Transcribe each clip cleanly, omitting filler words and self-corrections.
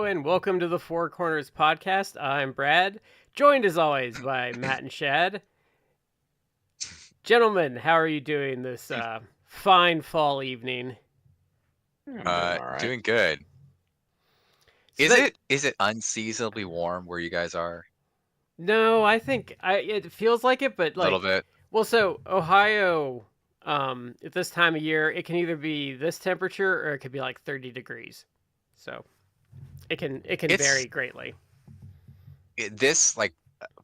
and welcome to the 4Corners podcast. I'm Brad, joined as always by Matt and Shad. Gentlemen, how are you doing this fine fall evening? I'm doing all right. Doing good. So Is it unseasonably warm where you guys are? No, I think it feels like it, but A little bit. Well, so Ohio, at this time of year, it can either be this temperature or it could be like 30 degrees. So it can vary greatly.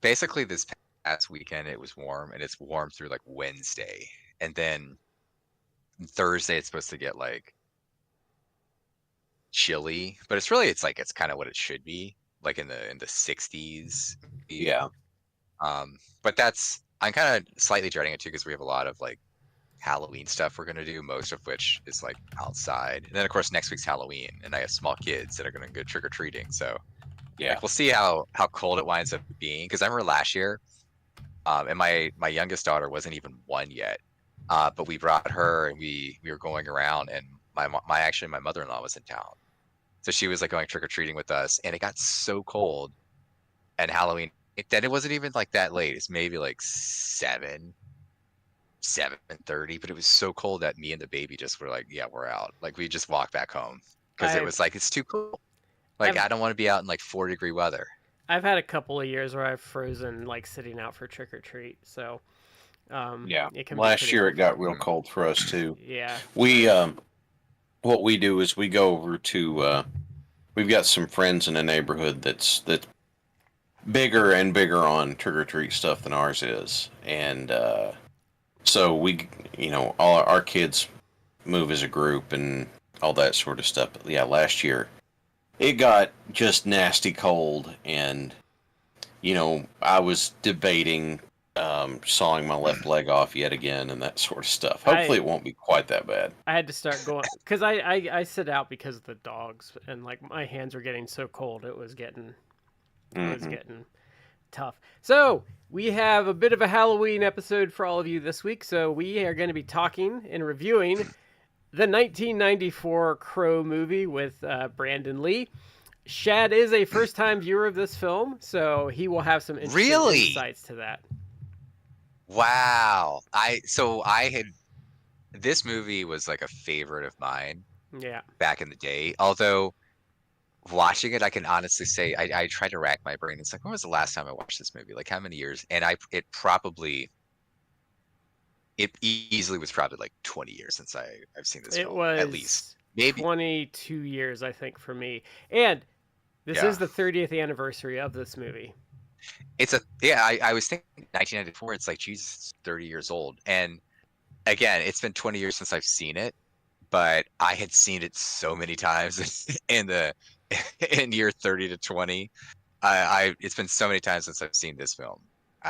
Basically this past weekend it was warm, and it's warm through like Wednesday, and then Thursday it's supposed to get like chilly, but it's kind of what it should be, like in the 60s. Yeah. But I'm kind of slightly dreading it too, because we have a lot of like Halloween stuff we're gonna do, most of which is like outside. And then of course next week's Halloween, and I have small kids that are gonna go trick or treating. So Yeah. like, we'll see how cold it winds up being. Because I remember last year, and my youngest daughter wasn't even 1 yet, but we brought her and we were going around, and my mother-in-law was in town, so she was like going trick or treating with us, and it got so cold. And Halloween, it wasn't even like that late. It's maybe like 7:30, but it was so cold that me and the baby just were like, yeah, we're out. Like we just walked back home because it was like, it's too cool. Like I don't want to be out in like 4-degree weather. I've had a couple of years where I've frozen like sitting out for trick or treat. So Yeah. it can Last year it got real Mm. cold for us too. Yeah. We what we do is we go over to we've got some friends in the neighborhood that's bigger and bigger on trick or treat stuff than ours is. And so we all our kids move as a group and all that sort of stuff. But yeah, last year it got just nasty cold, and I was debating sawing my left leg off yet again and that sort of stuff. Hopefully it won't be quite that bad. I had to start going because I sit out because of the dogs, and like my hands were getting so cold it was getting tough. So we have a bit of a Halloween episode for all of you this week. So we are going to be talking and reviewing the 1994 Crow movie with Brandon Lee. Shad is a first-time viewer of this film, so he will have some interesting insights to that. Wow. This movie was like a favorite of mine. Yeah. Back in the day. Although watching it, I can honestly say I tried to rack my brain. It's like, when was the last time I watched this movie? Like how many years? And it easily was probably like 20 years since I've seen this film. It was at least maybe 22 years, I think, for me. And this is the 30th anniversary of this movie. I was thinking 1994. It's like, Jesus, it's 30 years old. And again, it's been 20 years since I've seen it, but I had seen it so many times in year 30 to 20. It's been so many times since I've seen this film.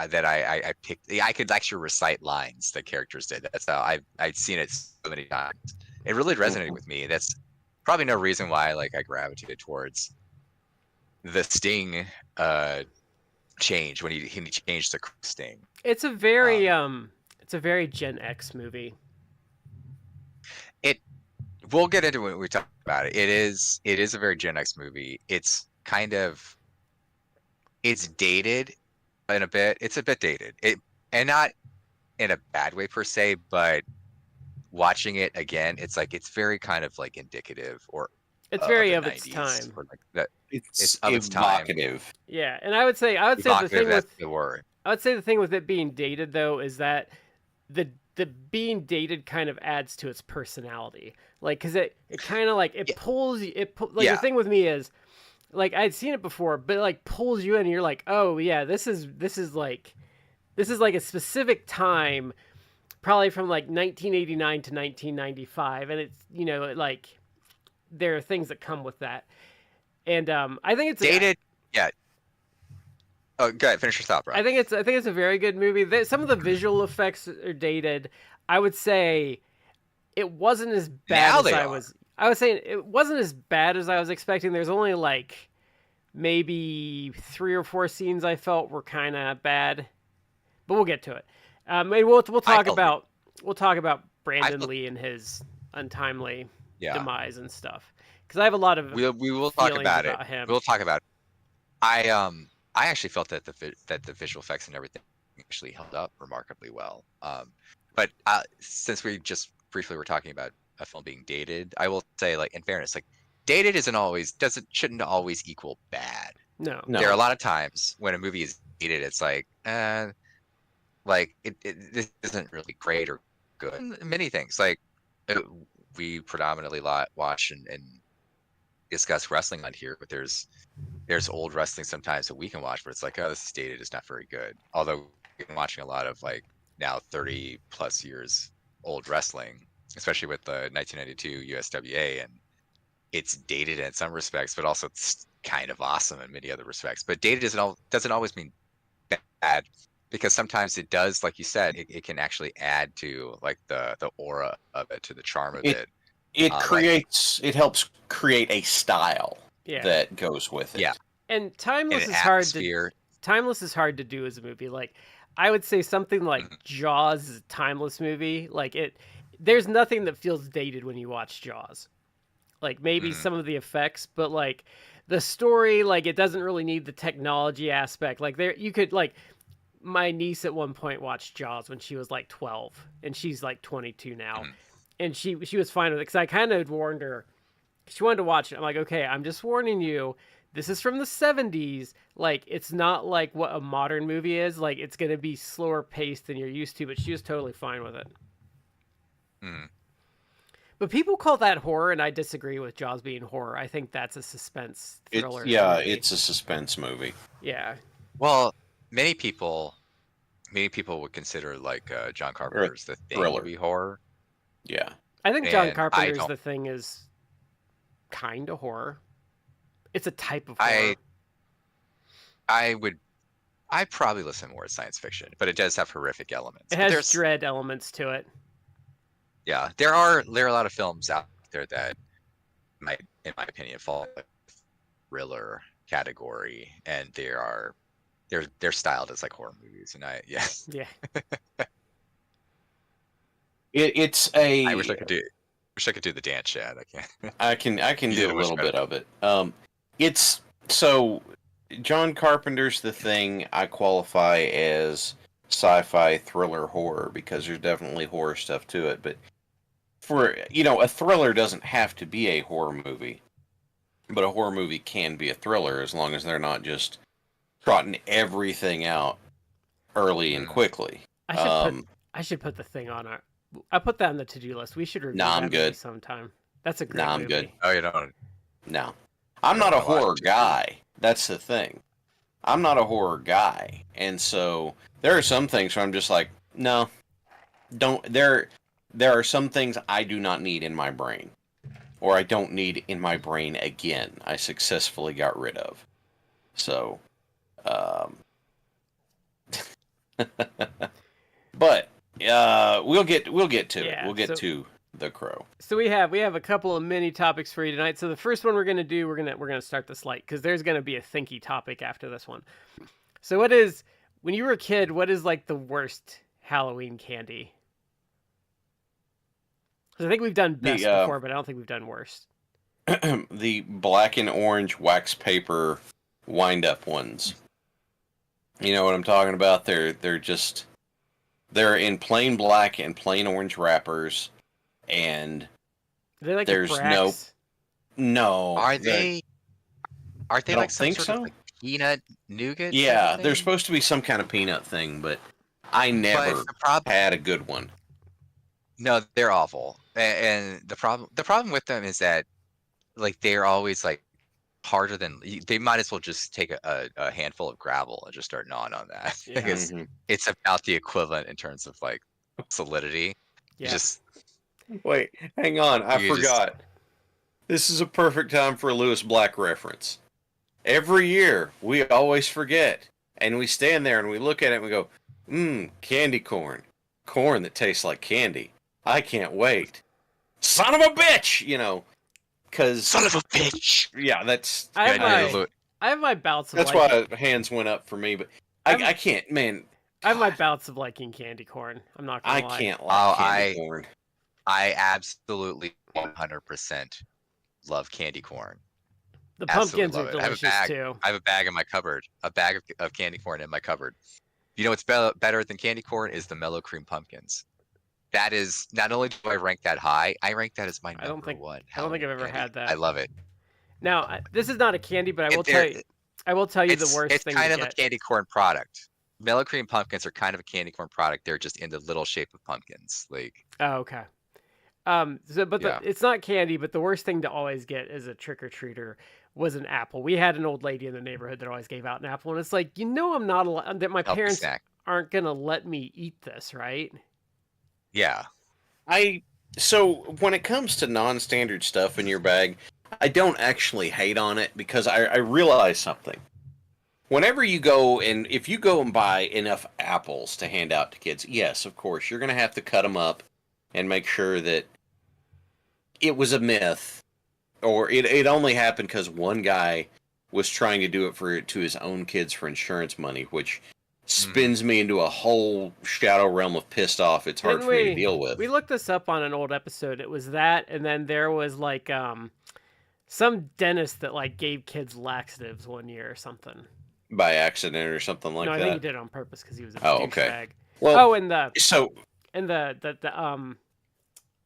That I picked. I could actually recite lines that characters did. That's how I'd seen it so many times. It really resonated with me. That's probably no reason why I gravitated towards the Sting change when he changed the Sting. It's a very Gen X movie. We'll get into it when we talk about it. It is a very Gen X movie. It's dated. It's a bit dated, and not in a bad way per se, but watching it again, it's very kind of like indicative, or it's very of its 90s, time. or like that. It's of its time. evocative. Yeah, and I would say the thing that's the word. I would say the thing with it being dated though is that the being dated kind of adds to its personality, like because it kind of like pulls you. The thing with me is, like, I'd seen it before, but it like pulls you in and you're like, oh yeah, this is like a specific time, probably from like 1989 to 1995. And it's, like there are things that come with that. And I think it's dated. Yeah. Oh, go ahead. Finish your thought, bro. I think it's a very good movie. Some of the visual effects are dated. I would say it wasn't as bad I was saying it wasn't as bad as I was expecting. There's only like maybe 3 or 4 scenes I felt were kind of bad, but we'll get to it. Maybe we'll talk about Brandon Lee and his untimely demise and stuff. Because I have a lot of we will talk about it. him. We'll talk about it. I actually felt that the visual effects and everything actually held up remarkably well. But since we just briefly were talking about a film being dated, I will say, like, in fairness, like, dated shouldn't always equal bad. No. There are a lot of times when a movie is dated, it's like this isn't really great or good. And many things, like, we predominantly watch and discuss wrestling on here, but there's old wrestling sometimes that we can watch, but it's like, oh, this is dated, it's not very good. Although we've been watching a lot of, like, now 30 plus years old wrestling, especially with the 1992 USWA, and it's dated in some respects, but also it's kind of awesome in many other respects. But dated doesn't always mean bad, because sometimes it does, like you said, it can actually add to, like, the aura of it, to the charm of it. It helps create a style that goes with it. Yeah. And timeless is hard to do as a movie. Like, I would say something like Jaws is a timeless movie. Like, there's nothing that feels dated when you watch Jaws. Like, maybe some of the effects, but, like, the story, like, it doesn't really need the technology aspect. Like, you could, like, my niece at one point watched Jaws when she was like 12, and she's like 22 now. And she was fine with it, because I kind of warned her. She wanted to watch it. I'm like, okay, I'm just warning you. This is from the 70s. Like, it's not like what a modern movie is. Like, it's going to be slower paced than you're used to, but she was totally fine with it. But people call that horror, and I disagree with Jaws being horror. I think that's a suspense thriller. It's a suspense movie. Yeah. Well, many people would consider, like, John Carpenter's The Thing to be horror. Yeah. I think John Carpenter's The Thing is kind of horror. It's a type of horror. I probably listen more to science fiction, but it does have horrific elements. It has dread elements to it. Yeah, there are a lot of films out there that might, in my opinion, fall in the thriller category, and they're styled as, like, horror movies, and yeah. I wish I could do the dance, Chad. I can't. I can do a little bit of it. It's so John Carpenter's The Thing, I qualify as sci-fi thriller horror, because there's definitely horror stuff to it, but for, a thriller doesn't have to be a horror movie, but a horror movie can be a thriller as long as they're not just trotting everything out early and quickly. I should put The Thing on I put that on the to-do list. We should review that movie sometime. That's a great movie. I'm good. Oh, you don't? No. I'm not a horror guy. That's the thing. I'm not a horror guy. And so there are some things where I'm just like, no, don't. There are some things I do not need in my brain, or I don't need in my brain again. I successfully got rid of. So, but we'll get to it. We'll get to The Crow. So we have a couple of mini topics for you tonight. So the first one we're gonna start this light, because there's gonna be a thinky topic after this one. So when you were a kid, what is, like, the worst Halloween candy? Because I think we've done best before, but I don't think we've done worst. The black and orange wax paper wind-up ones. You know what I'm talking about? They're in plain black and plain orange wrappers, and are they like there's no. Are they like some sort of, like, peanut nougat? Yeah, there's supposed to be some kind of peanut thing, but I never had a good one. No, they're awful. And the problem with them is that, like, they're always, like, harder than they might as well just take a handful of gravel and just start gnawing on that. Yeah. Because it's about the equivalent in terms of, like, solidity. Yeah. Wait, hang on, I forgot. This is a perfect time for a Lewis Black reference. Every year, we always forget, and we stand there and we look at it and we go, candy corn. Corn that tastes like candy. I can't wait. Son of a bitch! Because... Son of a bitch! Yeah, that's... I have my bouts of... That's why hands went up for me, but I can't, man... I have my bouts of liking candy corn. I'm not gonna lie. I can't like candy corn. I absolutely 100% love candy corn. The Absolutely pumpkins are love it. delicious too. I have a bag in my cupboard. A bag of candy corn in my cupboard. You know what's better than candy corn is the mellow cream pumpkins. That is, not only do I rank that high, I rank that as my I don't number think one I don't think Halloween I've ever candy. had I that. love it. Now, this is not a candy, but I will tell you. The worst It's thing kind to of a get. candy corn product. Mellow cream pumpkins are kind of a candy corn product. They're just in the little shape of pumpkins. Like, Oh, okay. yeah. It's not candy, but the worst thing to always get as a trick or treater was an apple. We had an old lady in the neighborhood that always gave out an apple, and it's like, I'm not allowed, that my Healthy parents snack. aren't gonna let me eat this, right? Yeah. So when it comes to non-standard stuff in your bag, I don't actually hate on it because I realize something. Whenever you go and if you go and buy enough apples to hand out to kids, yes, of course, you're going to have to cut them up and make sure that it was a myth or it only happened because one guy was trying to do it to his own kids for insurance money, which spins me into a whole shadow realm of pissed off. It's hard for me to deal with. We looked this up on an old episode. It was that, and then there was like some dentist that like gave kids laxatives one year or something. By accident or something like that. No, I think he did it on purpose because he was a douchebag. Okay. Well, and the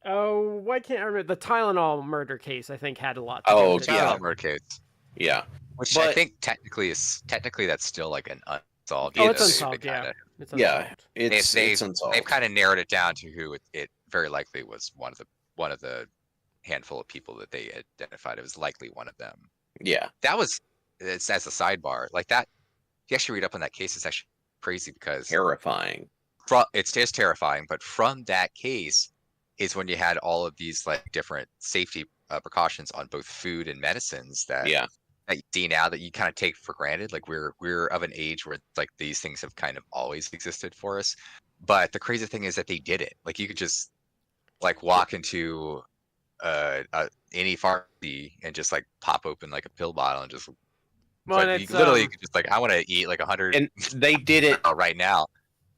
why can't I remember the Tylenol murder case? I think had a lot to do with it. Tylenol murder case. Yeah. Which I think technically that's still like an unsolved. Oh, it's unsolved. Yeah. It's unsolved. It's unsolved. They've kind of narrowed it down to who it very likely was one of the handful of people that they identified. It was likely one of them. Yeah. It's as a sidebar like that. You actually read up on that case. It's actually crazy because terrifying. It is terrifying, but from that case is when you had all of these like different safety precautions on both food and medicines that you see now that you kind of take for granted. Like we're of an age where like these things have kind of always existed for us. But the crazy thing is that they did it. Like you could just like walk into any pharmacy and just like pop open like a pill bottle and just. Well, you literally could just like I want to eat like 100. And they did it right now.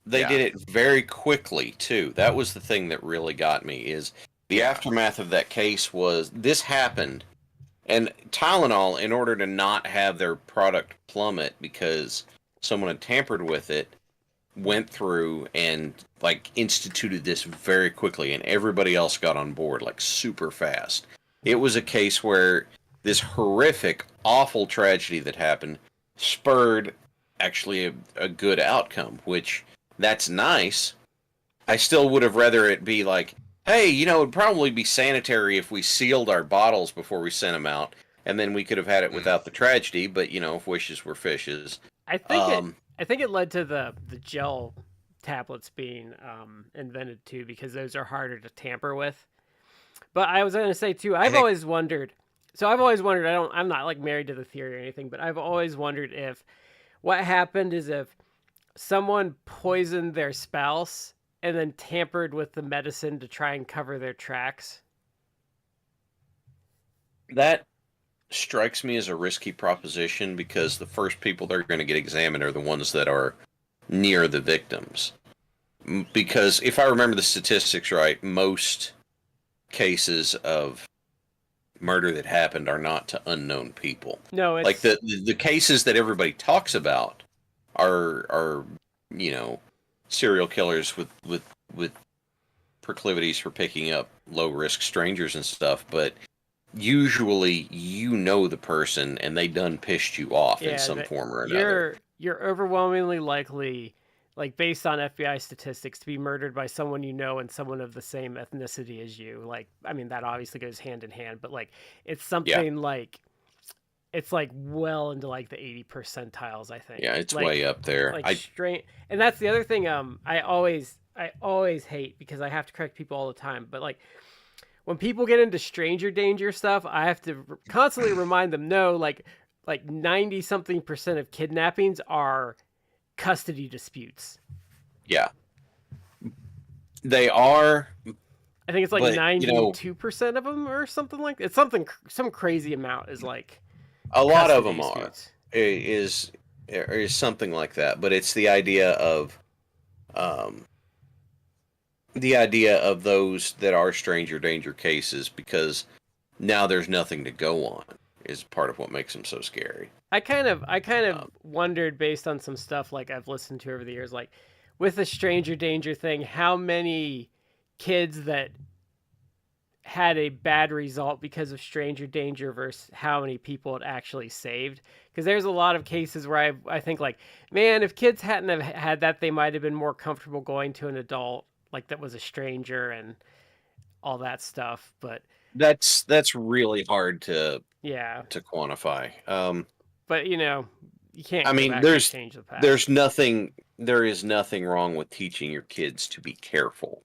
They did it very quickly too. That was the thing that really got me. Is the aftermath of that case was this happened, and Tylenol, in order to not have their product plummet because someone had tampered with it, went through and like instituted this very quickly, and everybody else got on board like super fast. It was a case where this horrific, awful tragedy that happened spurred actually a good outcome, which that's nice. I still would have rather it be like, hey, it'd probably be sanitary if we sealed our bottles before we sent them out, and then we could have had it without the tragedy, but, if wishes were fishes. I think it led to the gel tablets being invented, too, because those are harder to tamper with. But I was going to say, too, I've always wondered, I'm not like married to the theory or anything, but I've always wondered if what happened is if someone poisoned their spouse and then tampered with the medicine to try and cover their tracks. That strikes me as a risky proposition because the first people that are going to get examined are the ones that are near the victims. Because if I remember the statistics right, most cases of murder that happened are not to unknown people. No, it's like the cases that everybody talks about are serial killers with proclivities for picking up low risk strangers and stuff, but usually the person and they done pissed you off in some form or another. You're overwhelmingly likely, like based on FBI statistics, to be murdered by someone and someone of the same ethnicity as you. Like, I mean, that obviously goes hand in hand, but like it's something like it's like well into like the 80 percentiles, I think. Yeah, it's like, way up there. Like straight, and that's the other thing. I always hate because I have to correct people all the time. But like when people get into stranger danger stuff, I have to constantly remind them. No, like 90-something% of kidnappings are custody disputes. Yeah, they are. I think it's like 92% of them or something like it's some crazy amount is like. A lot of them is something like that, but it's the idea of the idea of those that are stranger danger cases, because now there's nothing to go on, is part of what makes them so scary. I kind of Um, wondered, based on some stuff like I've listened to over the years, like with the stranger danger thing, how many kids that had a bad result because of stranger danger versus how many people it actually saved. Because there's a lot of cases where I think like, man, if kids hadn't have had that, they might have been more comfortable going to an adult like that was a stranger and all that stuff. But that's really hard yeah, to quantify. but you can't I go mean, back and change the past. there is nothing wrong with teaching your kids to be careful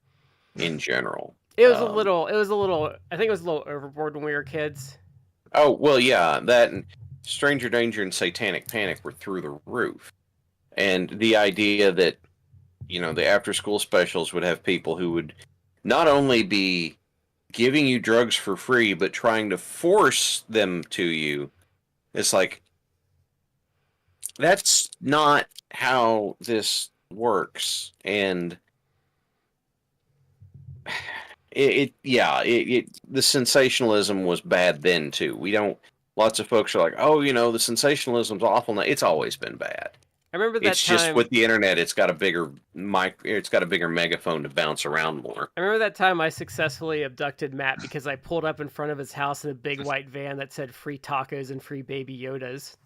in general. I think it was a little overboard when we were kids. Oh well, yeah, that and Stranger Danger and Satanic Panic were through the roof, and the idea that the after school specials would have people who would not only be giving you drugs for free, but trying to force them to you. It's like, that's not how this works. And the sensationalism was bad then too. Lots of folks are like, oh, the sensationalism's awful. Now, it's always been bad. I remember that It's just time. with the internet, it's got a bigger megaphone to bounce around more. I remember that time I successfully abducted Matt because I pulled up in front of his house in a big white van that said free tacos and free baby Yodas.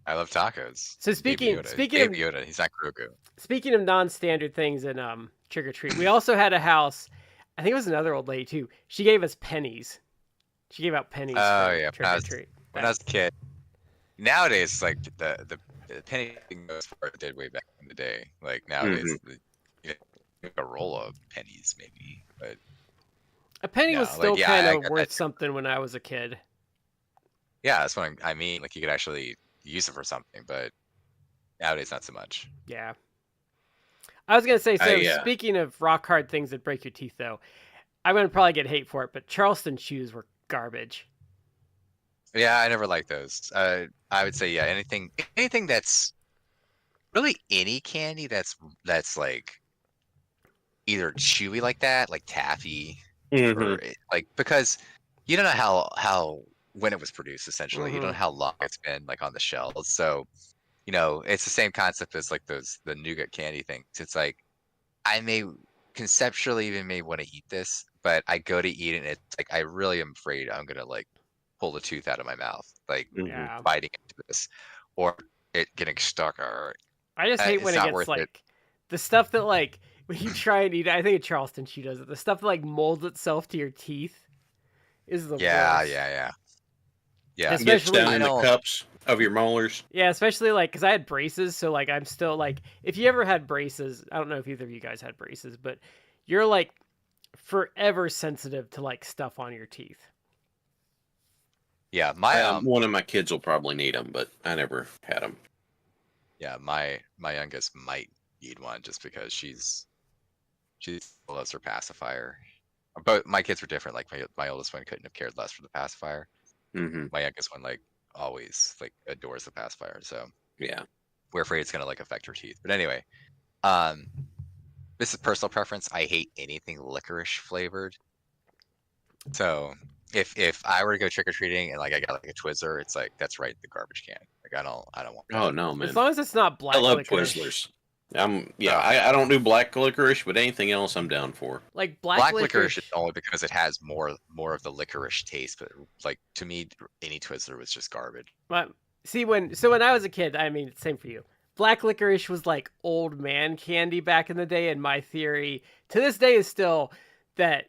I love tacos. So Baby Yoda, he's not Grogu. Speaking of non-standard things in trick or treat, we also had a house. I think it was another old lady too. She gave us pennies. She gave out pennies. Oh for yeah, trick or treat. when I was a kid. Nowadays, like the penny thing goes far it did way back in the day. Like nowadays, you know, a roll of pennies maybe, but A penny no, was still like, yeah, kind I of got worth that. something when I was a kid. Yeah, that's what I mean. Like you could actually use it for something, but nowadays not so much. Yeah. I was gonna say, so I speaking of rock hard things that break your teeth, though, I'm gonna probably get hate for it, but Charleston shoes were garbage. Yeah, I never liked those. I would say yeah, anything that's really any candy that's like either chewy like that, like taffy, or like because you don't know how when it was produced essentially. You don't know how long it's been like on the shelves. So, it's the same concept as like the nougat candy things. It's like I may conceptually even may want to eat this, but I go to eat it and it's like I really am afraid I'm gonna like pull the tooth out of my mouth, like Yeah. biting into this, or it getting stuck, or I just hate it's when it not gets worth it. like the stuff that like when you try and eat. I think Charleston shoe does it. The stuff that like molds itself to your teeth is the Yeah, worst. yeah. Gets Especially down in the cups of your molars. Yeah, especially like because I had braces, so like I'm still like, if you ever had braces, I don't know if either of you guys had braces, but you're like forever sensitive to like stuff on your teeth. Yeah, my One of my kids will probably need them, but I never had them. yeah, my youngest might need one just because she loves her pacifier. But my kids were different. Like my oldest one couldn't have cared less for the pacifier. My youngest one like always like adores the pacifier. So Yeah. we're afraid it's gonna like affect her teeth. But anyway, this is personal preference. I hate anything licorice flavored. So if I were to go trick or treating and like I got like a Twizzler, it's like that's right in the garbage can. Like I don't want that. Oh no, man. As long as it's not black I love licorice. Twizzlers. I don't do black licorice, but anything else I'm down for. Like Black licorice is only because it has more of the licorice taste, but like to me, any Twizzler was just garbage. But see, when I was a kid, I mean, same for you. Black licorice was like old man candy back in the day, and my theory to this day is still that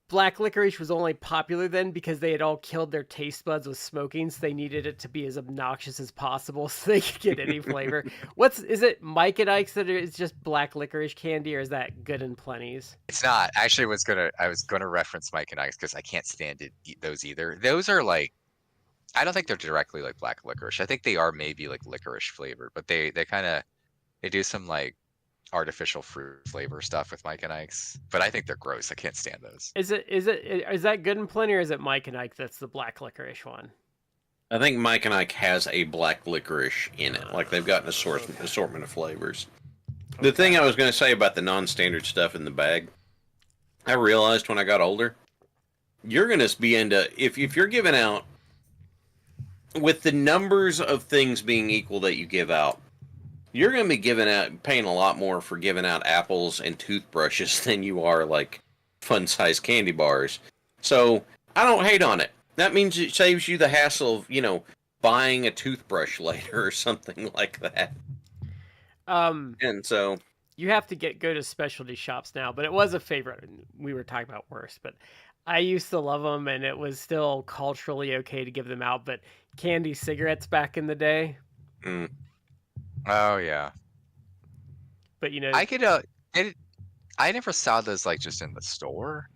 black licorice was only popular then because they had all killed their taste buds with smoking, so they needed it to be as obnoxious as possible so they could get any flavor. Is it Mike and Ike's that is just black licorice candy, or is that Good and Plenty's? It's not. Actually, I was gonna reference Mike and Ike's because I can't stand to eat those either. Those are like, I don't think they're directly like black licorice. I think they are maybe like licorice flavored, but they kind of they do some like artificial fruit flavor stuff with Mike and Ike's. But I think they're gross. I can't stand those. Is that Good and Plenty, or is it Mike and Ike that's the black licorice one? I think Mike and Ike has a black licorice in it. Like they've got an assortment of flavors. The thing I was going to say about the non-standard stuff in the bag, I realized when I got older, you're going to be into if you're giving out with the numbers of things being equal that you give out, you're going to be paying a lot more for giving out apples and toothbrushes than you are like fun-sized candy bars. So I don't hate on it. That means it saves you the hassle of, buying a toothbrush later or something like that. And so you have to go to specialty shops now, but it was a favorite. We were talking about worse, but I used to love them, and it was still culturally okay to give them out. But candy cigarettes back in the day. Oh yeah. But I could I never saw those like just in the store.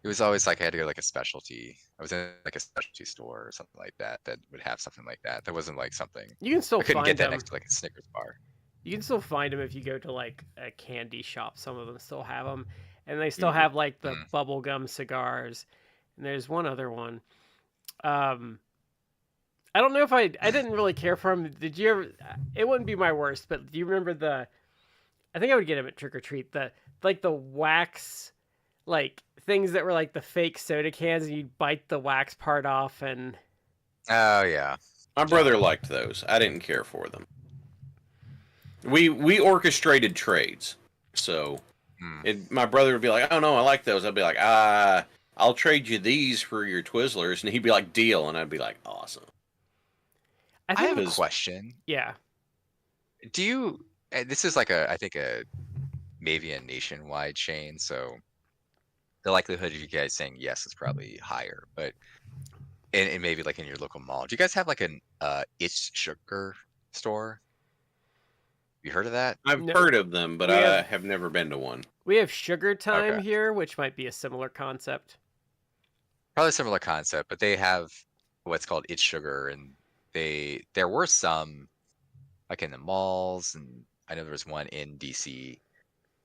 It was always like I had to go like a specialty. I was in like a specialty store or something like that that would have something like that. That wasn't like something you can still I couldn't find get that them. next to like a Snickers bar. You can still find them if you go to like a candy shop. Some of them still have them, and they still have like the bubblegum cigars. And there's one other one. I don't know if I didn't really care for them. Did you ever? It wouldn't be my worst, but do you remember I think I would get them at Trick or Treat. The wax, like things that were like the fake soda cans, and you'd bite the wax part off. And oh yeah, my brother liked those. I didn't care for them. We orchestrated trades, so my brother would be like, "Oh no, I like those." I'd be like, I'll trade you these for your Twizzlers," and he'd be like, "Deal," and I'd be like, "Awesome." I have a question. Yeah. Do you? This is like I think maybe a nationwide chain, so the likelihood of you guys saying yes is probably higher. But and maybe like in your local mall, do you guys have like an It's Sugar store? You heard of that? I've heard of them, but I have never been to one. We have Sugar Time here, which might be a similar concept. Probably a similar concept, but they have what's called It's Sugar, and there were some like in the malls, and I know there was one in DC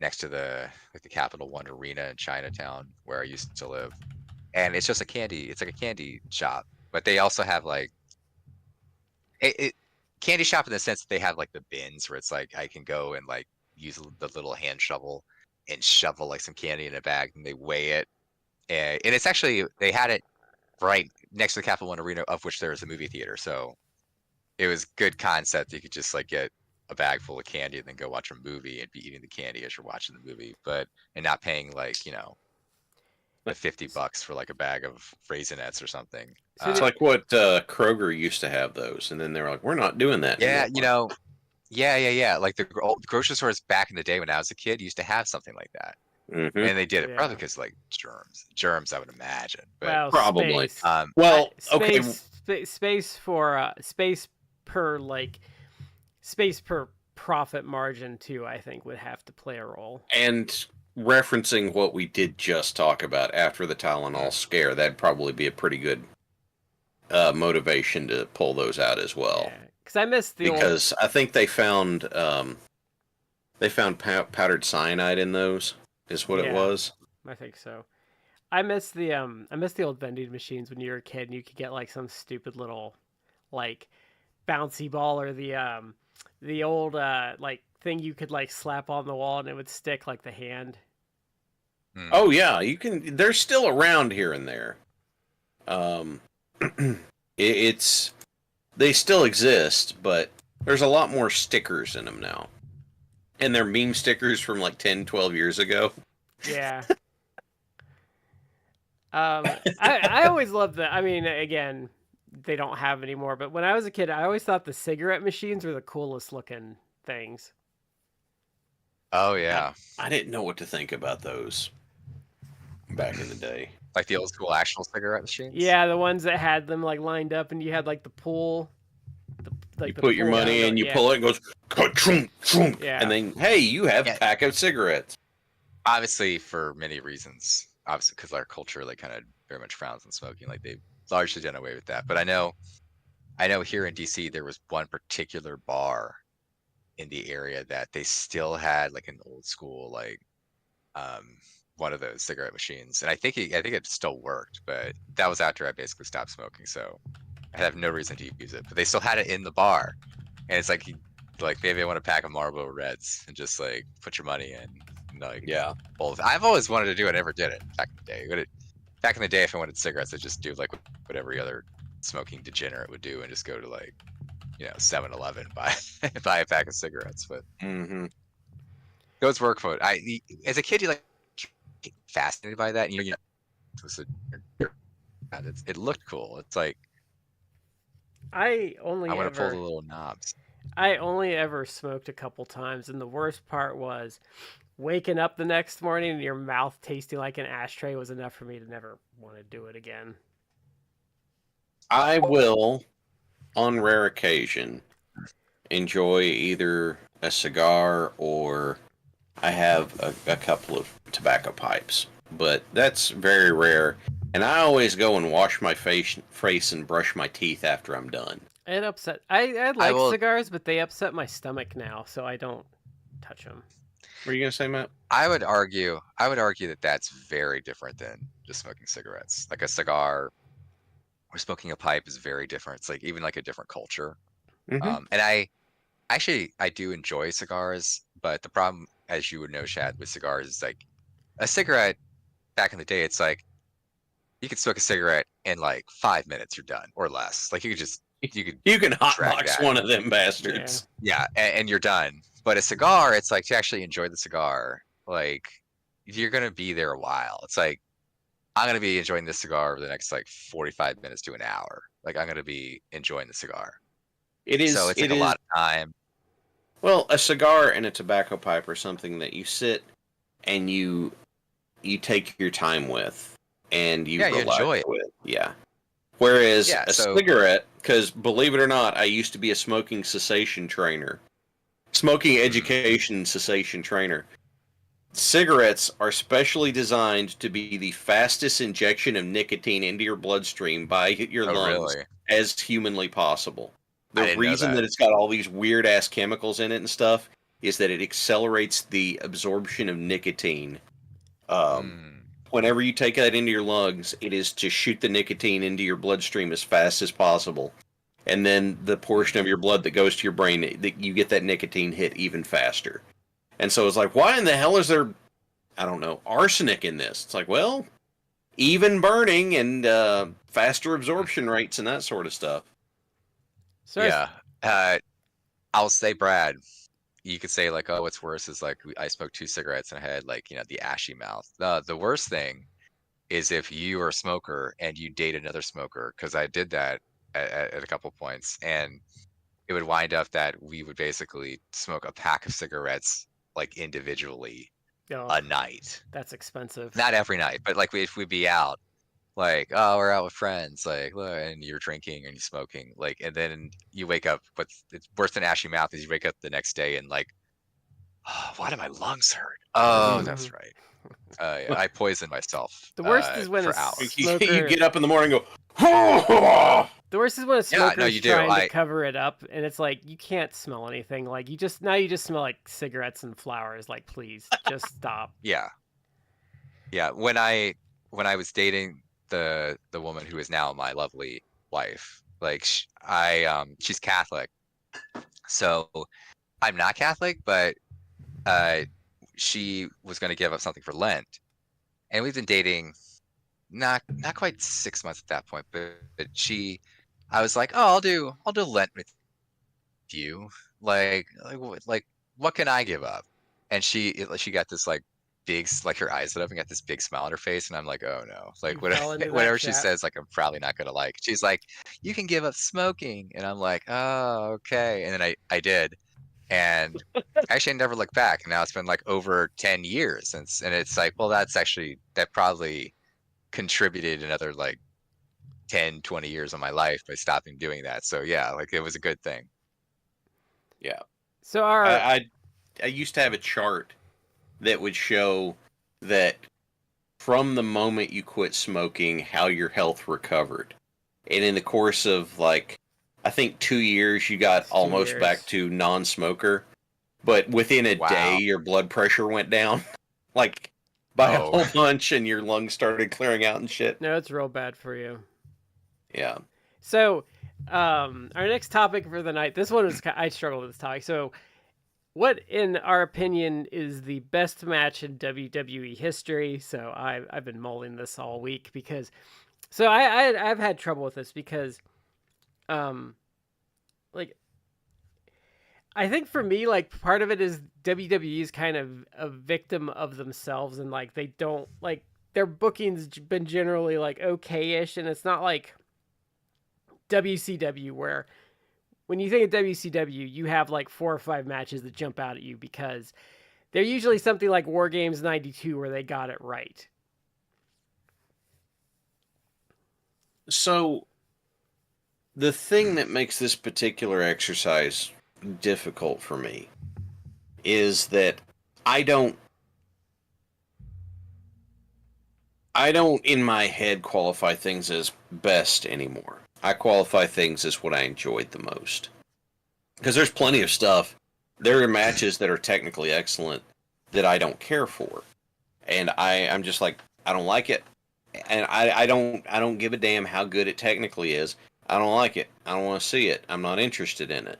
next to the Capital One Arena in Chinatown where I used to live, and it's just it's like a candy shop, but they also have like candy shop in the sense that they have like the bins where it's like I can go and like use the little hand shovel and shovel like some candy in a bag, and they weigh it, and it's actually they had it right next to the Capital One Arena, of which there is a movie theater, so it was good concept. You could just like get a bag full of candy and then go watch a movie and be eating the candy as you're watching the movie, and not paying like the $50 for like a bag of Raisinets or something. So it's like what Kroger used to have those, and then they were like, "We're not doing that." Yeah, anymore. Yeah. Like the grocery stores back in the day when I was a kid used to have something like that, and they did it probably because like germs, I would imagine. But well, probably. Space per profit margin too, I think would have to play a role. And referencing what we did just talk about after the Tylenol scare, that'd probably be a pretty good motivation to pull those out as well. Because I missed because I think they found powdered cyanide in those. Is what it was. I think so. I miss the old vending machines when you were a kid, and you could get like some stupid little like bouncy ball, or the old like thing you could like slap on the wall and it would stick like the hand. Oh yeah, you can. They're still around here and there. They still exist, but there's a lot more stickers in them now. And they're meme stickers from like 10, 12 years ago. Yeah. I always loved that. I mean, again, they don't have anymore, but when I was a kid, I always thought the cigarette machines were the coolest looking things. Oh yeah. I didn't know what to think about those back in the day. Like the old school actual cigarette machines? Yeah, the ones that had them like lined up, and you had like the pool. You put your money in, you pull it, and it goes, ka-chunk, chunk, and then, hey, you have a pack of cigarettes. Obviously, for many reasons. Obviously, because our culture like kind of very much frowns on smoking. Like they've largely done away with that. But I know here in DC, there was one particular bar in the area that they still had like an old school, like one of those cigarette machines. And I think it still worked, but that was after I basically stopped smoking. So I have no reason to use it, but they still had it in the bar, and it's like, maybe I want a pack of Marlboro Reds and just like put your money in. And, like, Yeah. I've always wanted to do it. I never did it back in the day. Back in the day, if I wanted cigarettes, I'd just do like what every other smoking degenerate would do and just go to like, 7-Eleven, buy buy a pack of cigarettes. But those work for it. As a kid, you like fascinated by that. And, it was it looked cool. It's like I want to pull the little knobs. I only ever smoked a couple times, and the worst part was waking up the next morning and your mouth tasting like an ashtray was enough for me to never want to do it again. I will, on rare occasion, enjoy either a cigar or I have a couple of tobacco pipes, but that's very rare. And I always go and wash my face and brush my teeth after I'm done. It upset. I like cigars, but they upset my stomach now, so I don't touch them. What are you gonna say, Matt? I would argue that that's very different than just smoking cigarettes. Like a cigar or smoking a pipe is very different. It's like even like a different culture. And I do enjoy cigars, but the problem, as you would know, Shad, with cigars is like a cigarette. Back in the day, it's like you could smoke a cigarette in like 5 minutes, you're done or less. Like you can hotbox one of them bastards. Yeah, and you're done. But a cigar, it's like to actually enjoy the cigar, like you're gonna be there a while. It's like I'm gonna be enjoying this cigar over the next like 45 minutes to an hour. Like I'm gonna be enjoying the cigar. It is. So it's like a lot of time. Well, a cigar and a tobacco pipe are something that you sit and you take your time with, and you enjoy it with. Yeah. Whereas a cigarette, because believe it or not, I used to be a smoking education cessation trainer. Cigarettes are specially designed to be the fastest injection of nicotine into your bloodstream by your lungs as humanly possible. The reason that it's got all these weird ass chemicals in it and stuff is that it accelerates the absorption of nicotine. Whenever you take that into your lungs, it is to shoot the nicotine into your bloodstream as fast as possible. And then the portion of your blood that goes to your brain, you get that nicotine hit even faster. And so it's like, why in the hell is there, I don't know, arsenic in this? It's like, well, even burning and faster absorption rates and that sort of stuff. So I'll say, Brad, you could say like, oh, what's worse is like I smoked 2 cigarettes and I had like, the ashy mouth. The worst thing is if you are a smoker and you date another smoker, because I did that at a couple points, and it would wind up that we would basically smoke a pack of cigarettes like individually a night. That's expensive. Not every night, but like if we'd be out, like, oh, we're out with friends, like, and you're drinking and you're smoking, like, and then you wake up. What's it's worse than ashy mouth is you wake up the next day and like, oh, why do my lungs hurt? Oh, that's right. I poisoned myself. The worst is when you get up in the morning and go. The worst is when a smoker's trying to cover it up, and it's like you can't smell anything. Like you just smell like cigarettes and flowers. Like, please, just stop. Yeah. When I was dating the woman who is now my lovely wife, like she's Catholic, so I'm not Catholic, but she was going to give up something for Lent, and we've been dating not quite 6 months at that point, but I was like, oh, I'll do Lent with you, like what can I give up? And she got this like big, like her eyes lit up and got this big smile on her face, and I'm like, oh no, like whatever she says, like I'm probably not gonna like. She's like, you can give up smoking, and I'm like, oh, okay. And then I did, and actually I never looked back. Now it's been like over 10 years since, and it's like, well, that probably contributed another like 10, 20 years of my life by stopping doing that. So yeah, like it was a good thing. Yeah. So I used to have a chart that would show that from the moment you quit smoking, how your health recovered. And in the course of like, I think 2 years, you got almost back to non-smoker. But within a day, your blood pressure went down like by a whole bunch, and your lungs started clearing out and shit. No, it's real bad for you. Yeah. So Our next topic for the night. This one is I struggle with this topic. So, what, in our opinion, is the best match in WWE history? So I've been mulling this all week because, so I've had trouble with this because, like, I think for me, like, part of it is WWE is kind of a victim of themselves, and like they don't like their booking's been generally like okay-ish, and it's not like WCW where when you think of WCW, you have like 4 or 5 matches that jump out at you because they're usually something like War Games '92 where they got it right. So, the thing that makes this particular exercise difficult for me is that I don't in my head qualify things as best anymore. I qualify things as what I enjoyed the most. Because there's plenty of stuff. There are matches that are technically excellent that I don't care for. And I'm just like, I don't like it. And I don't give a damn how good it technically is. I don't like it. I don't want to see it. I'm not interested in it.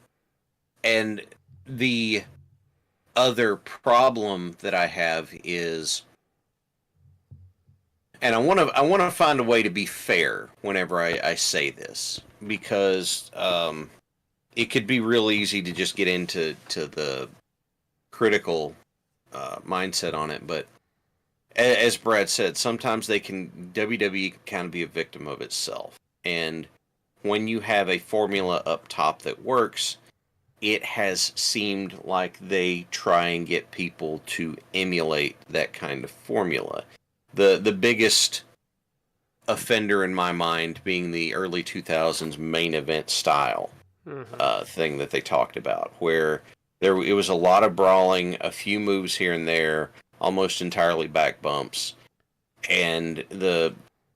And the other problem that I have is, and I want to find a way to be fair whenever I say this, because it could be real easy to just get into the critical mindset on it. But as Brad said, sometimes WWE can kind of be a victim of itself. And when you have a formula up top that works, it has seemed like they try and get people to emulate that kind of formula. The biggest offender in my mind being the early 2000s main event style thing that they talked about, where it was a lot of brawling, a few moves here and there, almost entirely back bumps, and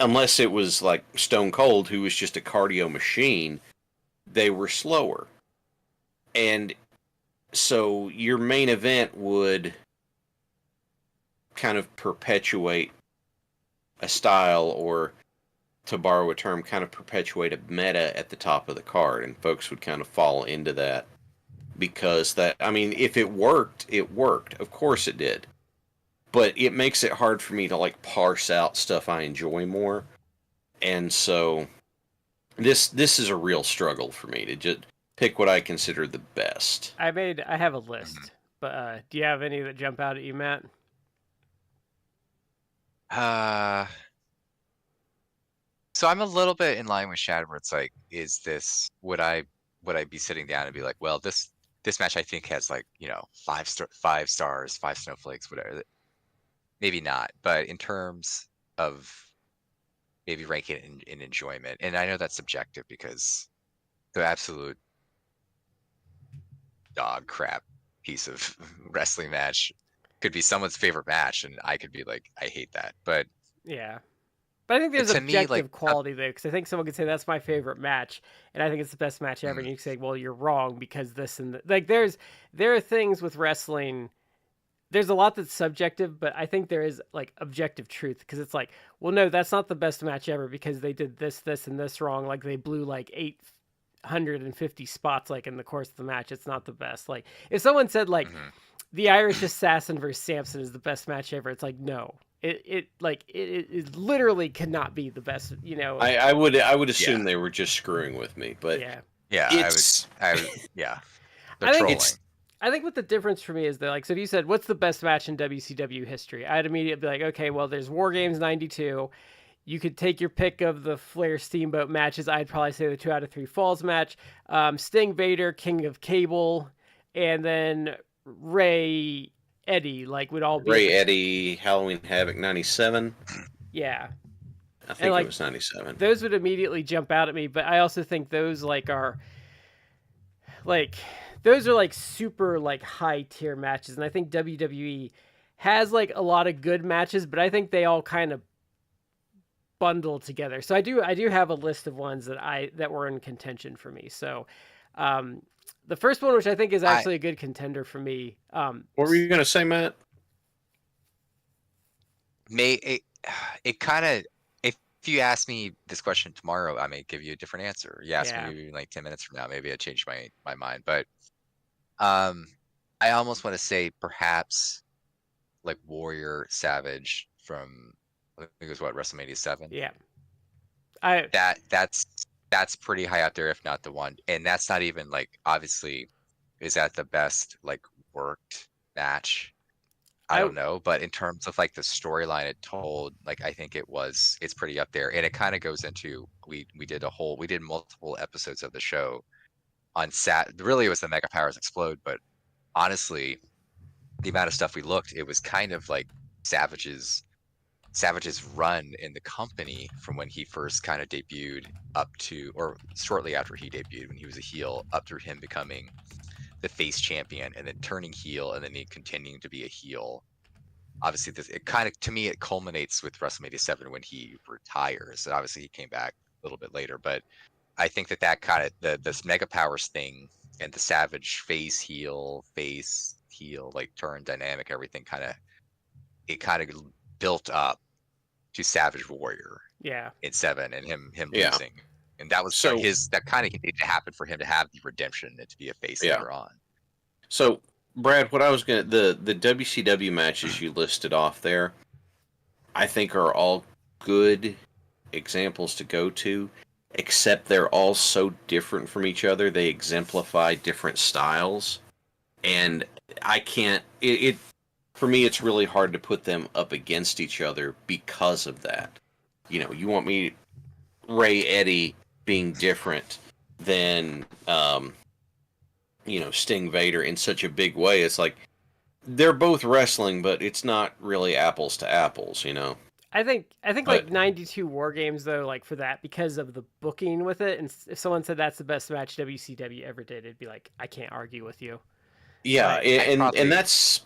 unless it was like Stone Cold, who was just a cardio machine, they were slower. And so your main event would kind of perpetuate a style, or, to borrow a term, kind of perpetuate a meta at the top of the card, and folks would kind of fall into that because if it worked, it worked. Of course it did. But it makes it hard for me to like parse out stuff I enjoy more. And so this is a real struggle for me to just pick what I consider the best. I have a list, but do you have any that jump out at you, Matt? So I'm a little bit in line with Shad, where it's like, would I be sitting down and be like, well, this match I think has like, 5 stars, 5 snowflakes, whatever. Maybe not, but in terms of maybe ranking it in enjoyment, and I know that's subjective because the absolute dog crap piece of wrestling match could be someone's favorite match, and I could be like, I hate that. But yeah, but I think there's to objective me, like, quality there, because I think someone could say that's my favorite match, and I think it's the best match ever, and you can say, well, you're wrong because this and like there are things with wrestling. There's a lot that's subjective, but I think there is like objective truth, because it's like, well, no, that's not the best match ever because they did this, and this wrong. Like they blew like 850 spots like in the course of the match. It's not the best. Like if someone said like the Irish Assassin versus Samson is the best match ever, it's like, no, it literally cannot be the best. I would assume they were just screwing with me, but yeah, I was yeah, they're trolling. I think what the difference for me is that, like, so if you said, what's the best match in WCW history? I'd immediately be like, okay, well, there's War Games '92. You could take your pick of the Flair Steamboat matches. I'd probably say the 2 out of 3 Falls match. Sting Vader, King of Cable, and then Ray Eddie, like, would all be. Ray Eddie, Halloween Havoc '97. Yeah. I think it was '97. Those would immediately jump out at me, but I also think those, like, are, like, those are like super like high tier matches, and I think WWE has like a lot of good matches, but I think they all kind of bundle together. So I do have a list of ones that were in contention for me. So the first one, which I think is actually a good contender for me. What were you gonna say, Matt? It if you ask me this question tomorrow, I may give you a different answer. You ask me Yeah. maybe in like 10 minutes from now, maybe I changed my mind. But I almost want to say perhaps like Warrior Savage from I think it was what, WrestleMania 7. Yeah. That's pretty high up there, if not the one. And that's not even like, obviously, is that the best like worked match? I don't know, but in terms of like the storyline it told, like I think it's pretty up there. And it kind of goes into we did multiple episodes of the show on really it was the Mega Powers Explode, but honestly, the amount of stuff we looked, it was kind of like Savage's run in the company from when he first kind of debuted up to, or shortly after he debuted when he was a heel, up through him becoming the face champion and then turning heel and then he continuing to be a heel. Obviously, it kind of, to me, it culminates with WrestleMania 7 when he retires. And obviously, he came back a little bit later, but I think that kind of this Mega Powers thing and the Savage face heel, like turn dynamic, everything kind of built up to Savage Warrior. Yeah. In 7 and him losing, and that was that kind of needed to happen for him to have the redemption and to be a face later on. So, Brad, what I was gonna the WCW matches you listed off there, I think are all good examples to go to, except they're all so different from each other. They exemplify different styles, and I can't. For me, it's really hard to put them up against each other because of that. You know, you want me Ray Eddie being different than Sting Vader in such a big way. It's like they're both wrestling, but it's not really apples to apples, you know. I think like 92 War Games though, like for that, because of the booking with it, and if someone said that's the best match WCW ever did, it'd be like, I can't argue with you. Yeah, and that's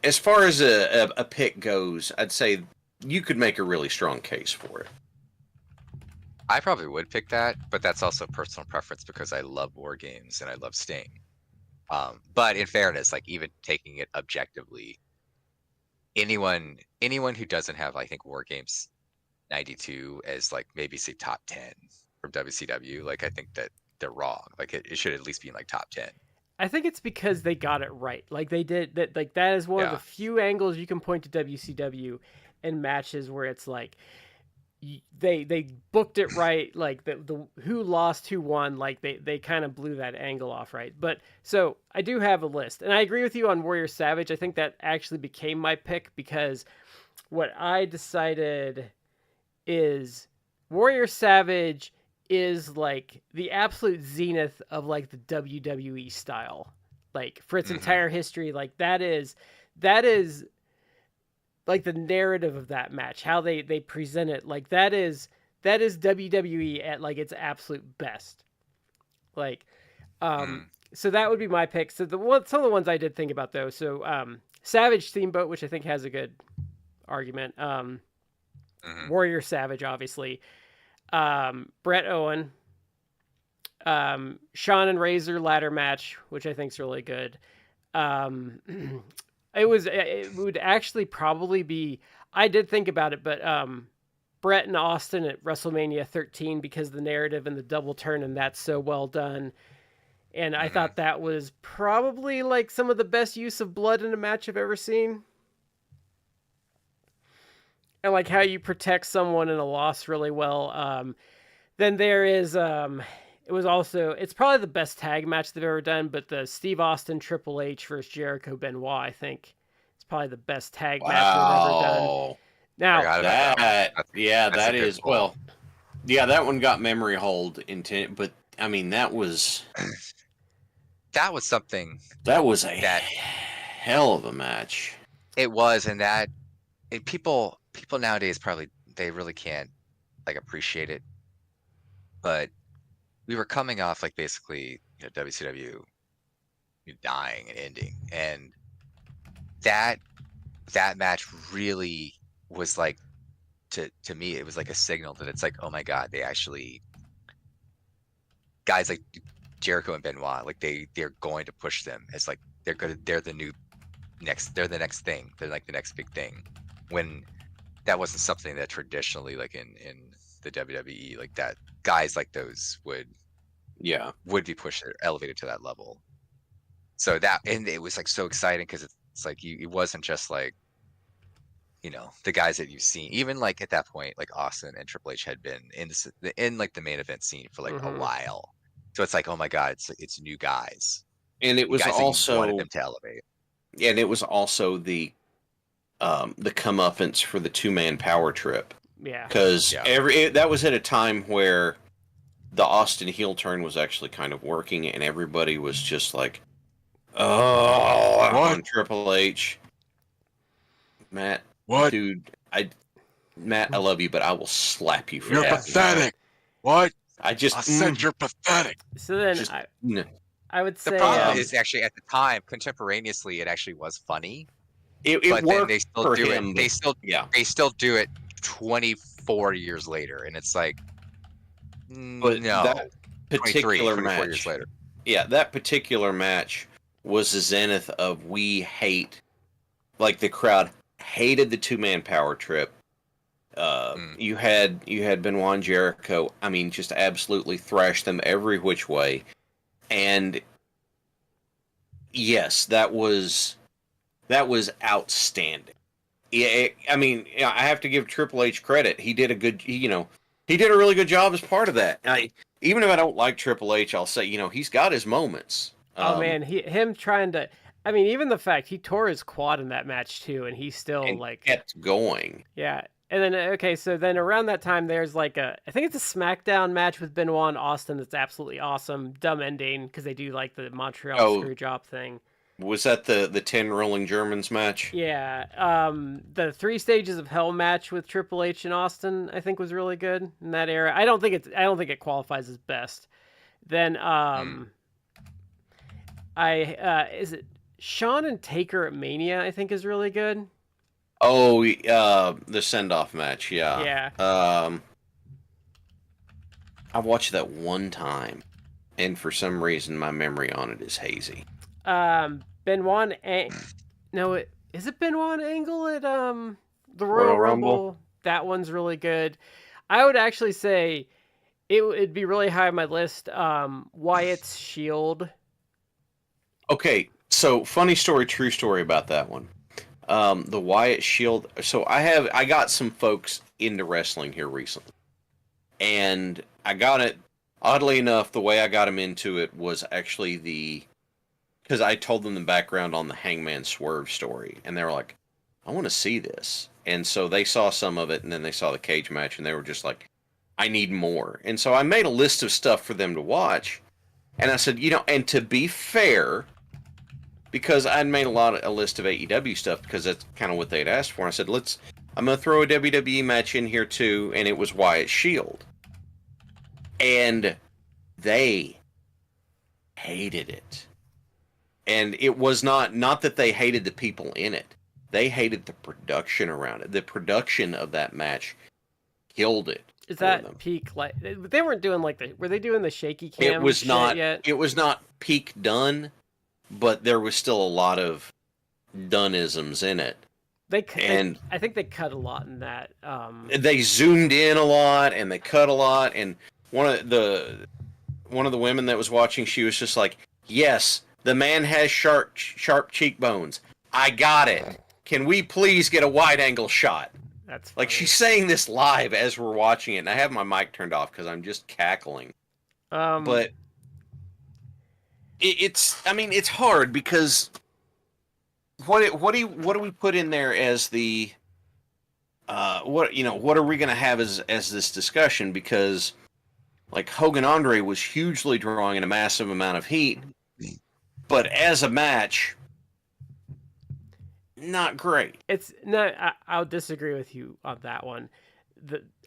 as far as a pick goes, I'd say you could make a really strong case for it. I probably would pick that, but that's also personal preference because I love War Games and I love Sting. But in fairness, like even taking it objectively, anyone who doesn't have, I think, War Games 92 as like maybe say top 10 from WCW, like I think that they're wrong. Like it should at least be in like top 10. I think it's because they got it right. Like they did that. Like that is one of the few angles you can point to WCW in matches where it's like they booked it right. Like the who lost, who won. Like they kind of blew that angle off right. But so I do have a list, and I agree with you on Warrior Savage. I think that actually became my pick because what I decided is Warrior Savage is like the absolute zenith of like the WWE style, like for its entire history. Like that is like the narrative of that match, how they present it. Like that is WWE at like its absolute best. Like, so that would be my pick. So some of the ones I did think about though. So, Savage Steamboat, which I think has a good argument. Warrior Savage, obviously. Bret Owen, Shawn and Razor ladder match, which I think is really good. It would actually probably be, I did think about it, but Bret and Austin at WrestleMania 13 because the narrative and the double turn and that's so well done. And I thought that was probably like some of the best use of blood in a match I've ever seen. And like how you protect someone in a loss really well. Then there is, it's probably the best tag match they've ever done, but the Steve Austin Triple H versus Jericho Benoit, I think it's probably the best tag match they've ever done. Now that one got memory hold intent, but I mean that was something. That was a hell of a match. It was, and people nowadays probably they really can't like appreciate it, but we were coming off like basically WCW dying and ending, and that match really was like to me it was like a signal that it's like, oh my god, they actually, guys like Jericho and Benoit, like they're going to push them as like they're the next thing, they're like the next big thing. When that wasn't something that traditionally, like in the WWE, like that guys like those would be pushed or elevated to that level. So that, and it was like so exciting because it's like it wasn't just like, you know, the guys that you've seen, even like at that point, like Austin and Triple H had been in like the main event scene for like a while. So it's like, oh my God, it's new guys. And it was guys that you wanted also them to elevate. and it was also the comeuppance for the 2-man power trip. Yeah. Because that was at a time where the Austin heel turn was actually kind of working, and everybody was just like, "Oh, on Triple H." Matt, What? dude? Matt, I love you, but I will slap you for You're that. pathetic. What? I said you're pathetic. So then just, I would say the problem is actually at the time, contemporaneously, it actually was funny. It but worked then they still for do him. it. They still do it 24 years later, and it's like, but no, that particular 24 match, years later. Yeah, that particular match was the zenith of we hate, like the crowd hated the 2-man power trip. You had Benoit and Jericho. I mean, just absolutely thrashed them every which way, and yes, that was outstanding. I mean, I have to give Triple H credit. He did he did a really good job as part of that. Even if I don't like Triple H, I'll say, he's got his moments. Oh man, him trying to. I mean, even the fact he tore his quad in that match too, and he still kept going. Yeah, and then so then around that time, there's like I think it's a SmackDown match with Benoit and Austin that's absolutely awesome. Dumb ending because they do like the Montreal screw job thing. Was that the 10 Rolling Germans match? Yeah. The 3 Stages of Hell match with Triple H and Austin, I think, was really good in that era. I don't think it qualifies as best. Then is it Shawn and Taker at Mania, I think, is really good. Oh, the send-off match, yeah. I watched that one time, and for some reason my memory on it is hazy. Benoit is it Benoit Angle at the Royal Rumble? That one's really good. I would actually say it'd be really high on my list. Wyatt's Shield. Okay, so funny story, true story about that one. The Wyatt Shield. So I got some folks into wrestling here recently, and I got it. Oddly enough, the way I got them into it was actually because I told them the background on the Hangman Swerve story, and they were like, I want to see this. And so they saw some of it, and then they saw the cage match, and they were just like, I need more. And so I made a list of stuff for them to watch, and I said, and to be fair, because I'd made a list of AEW stuff, because that's kind of what they'd asked for, I said, I'm going to throw a WWE match in here too, and it was Wyatt Shield. And they hated it. And it was not that they hated the people in it. They hated the production around it. The production of that match killed it. Is that peak? Like they weren't doing were they doing the shaky cam? It was not yet? It was not peak done, but there was still a lot of done-isms in it. I think they cut a lot in that. They zoomed in a lot and they cut a lot. And one of the women that was watching, she was just like, "Yes, the man has sharp cheekbones. I got it. Can we please get a wide-angle shot?" That's funny. Like she's saying this live as we're watching it, and I have my mic turned off because I'm just cackling. But it's hard because what do we put in there as the what are we going to have as this discussion? Because like Hogan Andre was hugely drawing in a massive amount of heat, but as a match, not great. It's no, I'll disagree with you on that one.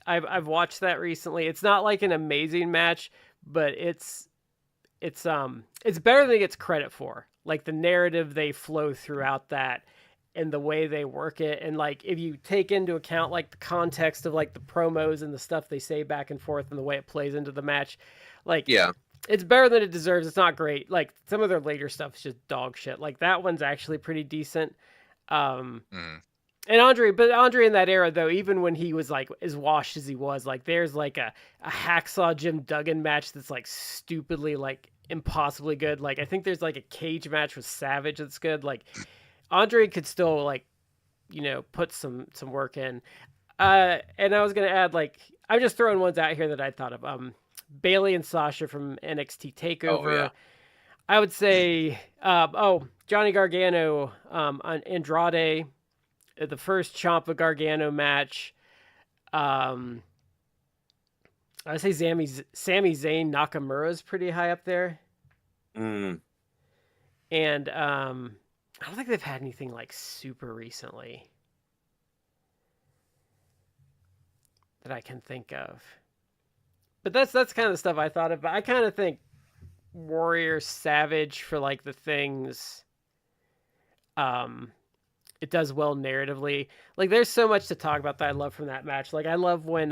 I've watched that recently. It's not like an amazing match, but it's better than it gets credit for. Like the narrative they flow throughout that, and the way they work it, and like if you take into account like the context of like the promos and the stuff they say back and forth and the way it plays into the match, like it's better than it deserves. It's not great. Like some of their later stuff is just dog shit. Like that one's actually pretty decent. And Andre in that era though, even when he was like as washed as he was, like there's like a hacksaw Jim Duggan match that's like stupidly like impossibly good. Like I think there's like a cage match with Savage that's good. Like Andre could still like, put some work in. And I was gonna add like I'm just throwing ones out here that I thought of. Bailey and Sasha from NXT Oh Takeover. yeah. I would say Johnny Gargano on Andrade, the first Ciampa Gargano match. I would say Sami Zayn Nakamura is pretty high up there. Mm. And I don't think they've had anything like super recently that I can think of. But that's kind of the stuff I thought of. But I kind of think Warrior Savage for like the things it does well narratively. Like there's so much to talk about that I love from that match. Like I love when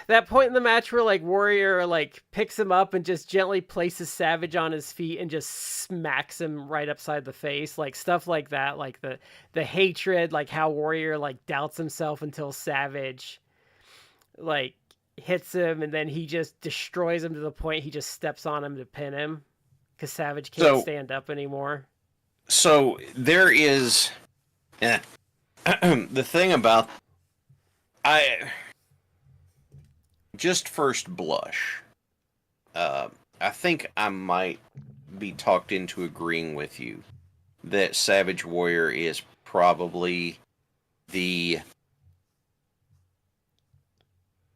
that point in the match where like Warrior like picks him up and just gently places Savage on his feet and just smacks him right upside the face. Like stuff like that, like the hatred, like how Warrior like doubts himself until Savage like hits him, and then he just destroys him to the point he just steps on him to pin him because Savage can't stand up anymore. So there is the thing about just first blush. I think I might be talked into agreeing with you that Savage Warrior is probably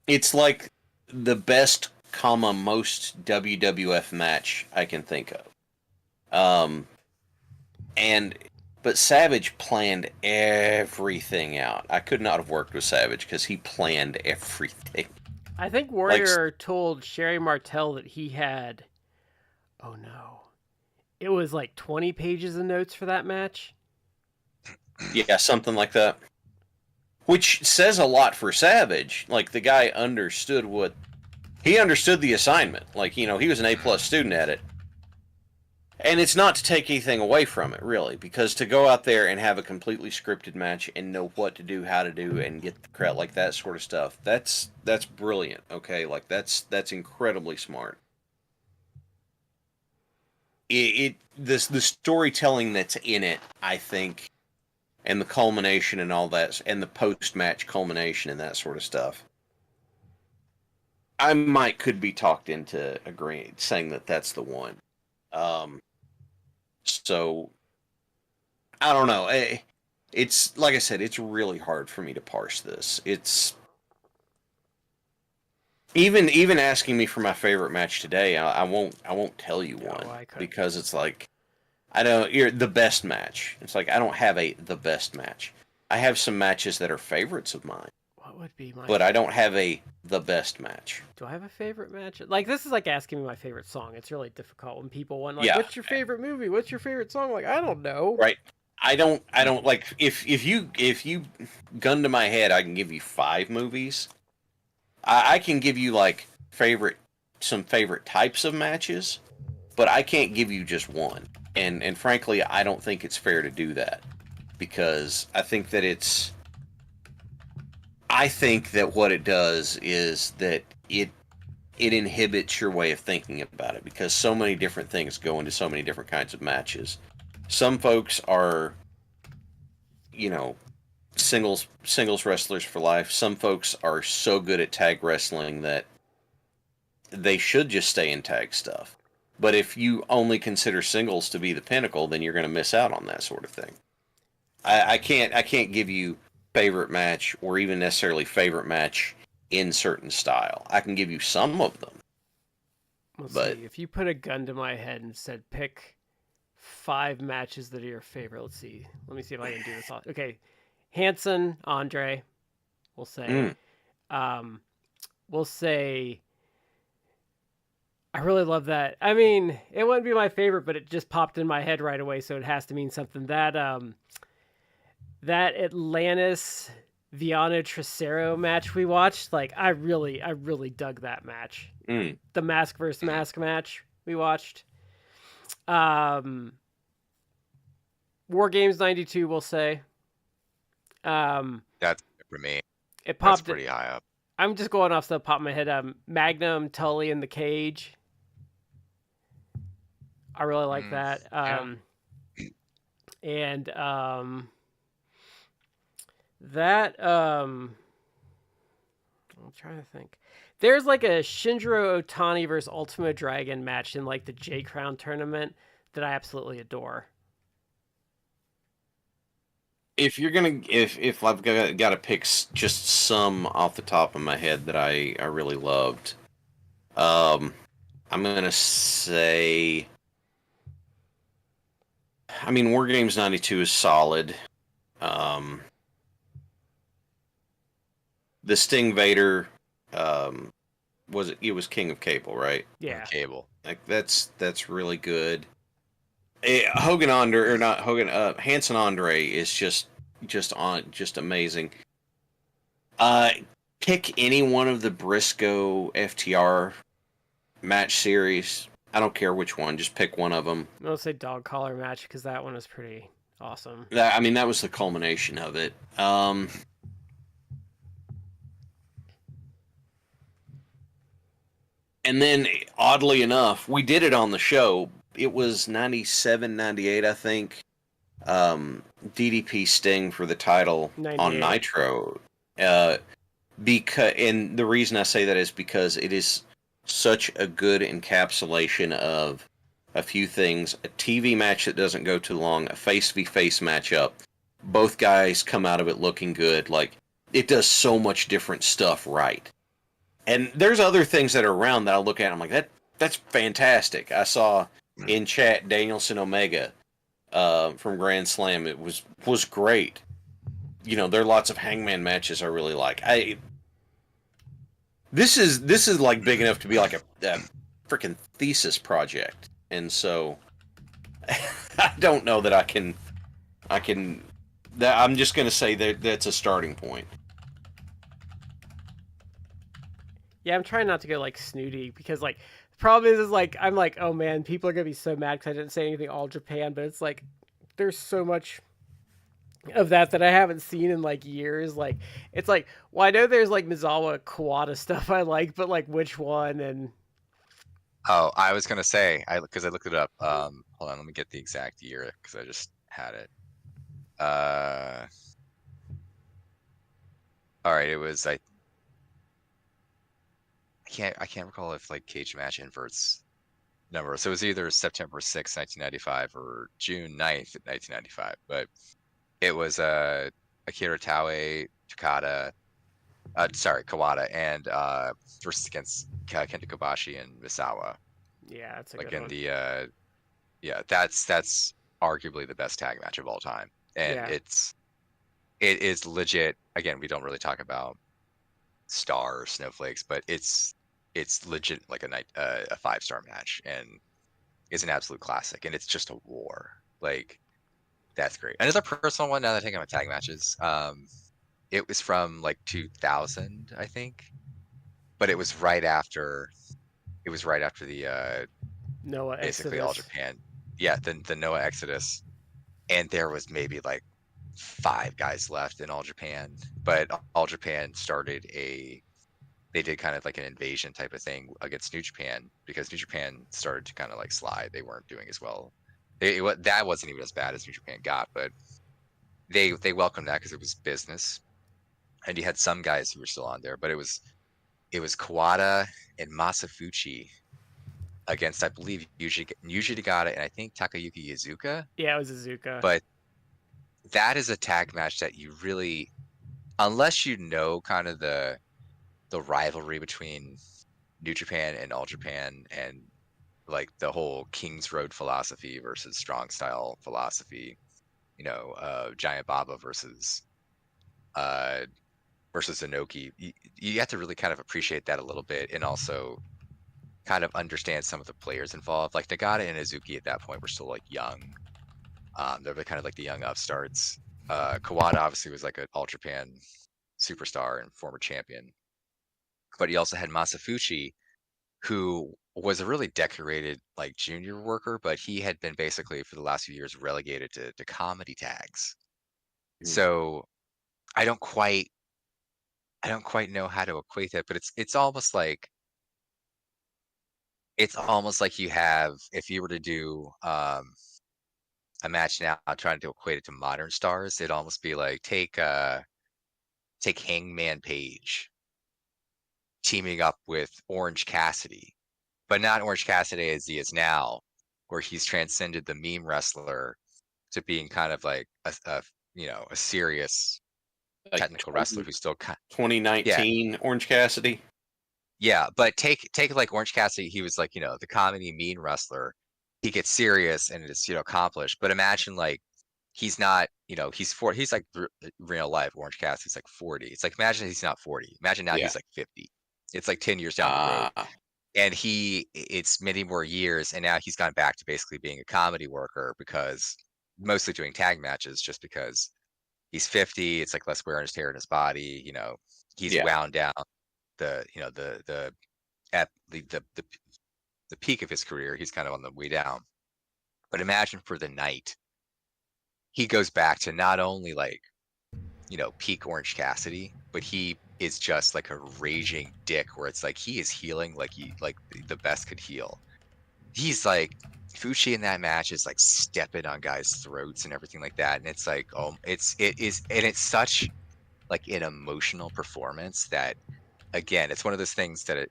it's like the best, most WWF match I can think of. But Savage planned everything out. I could not have worked with Savage because he planned everything. I think Warrior told Sherry Martel that he had, oh no, it was like 20 pages of notes for that match. Yeah, something like that. Which says a lot for Savage. Like, the guy understood he understood the assignment. Like, he was an A+ student at it. And it's not to take anything away from it, really, because to go out there and have a completely scripted match and know what to do, how to do, and get the crowd, like that sort of stuff, that's brilliant, okay? Like, that's incredibly smart. The storytelling that's in it, I think, and the culmination and all that, and the post-match culmination and that sort of stuff, I could be talked into agreeing, saying that that's the one. So, I don't know. It's, like I said, it's really hard for me to parse this. It's... Even asking me for my favorite match today, I won't tell you one. Because it's like, you're the best match. It's like, I don't have the best match. I have some matches that are favorites of mine. What would be my... But I don't have the best match. Do I have a favorite match? Like, this is like asking me my favorite song. It's really difficult when people want, like, what's your favorite movie? What's your favorite song? Like, I don't know. Right. I don't like, if you gun to my head, I can give you 5 movies. I can give you, like, some favorite types of matches, but I can't give you just one. And frankly, I don't think it's fair to do that. Because I think that what it does is that it inhibits your way of thinking about it, because so many different things go into so many different kinds of matches. Some folks are, singles wrestlers for life. Some folks are so good at tag wrestling that they should just stay in tag stuff. But if you only consider singles to be the pinnacle, then you're going to miss out on that sort of thing. I can't give you favorite match, or even necessarily favorite match in certain style. I can give you some of them. Let's see. If you put a gun to my head and said pick 5 matches that are your favorite, let's see. Let me see if I can do this. Okay, Hanson, Andre, we'll say. We'll say, I really love that. I mean, it wouldn't be my favorite, but it just popped in my head right away, so it has to mean something. That Atlantis Viana Tricero match we watched, like, I really dug that match. The mask versus mask match we watched. We'll War Games 92, we'll say. That's for me. It That's popped. pretty high up. I'm just going off the top of my head. Magnum, Tully, and the Cage. I really like that. Yeah. And that I'm trying to think. There's like a Shinjiro Otani versus Ultimo Dragon match in like the J Crown tournament that I absolutely adore. If you're gonna, if I've got to pick just some off the top of my head that I really loved, I'm gonna say, I mean, War Games '92 is solid. The Sting Vader, it was King of Cable, right? Yeah. Cable. Like that's really good. Hogan Andre or not Hogan Hanson Andre is just amazing. Pick any one of the Briscoe FTR match series. I don't care which one. Just pick one of them. I'll say dog collar match because that one is pretty awesome. I mean, that was the culmination of it. And then, oddly enough, we did it on the show. It was 97, 98, I think. DDP Sting for the title 98. On Nitro. And the reason I say that is because it is such a good encapsulation of a few things. A TV match that doesn't go too long, a face-v-face matchup. Both guys come out of it looking good. Like, it does so much different stuff right. And there's other things that are around that I look at and I'm like, that's fantastic. I saw in chat Danielson Omega from Grand Slam. It was great. You know, there are lots of Hangman matches I really like. This is like big enough to be like a freaking thesis project. And so I don't know that I can I'm just going to say that's a starting point. Yeah, I'm trying not to go like snooty because like the problem is like I'm like, oh man, people are gonna be so mad because I didn't say anything All Japan, but it's like there's so much of that I haven't seen in like years. Like it's like, well, I know there's like Mizawa Kawada stuff I like, but like which one? And Oh, I was gonna say, because I looked it up. Hold on, let me get the exact year because I just had it. All right, it was I can't recall if like cage match inverts number. So it was either September 6th, 1995 or June 9th, 1995. But it was Akira Taue, Kawada, and versus against Kenta Kobashi and Misawa. yeah, that's a like good in one. the yeah, that's arguably the best tag match of all time. And Yeah. it is legit. Again, we don't really talk about star or snowflakes, but it's legit like a 5-star match, and it's an absolute classic, and it's just a war. Like, that's great. And it's a personal one now that I think about tag matches. It was from like 2000, I think, but it was right after the Noah basically Exodus. All Japan. Yeah, the Noah Exodus, and there was maybe like 5 guys left in All Japan, but All Japan they did kind of like an invasion type of thing against New Japan because New Japan started to kind of like slide. They weren't doing as well. That wasn't even as bad as New Japan got, but they welcomed that because it was business, and you had some guys who were still on there, but it was Kawada and Masafuchi against, I believe, Yuji Nagata and I think Takayuki Iizuka. Yeah, it was Iizuka. But that is a tag match that you really, unless you know kind of the rivalry between New Japan and All Japan, and like the whole King's Road philosophy versus strong style philosophy, Giant Baba versus Inoki, you have to really kind of appreciate that a little bit, and also kind of understand some of the players involved. Like Nagata and Izuki at that point were still like young. They're kind of like the young upstarts. Kawada obviously was like an All Japan superstar and former champion, but he also had Masafuchi, who was a really decorated like junior worker, but he had been basically for the last few years relegated to comedy tags. Mm. So I don't quite know how to equate that, but it's almost like you have if you were to do a match now trying to equate it to modern stars, it'd almost be like take Hangman Page teaming up with Orange Cassidy, but not Orange Cassidy as he is now, where he's transcended the meme wrestler to being kind of like a serious Like technical wrestler who's still kind. Yeah, 2019 Orange Cassidy. yeah, but take like Orange Cassidy, he was like the comedy mean wrestler. He gets serious and it's accomplished. But imagine like he's not he's 40. He's like real life Orange Cassidy's like 40. It's like imagine he's not 40. Imagine now Yeah. he's like 50. It's like 10 years down the road. Ah, And it's many more years, and now he's gone back to basically being a comedy worker because mostly doing tag matches just because he's 50. It's like less wear and tear in his body. He's Yeah. wound down at the peak of his career. He's kind of on the way down. But imagine for the night, he goes back to not only like peak Orange Cassidy, but he is just like a raging dick where it's like he is healing like the best could heal. He's like Fuchi in that match is like stepping on guys' throats and everything like that, and it's like it's such like an emotional performance that again it's one of those things that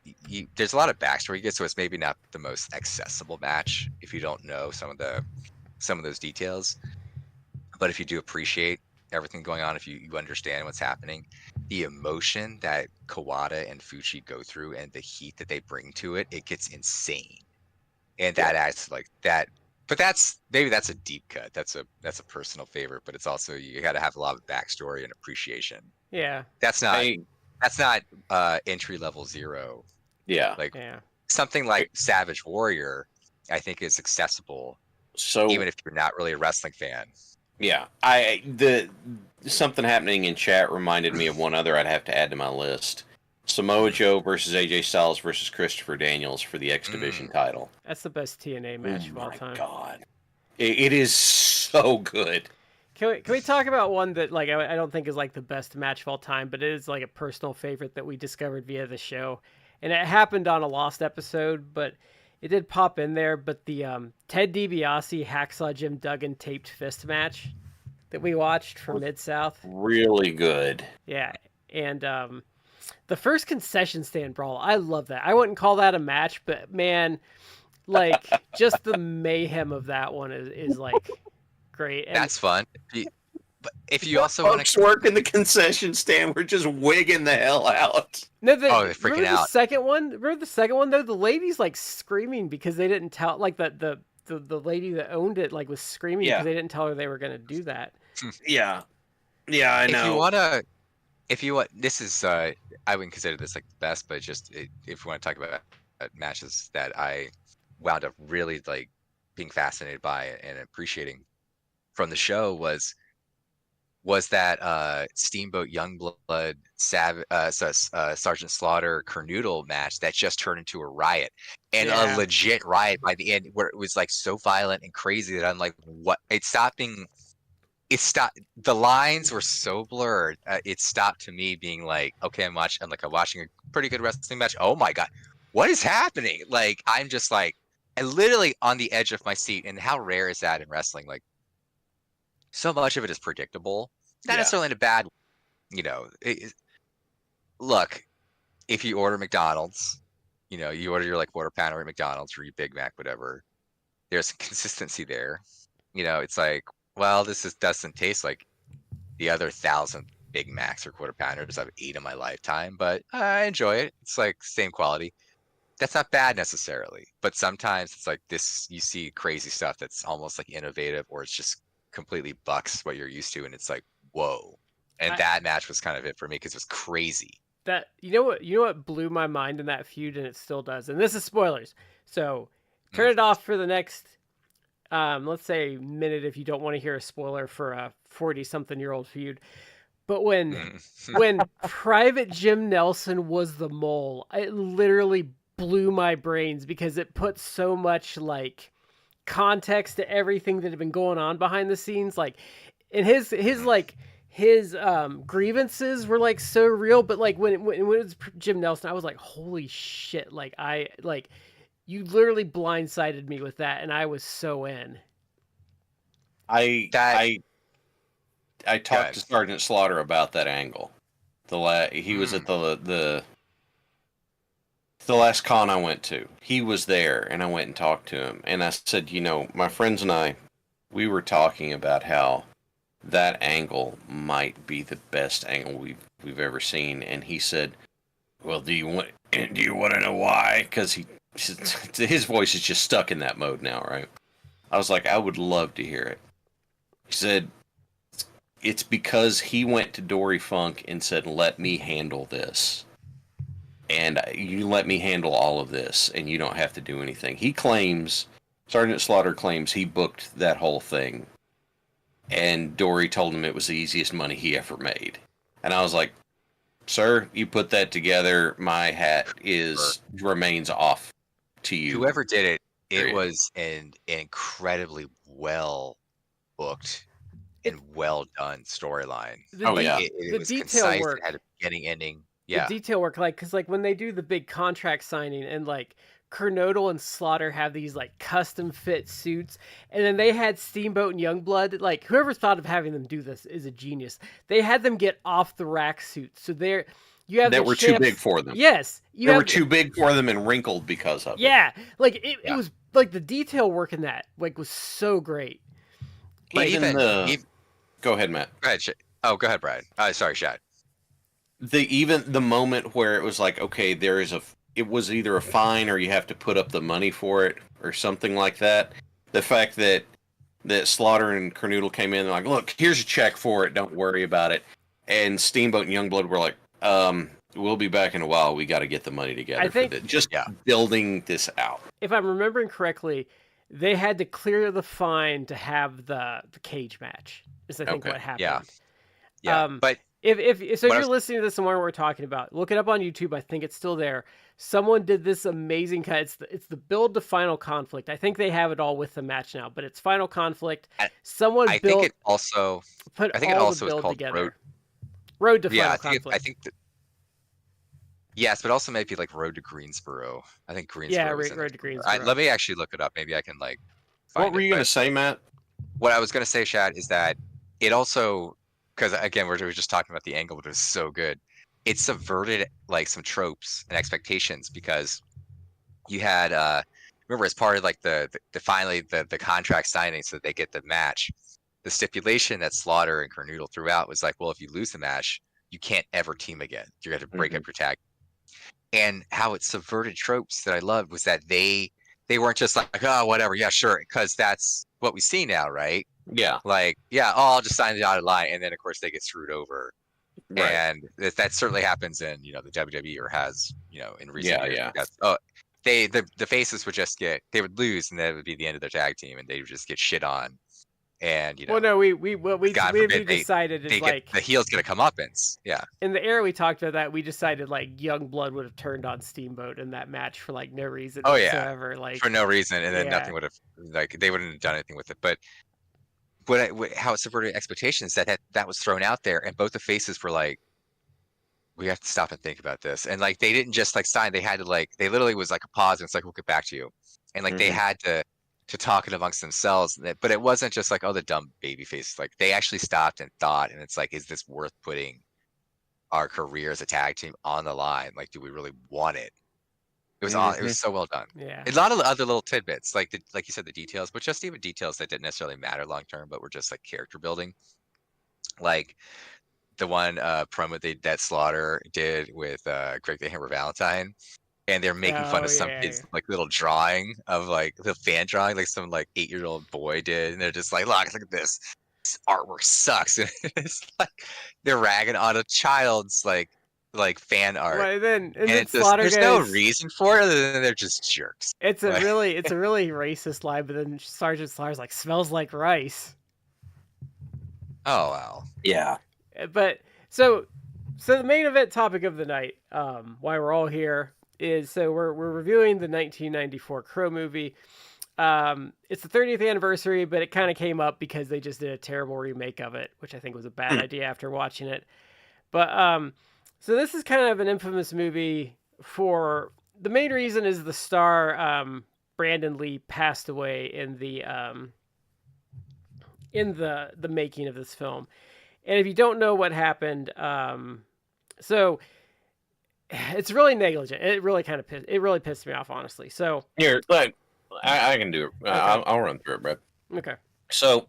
there's a lot of backstory you get, so it's maybe not the most accessible match if you don't know some of those details, but if you do appreciate everything going on, if you understand what's happening, the emotion that Kawada and Fuchi go through and the heat that they bring to it, it gets insane. And that adds like that. But that's a deep cut. That's a personal favorite, but it's also you got to have a lot of backstory and appreciation. Yeah. That's not entry level zero. Yeah. Like Yeah. something like Savage Warrior, I think is accessible. So even if you're not really a wrestling fan. Yeah, something happening in chat reminded me of one other I'd have to add to my list. Samoa Joe versus AJ Styles versus Christopher Daniels for the X Division title. That's the best TNA match of all time. Oh my god, it is so good. Can we talk about one that like I don't think is like the best match of all time, but it is like a personal favorite that we discovered via the show, and it happened on a lost episode, but it did pop in there. But the Ted DiBiase Hacksaw Jim Duggan taped fist match that we watched from Mid-South. Really good. Yeah, and the first concession stand brawl, I love that. I wouldn't call that a match, but man, like just the mayhem of that one is like great. And that's fun. But if you also want to work in the concession stand, we're just wigging the hell out. No, they're freaking out. Remember the second one though? The lady's like screaming because they didn't tell. Like the lady that owned it like was screaming because they didn't tell her they were gonna do that. Yeah, I know. If you want, this is I wouldn't consider this like the best, but just if you want to talk about matches that I wound up really like being fascinated by and appreciating from the show was that Steamboat Youngblood Sergeant Slaughter Kernoodle match that just turned into a riot, and a legit riot by the end, where it was like so violent and crazy that I'm like, what? It stopped. The lines were so blurred. It stopped to me being like, okay, I'm watching a pretty good wrestling match. Oh my god, what is happening? Like I'm just like, and literally on the edge of my seat. And how rare is that in wrestling? Like, so much of it is predictable. Not necessarily in a bad, look, if you order McDonald's, you order your like quarter pounder at McDonald's or your Big Mac, whatever, there's consistency there. It's like, well, doesn't taste like the other 1,000 Big Macs or quarter pounders I've eaten in my lifetime, but I enjoy it. It's like same quality. That's not bad necessarily, but sometimes it's like this, you see crazy stuff that's almost like innovative, or it's just completely bucks what you're used to, and it's like, whoa. And that match was kind of it for me because it was crazy. That you know what blew my mind in that feud, and it still does. And this is spoilers, so turn it off for the next let's say minute if you don't want to hear a spoiler for a 40-something-year-old feud. But when Private Jim Nelson was the mole, it literally blew my brains because it put so much like context to everything that had been going on behind the scenes. Like, and his grievances were like so real, but like when it was Jim Nelson, I was like, holy shit! Like you literally blindsided me with that, and I was so in. I talked to Sergeant Slaughter about that angle. He was at the last con I went to. He was there, and I went and talked to him, and I said, my friends and I, we were talking about how that angle might be the best angle we've ever seen, and he said, "Well, do you want to know why?" Because his voice is just stuck in that mode now, right? I was like, I would love to hear it. He said, it's because he went to Dory Funk and said, "Let me handle this, and you let me handle all of this, and you don't have to do anything." Sergeant Slaughter claims he booked that whole thing, and Dory told him it was the easiest money he ever made. And I was like, sir, you put that together, my hat remains off to you. Whoever did it, it was an incredibly well booked and well done storyline. It was concise. Work. It had a beginning, ending. Yeah, the detail work, like, because like when they do the big contract signing and like Kernodle and Slaughter have these like custom fit suits, and then they had Steamboat and Youngblood. Like, whoever thought of having them do this is a genius. They had them get off the rack suits, so that were too big for them. Yes, they were too big for them and wrinkled because of it. Yeah, like it was like the detail work in that like was so great. Like go ahead, Matt. Go ahead. Go ahead, Brad. Sorry, Shad. The moment where it was like, okay, it was either a fine or you have to put up the money for it or something like that. The fact that Slaughter and Kernodle came in and like, look, here's a check for it, don't worry about it. And Steamboat and Youngblood were like, we'll be back in a while. We got to get the money together for this. Just building this out. If I'm remembering correctly, they had to clear the fine to have the cage match. Is I think what happened. Yeah. But if you're listening to this and what we're talking about, look it up on YouTube. I think it's still there. Someone did this amazing cut. It's the build to Final Conflict. I think they have it all with the match now, but it's Final Conflict. I think it also is called together. Road to Final Conflict. I think yes, but also maybe like Road to Greensboro. I think Greensboro. Yeah, Road to Greensboro. Let me actually look it up. Maybe I can like. What were you going to say, Matt? What I was going to say, Shad, is that it also, because again, we were just talking about the angle, which was so good. It subverted like some tropes and expectations because you had remember as part of like the finally the contract signing so that they get the match. The stipulation that Slaughter and Kernodle threw out was like, well, if you lose the match, you can't ever team again. You're going to break up your tag. And how it subverted tropes that I loved was that they weren't just like, oh, whatever, yeah, sure, because that's what we see now, right? Yeah. Like, yeah, oh, I'll just sign the dotted line, and then of course they get screwed over. Right. And that certainly happens in the WWE or has in recent years. Yeah. Oh, the faces would just they would lose, and that would be the end of their tag team, and they would just get shit on. And well, no, we decided it's like the heel's gonna come up, and in the era we talked about that, we decided like Youngblood would have turned on Steamboat in that match for like no reason whatsoever, like for no reason, and then nothing would have they wouldn't have done anything with it. But how it subverted expectations that was thrown out there, and both the faces were like, we have to stop and think about this, and like they didn't just like sign, they had to they literally was like a pause, and it's like, we'll get back to you, and like they had to talk it amongst themselves. But it wasn't just like, oh, the dumb baby faces. Like they actually stopped and thought, and it's like, is this worth putting our career as a tag team on the line? Like, do we really want it? It was it was so well done. Yeah. A lot of the other little tidbits, like you said, the details, but just even details that didn't necessarily matter long term, but were just like character building. Like the one promo that Slaughter did with Greg the Hammer Valentine. And they're making fun of some kids like little drawing of like the fan drawing, like some like 8-year-old boy did, and they're just like, look at this artwork sucks. And it's like they're ragging on a child's like fan art. Right, and there's no reason for it other than they're just jerks. It's a really racist line, but then Sergeant Slaughter's like, smells like rice. Oh wow. Yeah. But so the main event topic of the night, why we're all here, is so we're reviewing the 1994 Crow movie. It's the 30th anniversary, but it kind of came up because they just did a terrible remake of it, which I think was a bad idea after watching it. But so this is kind of an infamous movie for the main reason is the star Brandon Lee passed away in the making of this film. And if you don't know what happened, so it's really negligent. It really pissed me off, honestly. So here, look, I can do it. Okay. I'll run through it, Brad. Okay. So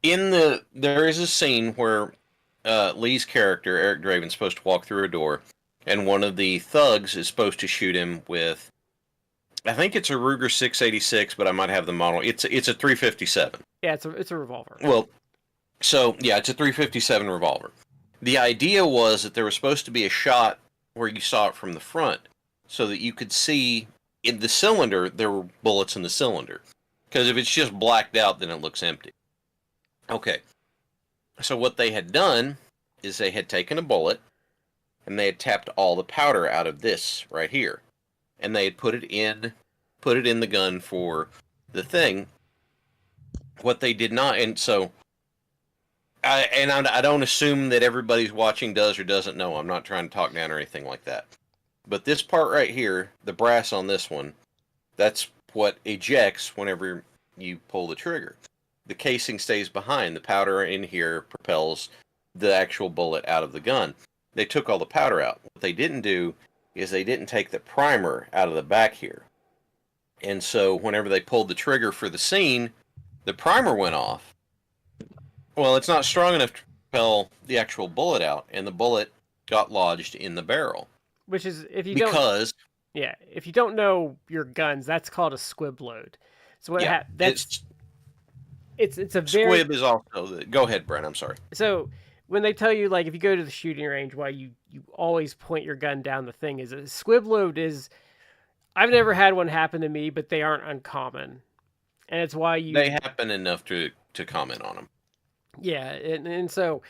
there is a scene where Lee's character Eric Draven's supposed to walk through a door, and one of the thugs is supposed to shoot him with, I think it's a Ruger 686, but I might have the model. It's a 357. Yeah, it's a revolver. Well, so yeah, it's a 357 revolver. The idea was that there was supposed to be a shot where you saw it from the front, so that you could see in the cylinder there were bullets in the cylinder. Because if it's just blacked out, then it looks empty. Okay. So what they had done is they had taken a bullet and they had tapped all the powder out of this right here, and they had put it in the gun for the thing. What they did not, and so I don't assume that everybody's watching does or doesn't know. I'm not trying to talk down or anything like that. But this part right here, the brass on this one, that's what ejects whenever you pull the trigger. The casing stays behind. The powder in here propels the actual bullet out of the gun. They took all the powder out. What they didn't do is they didn't take the primer out of the back here. And so whenever they pulled the trigger for the scene, the primer went off. Well, it's not strong enough to propel the actual bullet out, and the bullet got lodged in the barrel. Which is, if you don't know your guns, that's called a squib load. So what it's a very squib is also go ahead, Brent. I'm sorry. So when they tell you, like, if you go to the shooting range, why you always point your gun down the thing is a squib load is. I've never had one happen to me, but they aren't uncommon, and it's why they happen enough to comment on them. Yeah, and so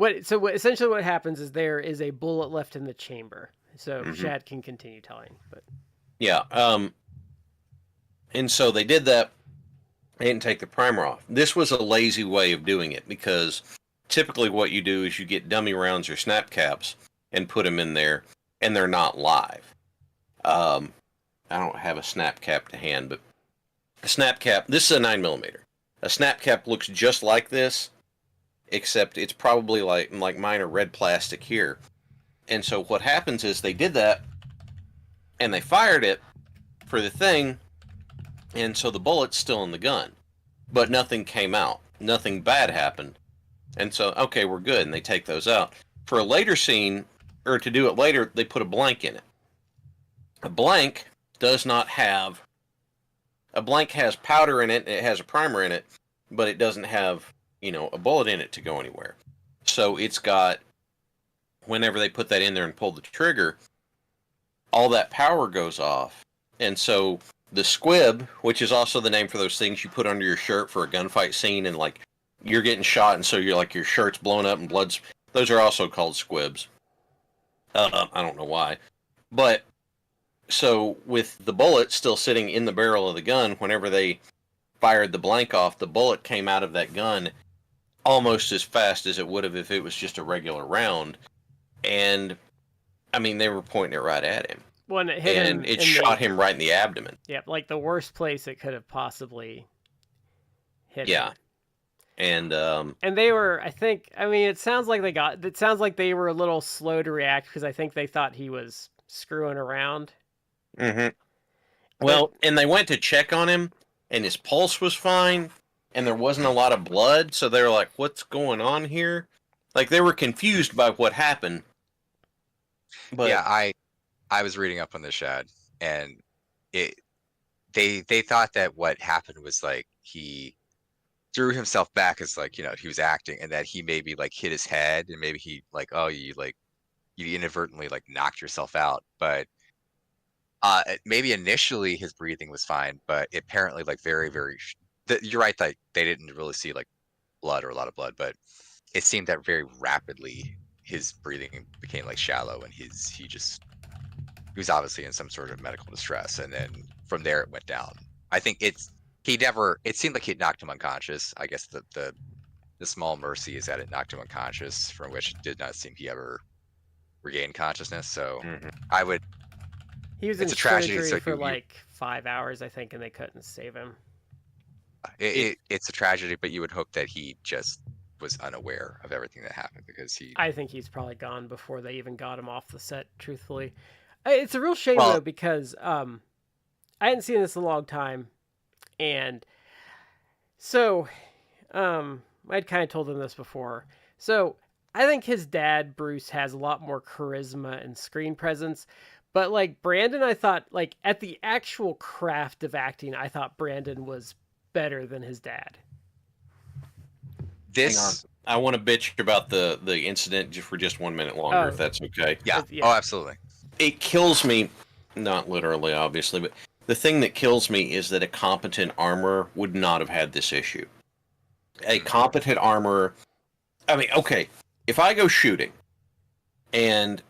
essentially what happens is there is a bullet left in the chamber. So Shad can continue telling, but yeah, and so they did that. They didn't take the primer off. This was a lazy way of doing it, because typically what you do is you get dummy rounds or snap caps and put them in there, and they're not live. I don't have a snap cap to hand, but a snap cap, this is a 9mm. A snap cap looks just like this, except it's probably like mine are red plastic here. And so what happens is they did that, and they fired it for the thing, and so the bullet's still in the gun. But nothing came out. Nothing bad happened. And so, okay, we're good, and they take those out. For a later scene, or to do it later, they put a blank in it. A blank does not have... A blank has powder in it, it has a primer in it, but it doesn't have, a bullet in it to go anywhere. So it's got... Whenever they put that in there and pull the trigger, all that power goes off. And so the squib, which is also the name for those things you put under your shirt for a gunfight scene, and like you're getting shot, and so you're like your shirt's blown up and blood's... Those are also called squibs. I don't know why. But so with the bullet still sitting in the barrel of the gun, whenever they fired the blank off, the bullet came out of that gun almost as fast as it would have if it was just a regular round. And I mean, they were pointing it right at him. When it hit him, and it shot him right in the abdomen. Yep, like the worst place it could have possibly hit him. And they were, it sounds like they were a little slow to react, because I think they thought he was screwing around. Well, and they went to check on him, and his pulse was fine, and there wasn't a lot of blood, so they were like, what's going on here? Like, they were confused by what happened. But yeah, I was reading up on this, Shad, and they thought that what happened was like he threw himself back as like, he was acting, and that he maybe like hit his head, and maybe he like, you inadvertently like knocked yourself out. But maybe initially his breathing was fine, but apparently like very, very, you're right, like they didn't really see like blood or a lot of blood, but it seemed that very rapidly his breathing became like shallow, and he just he was obviously in some sort of medical distress, and then from there it went down. I think it seemed like it knocked him unconscious. I guess the small mercy is that it knocked him unconscious, from which it did not seem he ever regained consciousness. So I would. He was in It's a tragedy. surgery So for like 5 hours, I think, and they couldn't save him. it's a tragedy, but you would hope that he just was unaware of everything that happened, because I think he's probably gone before they even got him off the set, truthfully. It's a real shame, though, because I hadn't seen this in a long time. And so I'd kind of told them this before. So I think his dad, Bruce, has a lot more charisma and screen presence. But like Brandon, I thought, like, at the actual craft of acting, I thought Brandon was better than his dad. Hang on. I want to bitch about the incident for just 1 minute longer, if that's okay. Yeah. Oh, absolutely. It kills me, not literally, obviously, but the thing that kills me is that a competent armorer would not have had this issue. A competent armorer, I mean, okay, if I go shooting, and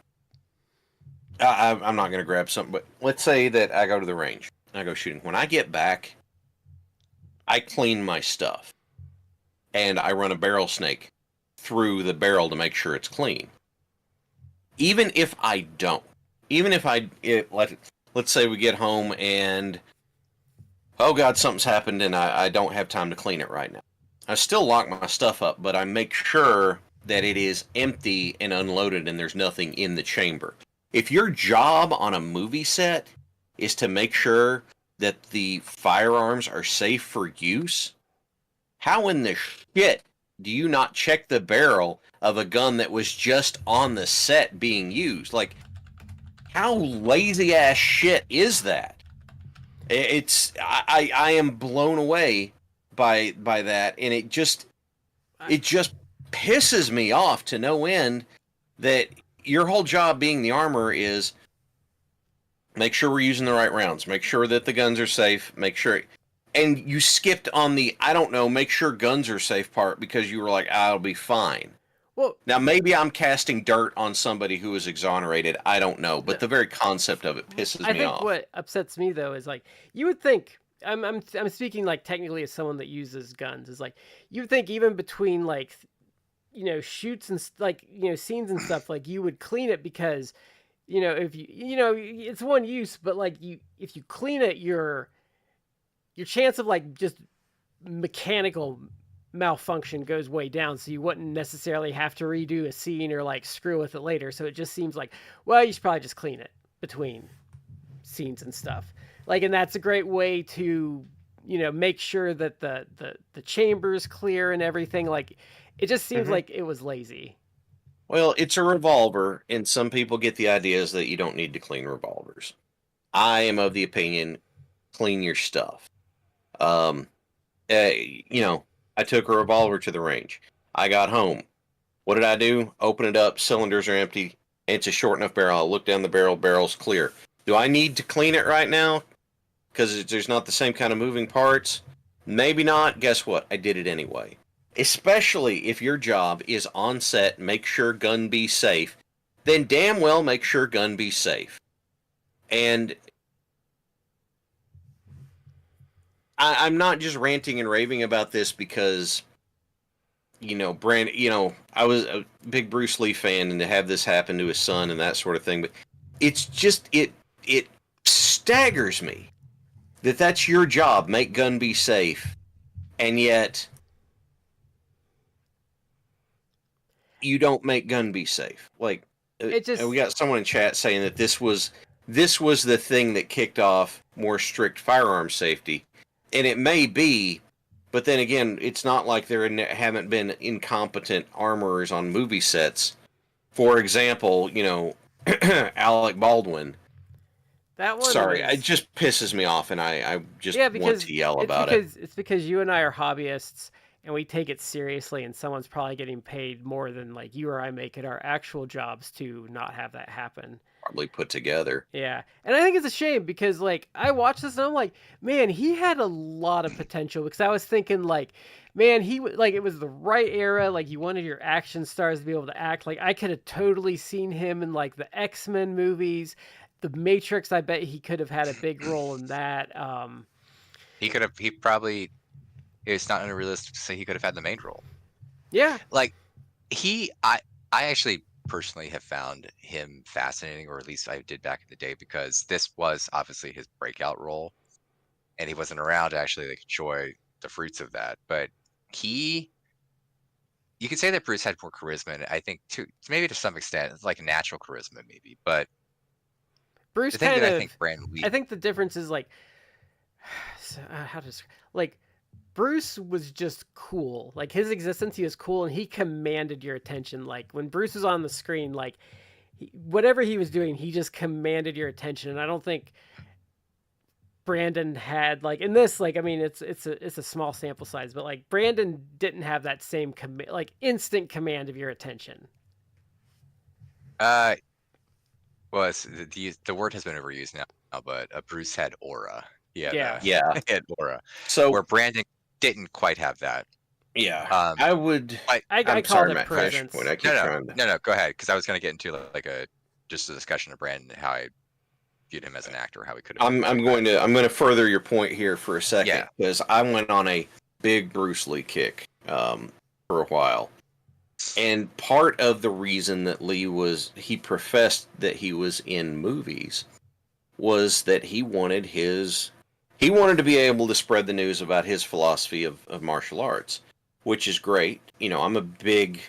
I'm not going to grab something, but let's say that I go to the range, and I go shooting. When I get back, I clean my stuff, and I run a barrel snake through the barrel to make sure it's clean. Even if I don't, let's say we get home and, oh God, something's happened and I don't have time to clean it right now. I still lock my stuff up, but I make sure that it is empty and unloaded and there's nothing in the chamber. If your job on a movie set is to make sure that the firearms are safe for use, how in the shit do you not check the barrel of a gun that was just on the set being used? Like, how lazy ass shit is that? I am blown away by that, and it just pisses me off to no end that your whole job being the armorer is make sure we're using the right rounds, make sure that the guns are safe, make sure. And you skipped on the, I don't know, make sure guns are safe part because you were like, I'll be fine. Well, now maybe I'm casting dirt on somebody who is exonerated. I don't know, but the very concept of it pisses me off. I think what upsets me though is like you would think I'm speaking like technically as someone that uses guns, is like you would think even between like shoots and like scenes and stuff, like you would clean it because if it's one use, but like if you clean it, your chance of like just mechanical malfunction goes way down, so you wouldn't necessarily have to redo a scene or like screw with it later. So it just seems like, well, you should probably just clean it between scenes and stuff. Like, and that's a great way to make sure that the chamber is clear and everything. Like, it just seems like it was lazy. Well, it's a revolver, and some people get the ideas that you don't need to clean revolvers. I am of the opinion, clean your stuff. I took a revolver to the range. I got home. What did I do? Open it up. Cylinders are empty. It's a short enough barrel. I look down the barrel. Barrel's clear. Do I need to clean it right now? Because there's not the same kind of moving parts? Maybe not. Guess what? I did it anyway. Especially if your job is on set, make sure gun be safe, then damn well make sure gun be safe. And I'm not just ranting and raving about this because, I was a big Bruce Lee fan, and to have this happen to his son and that sort of thing, but it's just, it staggers me that that's your job, make gun be safe, and yet you don't make gun be safe. Like, we got someone in chat saying that this was the thing that kicked off more strict firearm safety. And it may be, but then again, it's not like there haven't been incompetent armorers on movie sets. For example, Alec Baldwin. That one. Sorry, it just pisses me off, and I just want to yell about it. It's because you and I are hobbyists, and we take it seriously, and someone's probably getting paid more than like you or I make it our actual jobs to not have that happen. Probably put together. Yeah. And I think it's a shame because like I watched this and I'm like, man, he had a lot of potential, because I was thinking like, man, it was the right era. Like you wanted your action stars to be able to act. Like I could have totally seen him in like the X-Men movies. the Matrix. I bet he could have had a big role in that. He probably. It's not unrealistic to say he could have had the main role. Yeah. Like I actually personally have found him fascinating, or at least I did back in the day, because this was obviously his breakout role, and he wasn't around to actually like enjoy the fruits of that. But you could say that Bruce had more charisma, and I think maybe to some extent, it's like natural charisma, maybe. But Bruce the thing kind that I of. think Brandon Lee, I think the difference is like, how to like. Bruce was just cool. Like his existence, he was cool, and he commanded your attention. Like when Bruce was on the screen, like whatever he was doing, he just commanded your attention. And I don't think Brandon had like in this. Like I mean, it's a small sample size, but like Brandon didn't have that same like instant command of your attention. well, the word has been overused now, but Bruce had aura. Yeah. He had aura. So Where Brandon didn't quite have that. yeah, I would. I I'm called sorry, it Matt. Finish presence. when I keep trying to. No, go ahead, because I was going to get into like just a discussion of Brandon, how I viewed him as an actor, how he could have. I'm going to further your point here for a second, Yeah. because I went on a big Bruce Lee kick for a while, and part of the reason that he professed that he was in movies was that he wanted to be able to spread the news about his philosophy of martial arts, which is great. You know, I'm a big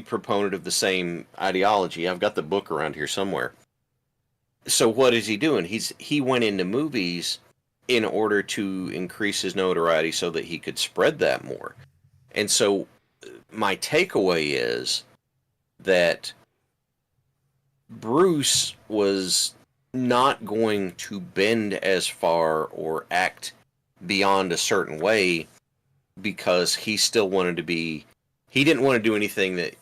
proponent of the same ideology. I've got the book around here somewhere. So what is he doing? He went into movies in order to increase his notoriety so that he could spread that more. And so my takeaway is that Bruce was not going to bend as far or act beyond a certain way because he still wanted to be. He didn't want to do anything that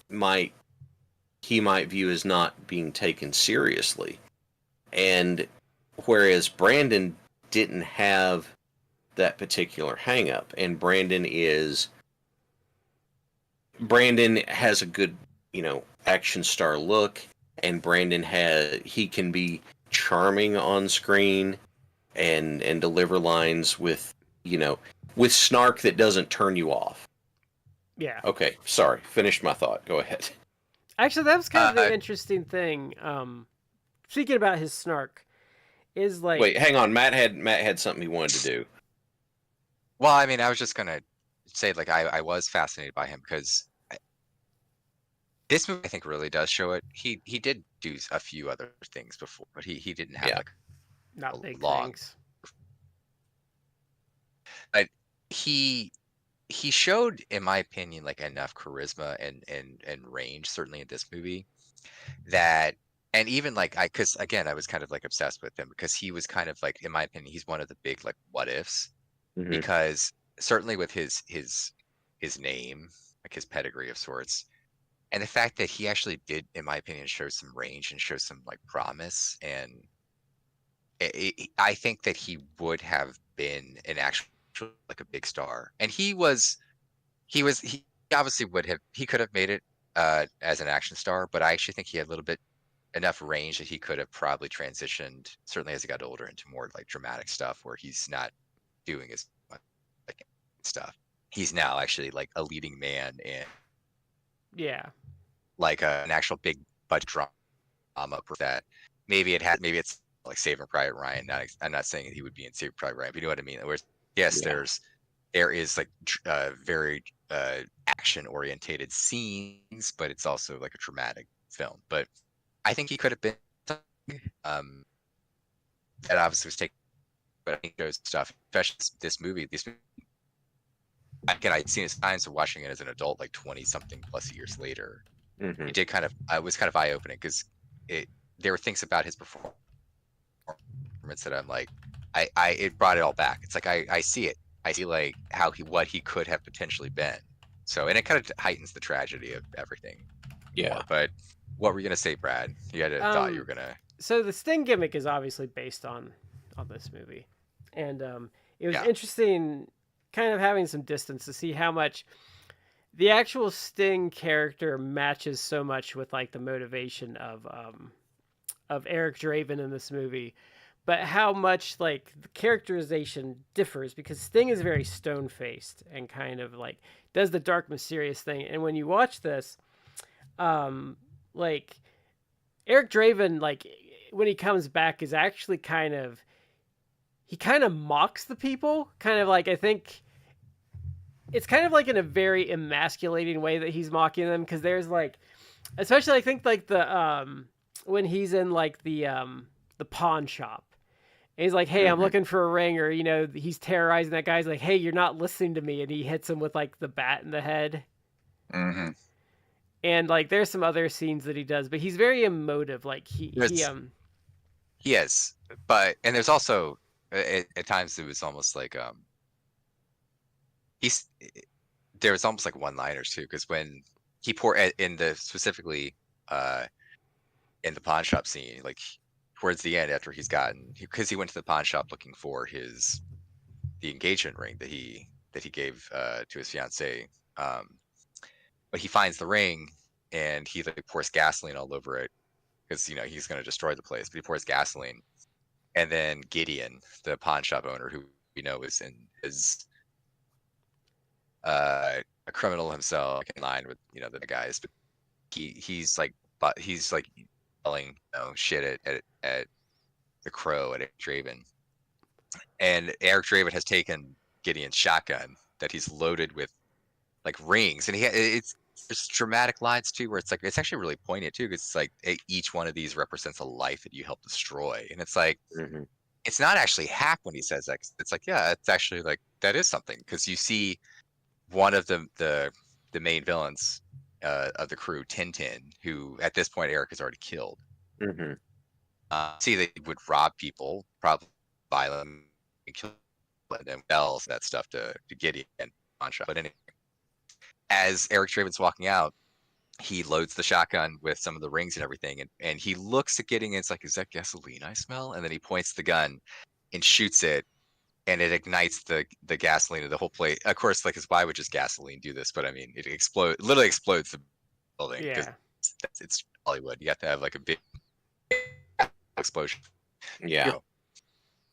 he might view as not being taken seriously. And whereas Brandon didn't have that particular hang up, and Brandon has a good, action star look, and he can be charming on screen and deliver lines with snark that doesn't turn you off. Yeah. Okay, sorry. Finished my thought. Go ahead. Actually, that was kind of the interesting thing. Speaking about his snark, is like. Wait, hang on. Matt had something he wanted to do. Well, I mean, I was just gonna say, like, I was fascinated by him because this movie, I think, really does show it. He did do a few other things before, but he didn't have like not big long. things. But he showed, in my opinion, like enough charisma and range, certainly in this movie, that, and even like because again, I was kind of like obsessed with him because he was kind of like, in my opinion, he's one of the big like what ifs, because certainly with his name, like his pedigree of sorts, and the fact that he actually did, in my opinion, show some range and show some like promise, and I think that he would have been an actual like a big star, and he obviously he could have made it as an action star, but I actually think he had a little bit enough range that he could have probably transitioned, certainly as he got older, into more like dramatic stuff where he's not doing as much like stuff. He's now actually like a leading man in like an actual big budget drama that maybe it's like Saving Private Ryan. I'm not saying he would be in Saving Private Ryan, but you know what I mean. Whereas yes, there is like very action orientated scenes, but it's also like a dramatic film. But I think he could have been that obviously was taken, but I think those stuff, especially this movie. Again, I'd seen it signs of watching it as an adult, like 20 something plus years later. It did it was kind of eye opening because there were things about his performance that I'm like, it brought it all back. It's like I see it. I see like what he could have potentially been. So, and it kind of heightens the tragedy of everything. Yeah. More. But what were you gonna say, Brad? You had a thought you were gonna. So the Sting gimmick is obviously based on this movie, and it was interesting, kind of having some distance to see how much the actual Sting character matches so much with like the motivation of of Eric Draven in this movie, but how much like the characterization differs because Sting is very stone faced and kind of like does the dark mysterious thing. And when you watch this, like Eric Draven, like when he comes back, is actually he kind of mocks the people, kind of like I think it's kind of like in a very emasculating way that he's mocking them because there's like, especially I think like the when he's in like the pawn shop. And he's like, hey, I'm looking for a ring, or, he's terrorizing that guy. He's like, hey, you're not listening to me. And he hits him with like the bat in the head. Mm-hmm. And like, there's some other scenes that he does, but he's very emotive. Like he is, but, and there's also at times it was almost like, there was almost like one-liners too. Cause when he specifically, in the pawn shop scene, like, towards the end, after because he went to the pawn shop looking for the engagement ring that he gave to his fiancée, but he finds the ring and he like pours gasoline all over it because he's going to destroy the place. But he pours gasoline, and then Gideon, the pawn shop owner, who is a criminal himself, in line with the guys, but he's like yelling shit at the Crow, at Eric Draven. And Eric Draven has taken Gideon's shotgun that he's loaded with like rings, and there's dramatic lines too where it's like it's actually really poignant too, because it's like each one of these represents a life that you help destroy. And it's like it's not actually hack when he says that. It's like, yeah, it's actually like that is something, because you see one of the main villains of the crew, Tintin, who at this point Eric has already killed. See, they would rob people, probably violent, and kill them, else that stuff to Gideon on shot. But anyway, as Eric Draven's walking out, he loads the shotgun with some of the rings and everything, and he looks at Gideon and it's like, is that gasoline I smell? And then he points the gun and shoots it, and it ignites the gasoline of the whole place. Of course, like, why would just gasoline do this? But I mean, it literally explodes the building. Yeah. It's Hollywood. You have to have like a big explosion. Yeah.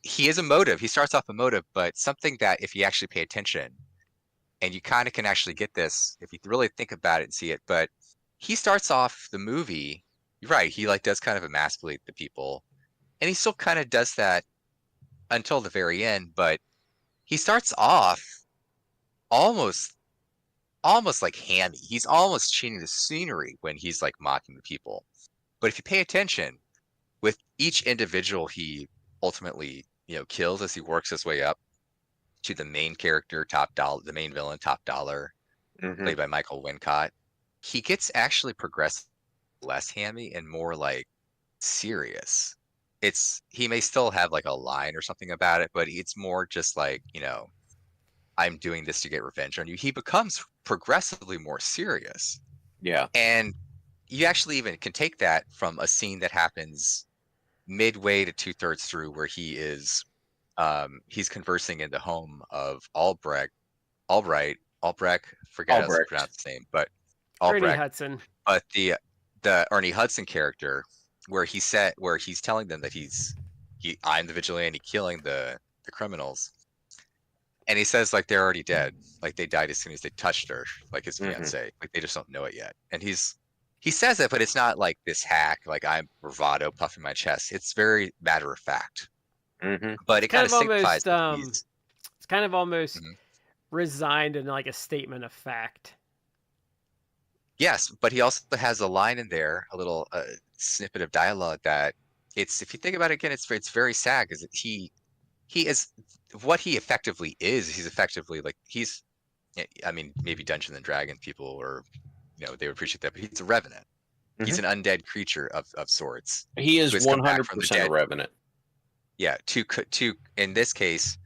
He is emotive. He starts off emotive, but something that if you actually pay attention, and you kind of can actually get this if you really think about it and see it, but he starts off the movie, you're right, he like does kind of emasculate the people, and he still kind of does that until the very end, but he starts off almost like hammy. He's almost cheating the scenery when he's like mocking the people. But if you pay attention, with each individual he ultimately kills as he works his way up to the main character, the main villain, Top Dollar, played by Michael Wincott, he gets actually progressively less hammy and more like serious. He may still have like a line or something about it, but it's more just like, I'm doing this to get revenge on you. He becomes progressively more serious. Yeah. And you actually even can take that from a scene that happens midway to 2/3 through, where he's conversing in the home of Albrecht, forget how to pronounce his name, but Albrecht. Ernie Hudson. But the Ernie Hudson character, where he's telling them that I'm the vigilante killing the criminals, and he says like they're already dead, like they died as soon as they touched her, like his fiance, like they just don't know it yet. And he says it, but it's not like this hack, like I'm bravado puffing my chest. It's very matter of fact. But it kind of signifies it's kind of almost resigned in like a statement of fact. Yes, but he also has a line in there, a little snippet of dialogue that if you think about it again, it's very sad, because he is what he effectively is. He's effectively like I mean, maybe Dungeons and Dragons people, or they would appreciate that, but he's a revenant. He's an undead creature of sorts. He is 100% a revenant. Yeah, to in this case,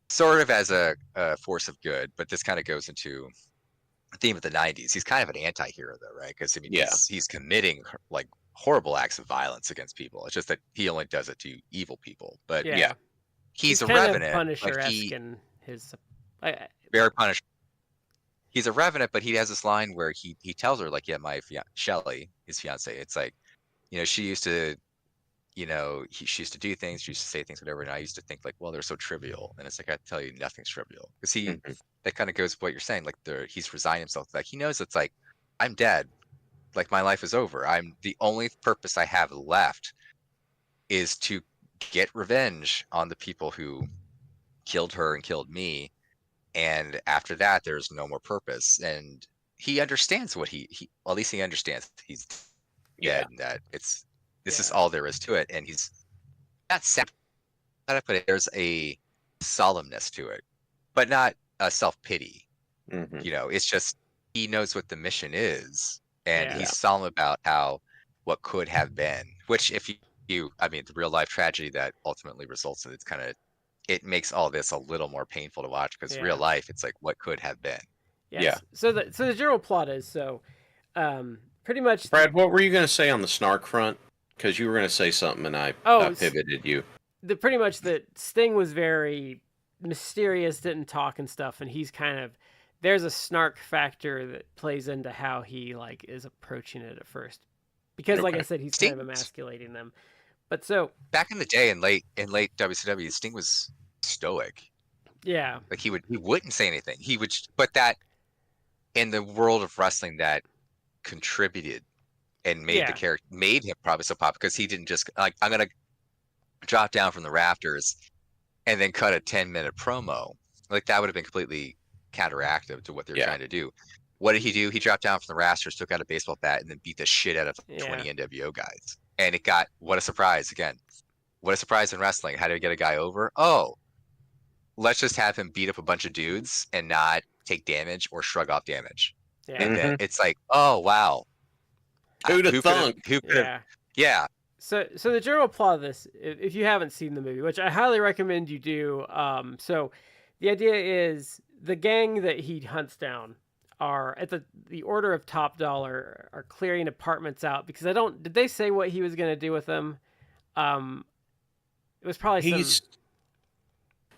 sort of as a force of good, but this kind of goes into the theme of the 90s. He's kind of an anti-hero though, right? Because I mean, he's committing like horrible acts of violence against people. It's just that he only does it to evil people. But he's a revenant. Punisher-esque in his very Punisher. He's a revenant, but he has this line where he tells her like, yeah, my Shelley, his fiance, it's like, she used to, she used to do things, she used to say things, whatever. And I used to think like, well, they're so trivial. And it's like, I tell you, nothing's trivial. Because Mhm. that kind of goes with what you're saying. Like he's resigned himself. Like he knows it's like, I'm dead. Like my life is over. The only purpose I have left is to get revenge on the people who killed her and killed me. And after that, there's no more purpose. And he understands well, at least he understands he's Yeah. dead and that this is Yeah. all there is to it. And he's not sad. How do I put it? There's a solemnness to it, but not a self-pity. Mhm. It's just he knows what the mission is, and Yeah. he's solemn about what could have been. Which, if I mean, the real life tragedy that ultimately results in it makes all this a little more painful to watch because real Yeah. life, it's like what could have been. Yes. Yeah. So the general plot is pretty much. Brad, what were you going to say on the snark front? Because you were going to say something, and I pivoted you. Pretty much that Sting was very mysterious, didn't talk and stuff, and he's kind of there's a snark factor that plays into how he like is approaching it at first, because like I Okay. said, he's Sting- kind of emasculating them. But so Back in the day, in late WCW, Sting was stoic. yeah, Like he wouldn't say anything. He would, but that in the world of wrestling, that contributed and made the character, made him probably so popular because he didn't just like, I'm gonna drop down from the rafters and then cut a 10-minute promo. Like that would have been completely counteractive to what they're trying to do. What did he do? He dropped down from the rafters, took out a baseball bat, and then beat the shit out of 20 NWO guys. And it got, what a surprise again. What a surprise in wrestling. How do you get a guy over? Oh, let's just have him beat up a bunch of dudes and not take damage or shrug off damage. yeah, And then it's like, oh wow. Who'd have thunk? Who could have? Yeah. So the general plot of this, if you haven't seen the movie, which I highly recommend you do, so the idea is the gang that he hunts down are at the order of top dollar are clearing apartments out because did they say what he was going to do with them? It was probably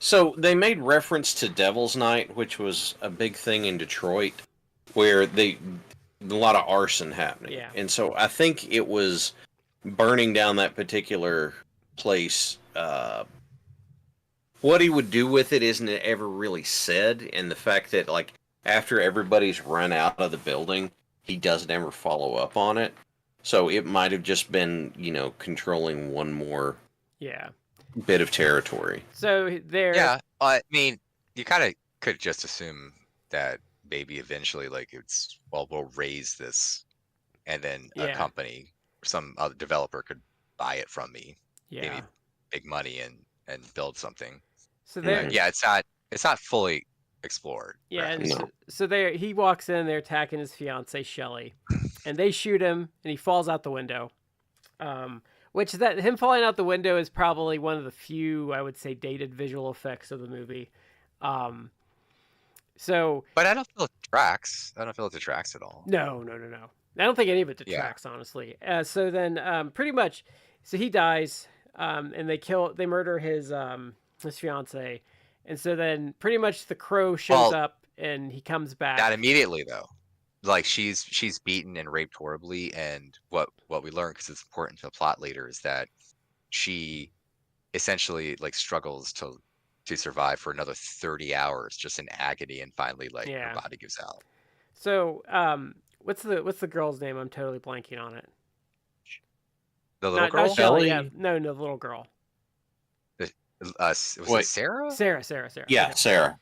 So they made reference to Devil's Night, which was a big thing in Detroit, where a lot of arson happening. Yeah. And so I think it was burning down that particular place. What he would do with it isn't ever really said, and the fact that like after everybody's run out of the building, he doesn't ever follow up on it. So it might have just been, controlling one more bit of territory. So there. Yeah, I mean, you kind of could just assume that maybe eventually, like we'll raise this, and then a company, some other developer could buy it from me, maybe big money and build something. So there. Yeah, it's not fully explored. Yeah, and No. so there he walks in, they're attacking his fiance Shelly, and they shoot him, and he falls out the window. Which him falling out the window is probably one of the few, I would say, dated visual effects of the movie. So, but I don't feel it detracts. I don't feel it detracts at all. No. I don't think any of it detracts, honestly. So then, pretty much, so he dies, and they murder his fiance, and so then pretty much the Crow shows up and he comes back. Not immediately though. Like she's beaten and raped horribly, and what we learn, because it's important to the plot later, is that she essentially like struggles to survive for another 30 hours just in agony, and finally her body gives out. So what's the girl's name? I'm totally blanking on it. The little girl? Not Shelly, no, the little girl. Was it Sarah? Sarah. Yeah, okay. Sarah.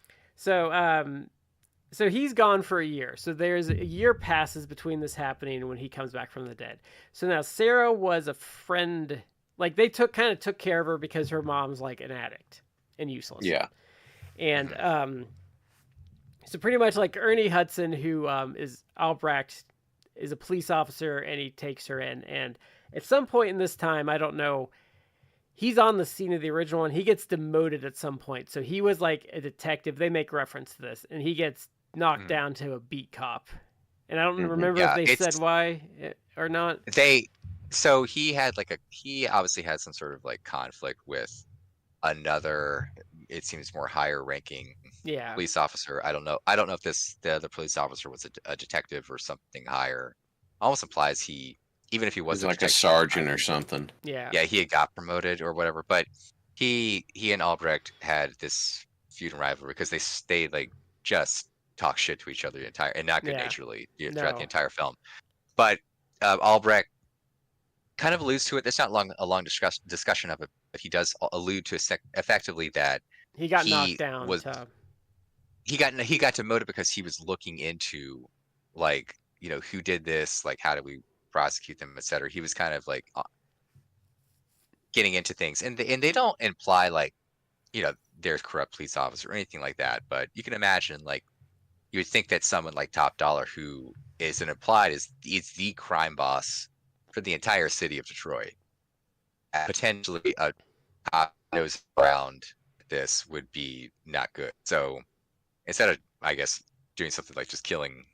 So he's gone for a year. So there's a year passes between this happening and when he comes back from the dead. So now Sarah was a friend. Like they took care of her because her mom's like an addict and useless. Yeah. And so pretty much like Ernie Hudson, who is Albrecht, is a police officer, and he takes her in. And at some point in this time, I don't know, he's on the scene of the original one. He gets demoted at some point. So he was like a detective. They make reference to this, and he gets knocked down to a beat cop. And I don't remember if they said why or not. So he had he obviously had some sort of like conflict with another, it seems more higher ranking police officer. I don't know if the other police officer was a detective or something higher. Almost implies he even if he He's wasn't like a sergeant or something. Yeah. yeah, he had got promoted or whatever. But he and Albrecht had this feud and rivalry because they like just talk shit to each other the entire, and not good Yeah. naturedly, throughout the No. entire film. But Albrecht kind of alludes to it. There's not a long discussion of it, but he does allude to effectively that He got knocked he down was to he got demoted because he was looking into, like, who did this, like how do we prosecute them, etc. He was kind of like getting into things, and they don't imply like there's corrupt police officer or anything like that, but you can imagine, like, you would think that someone like Top Dollar, who is implied is the crime boss for the entire city of Detroit, potentially a cop knows around this would be not good. So instead of, I guess, doing something like just killing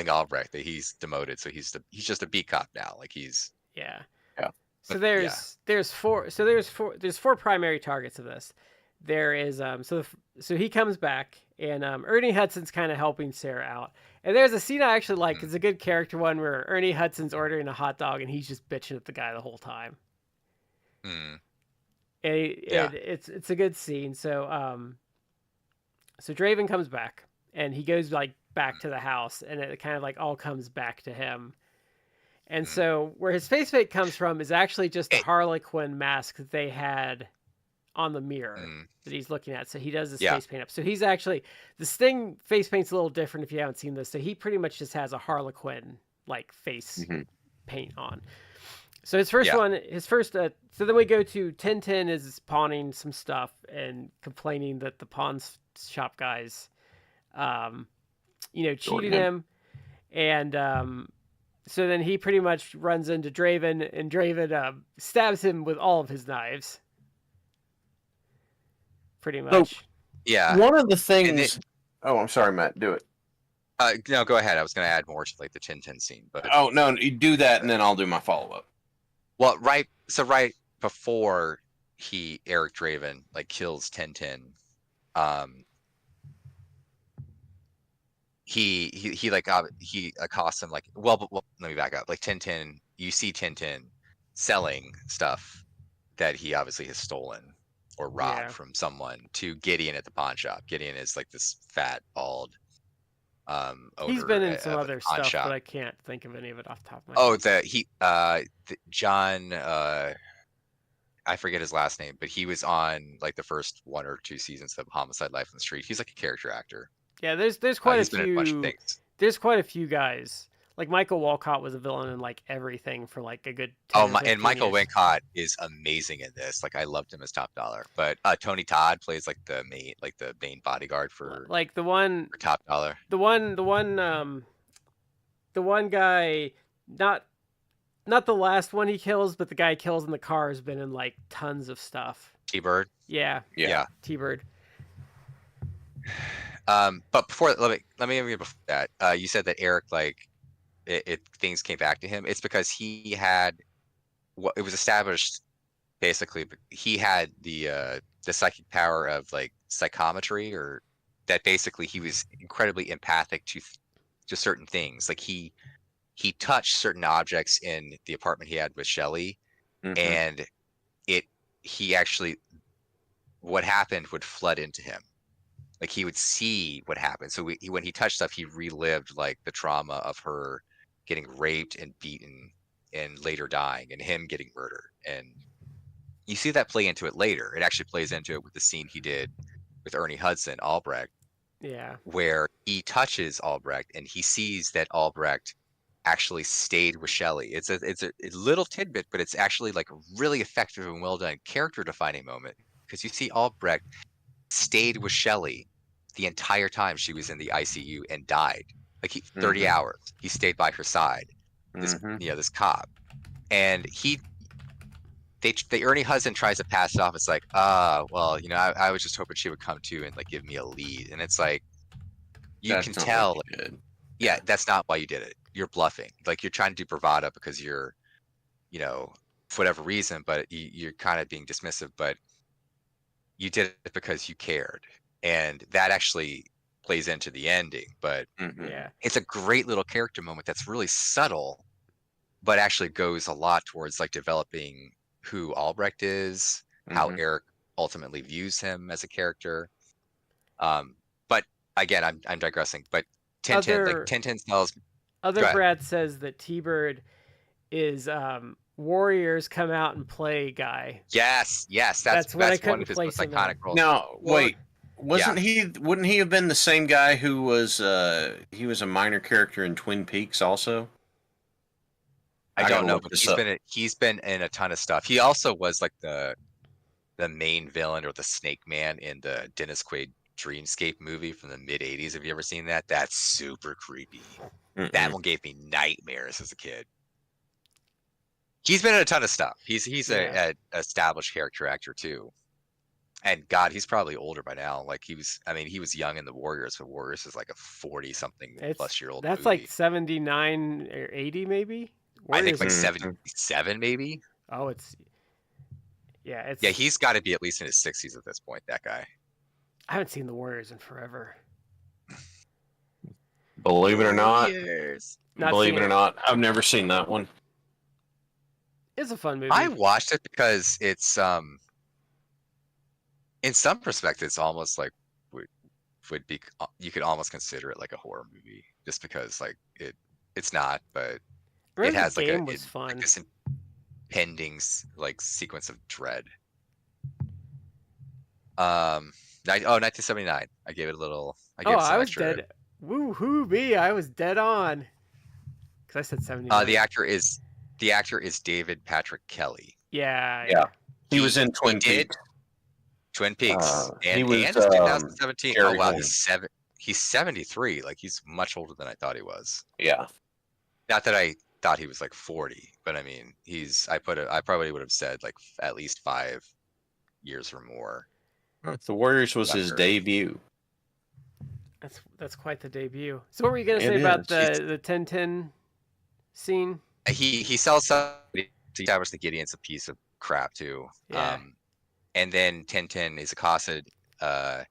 Albrecht, that he's demoted, so he's just a beat cop now. Like he's yeah. Yeah. So But, there's four primary targets of this. There is so he comes back, and Ernie Hudson's kind of helping Sarah out. And there's a scene I actually like. It's a good character one where Ernie Hudson's ordering a hot dog and he's just bitching at the guy the whole time. mm, And, Yeah. and it's a good scene. So so Draven comes back and he goes like back to the house, and it kind of like all comes back to him. And so where his face paint comes from is actually just the Harlequin mask that they had on the mirror that he's looking at. So he does this face paint up. So he's actually, the Sting face paint's a little different if you haven't seen this. So he pretty much just has a Harlequin like face paint on. So his first one, so then we go to Tintin is pawning some stuff and complaining that the pawn shop guys, cheated him. And so then he pretty much runs into Draven, and Draven stabs him with all of his knives. Pretty much. Yeah. One of the things. Oh, I'm sorry, Matt. Do it. No, go ahead. I was going to add more to like the Tintin scene, but Oh no, you do that, and then I'll do my follow up. well, right before Eric Draven like kills Tintin, he like he accosts him like, well, let me back up. Like Tintin, you see Tintin selling stuff that he obviously has stolen or robbed from someone to Gideon at the pawn shop. Gideon is like this fat, bald he's been in some of other a pawn stuff, shop. but I can't think of any of it off the top of my head. John, I forget his last name, but he was on like the first 1 or 2 seasons of Homicide: Life on the Street. He's like a character actor. Yeah, there's quite He's been in a bunch of a few. things. There's quite a few guys. Like Michael Walcott was a villain in like everything for like a good 10 Oh or my! 15 And Michael years. Wincott is amazing in this. Like I loved him as Top Dollar. But Tony Todd plays like the main bodyguard for Like the one Top Dollar. the one guy, not the last one he kills, but the guy he kills in the car has been in like tons of stuff. T-Bird. Yeah, Yeah. T-Bird. But before, let me before that. You said that Eric, like things came back to him. It's because he had it was established basically. He had the psychic power of like psychometry, or that basically he was incredibly empathic to certain things. Like he touched certain objects in the apartment he had with Shelley, and he actually, what happened would flood into him. Like he would see what happened. So when he touched stuff, he relived like the trauma of her getting raped and beaten and later dying, and him getting murdered. And you see that play into it later. It actually plays into it with the scene he did with Ernie Hudson, Albrecht. Yeah. Where he touches Albrecht and he sees that Albrecht actually stayed with Shelley. It's a little tidbit, but it's actually like a really effective and well done character defining moment, because you see Albrecht stayed with Shelley the entire time she was in the ICU and died. Like 30 hours. He stayed by her side. This this cop. And Ernie Hudson tries to pass it off. It's like, well, I was just hoping she would come to and like give me a lead. And it's like, That's can not tell. what you did. Yeah, that's not why you did it. You're bluffing. Like you're trying to do bravado because you're, for whatever reason, but you're kind of being dismissive. But you did it because you cared, and that actually plays into the ending. But Yeah. it's a great little character moment that's really subtle, but actually goes a lot towards like developing who Albrecht is, how Eric ultimately views him as a character. But again, I'm digressing. But Tintin tells. Other Brad says that T-Bird is Warriors Come Out and Play guy. Yes, that's one of his most iconic roles. Now, wait, wouldn't he have been the same guy who was he was a minor character in Twin Peaks also? I don't know, but he's been in a ton of stuff. He also was like the main villain or the Snake Man in the Dennis Quaid Dreamscape movie from the mid '80s. Have you ever seen that? That's super creepy. That one gave me nightmares as a kid. He's been in a ton of stuff. He's a established character actor too. And God, he's probably older by now. Like he was young in the Warriors, but Warriors is like a 40-something plus year old. That's movie. like 79 or 80 maybe. Warriors, I think like 77 maybe. Oh, it's he's got to be at least in his 60s at this point. That guy. I haven't seen the Warriors in forever. Believe it or not, I've never seen that one. It's a fun movie. I watched it because it's in some respects it's almost like would be, you could almost consider it like a horror movie just because like it's not, but it has like like this impending like sequence of dread. 1979. I gave it a little. I was dead. Woo-hoo me! I was dead on. Because I said 79. The actor is David Patrick Kelly. Yeah. He was in Twin Peaks. Twin Peaks. And he was 2017. Oh wow, he's 73. Like he's much older than I thought he was. Yeah. Not that I thought he was like 40, but I mean I probably would have said like at least 5 years or more. The Warriors was his debut. That's quite the debut. So what were you gonna say about the 10-10 scene? He sells somebody to establish the Gideon's a piece of crap too. Yeah. And then 10-10 is accosted by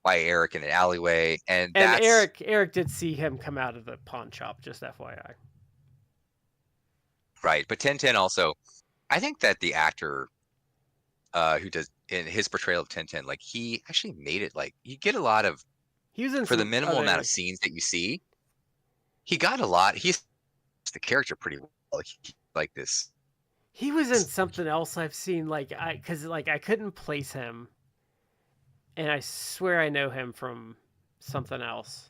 Eric in an alleyway, and Eric did see him come out of the pawn shop, just FYI. Right, but 10-10 also, I think that the actor who does in his portrayal of 10-10, like he actually made it like you get a lot of. He was in for the minimal amount of scenes that you see. He got a lot. He's the character pretty well. Like this. He was in something else I've seen. Because I couldn't place him, and I swear I know him from something else.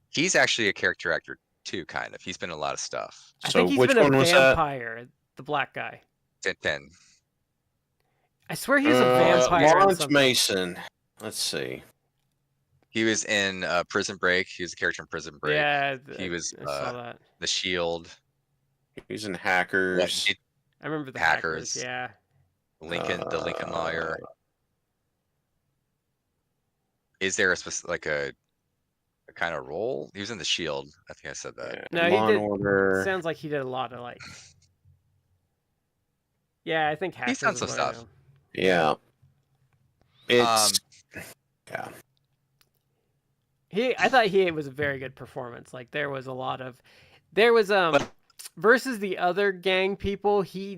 He's actually a character actor too, kind of. He's been in a lot of stuff. I think he's been a vampire. The black guy. 10-10. I swear he's a vampire. Lawrence Mason. Let's see. He was in Prison Break. He was a character in Prison Break. Yeah, he was I saw that. The Shield. He was in Hackers. I remember the Hackers. Yeah. The Lincoln Lawyer. Is there a specific a kind of role? He was in The Shield. I think I said that. No, he did. Order. Sounds like he did a lot of like. Yeah, I think Hackers. He's done some stuff. Yeah. It's yeah. I thought he was a very good performance. Like there was versus the other gang people. I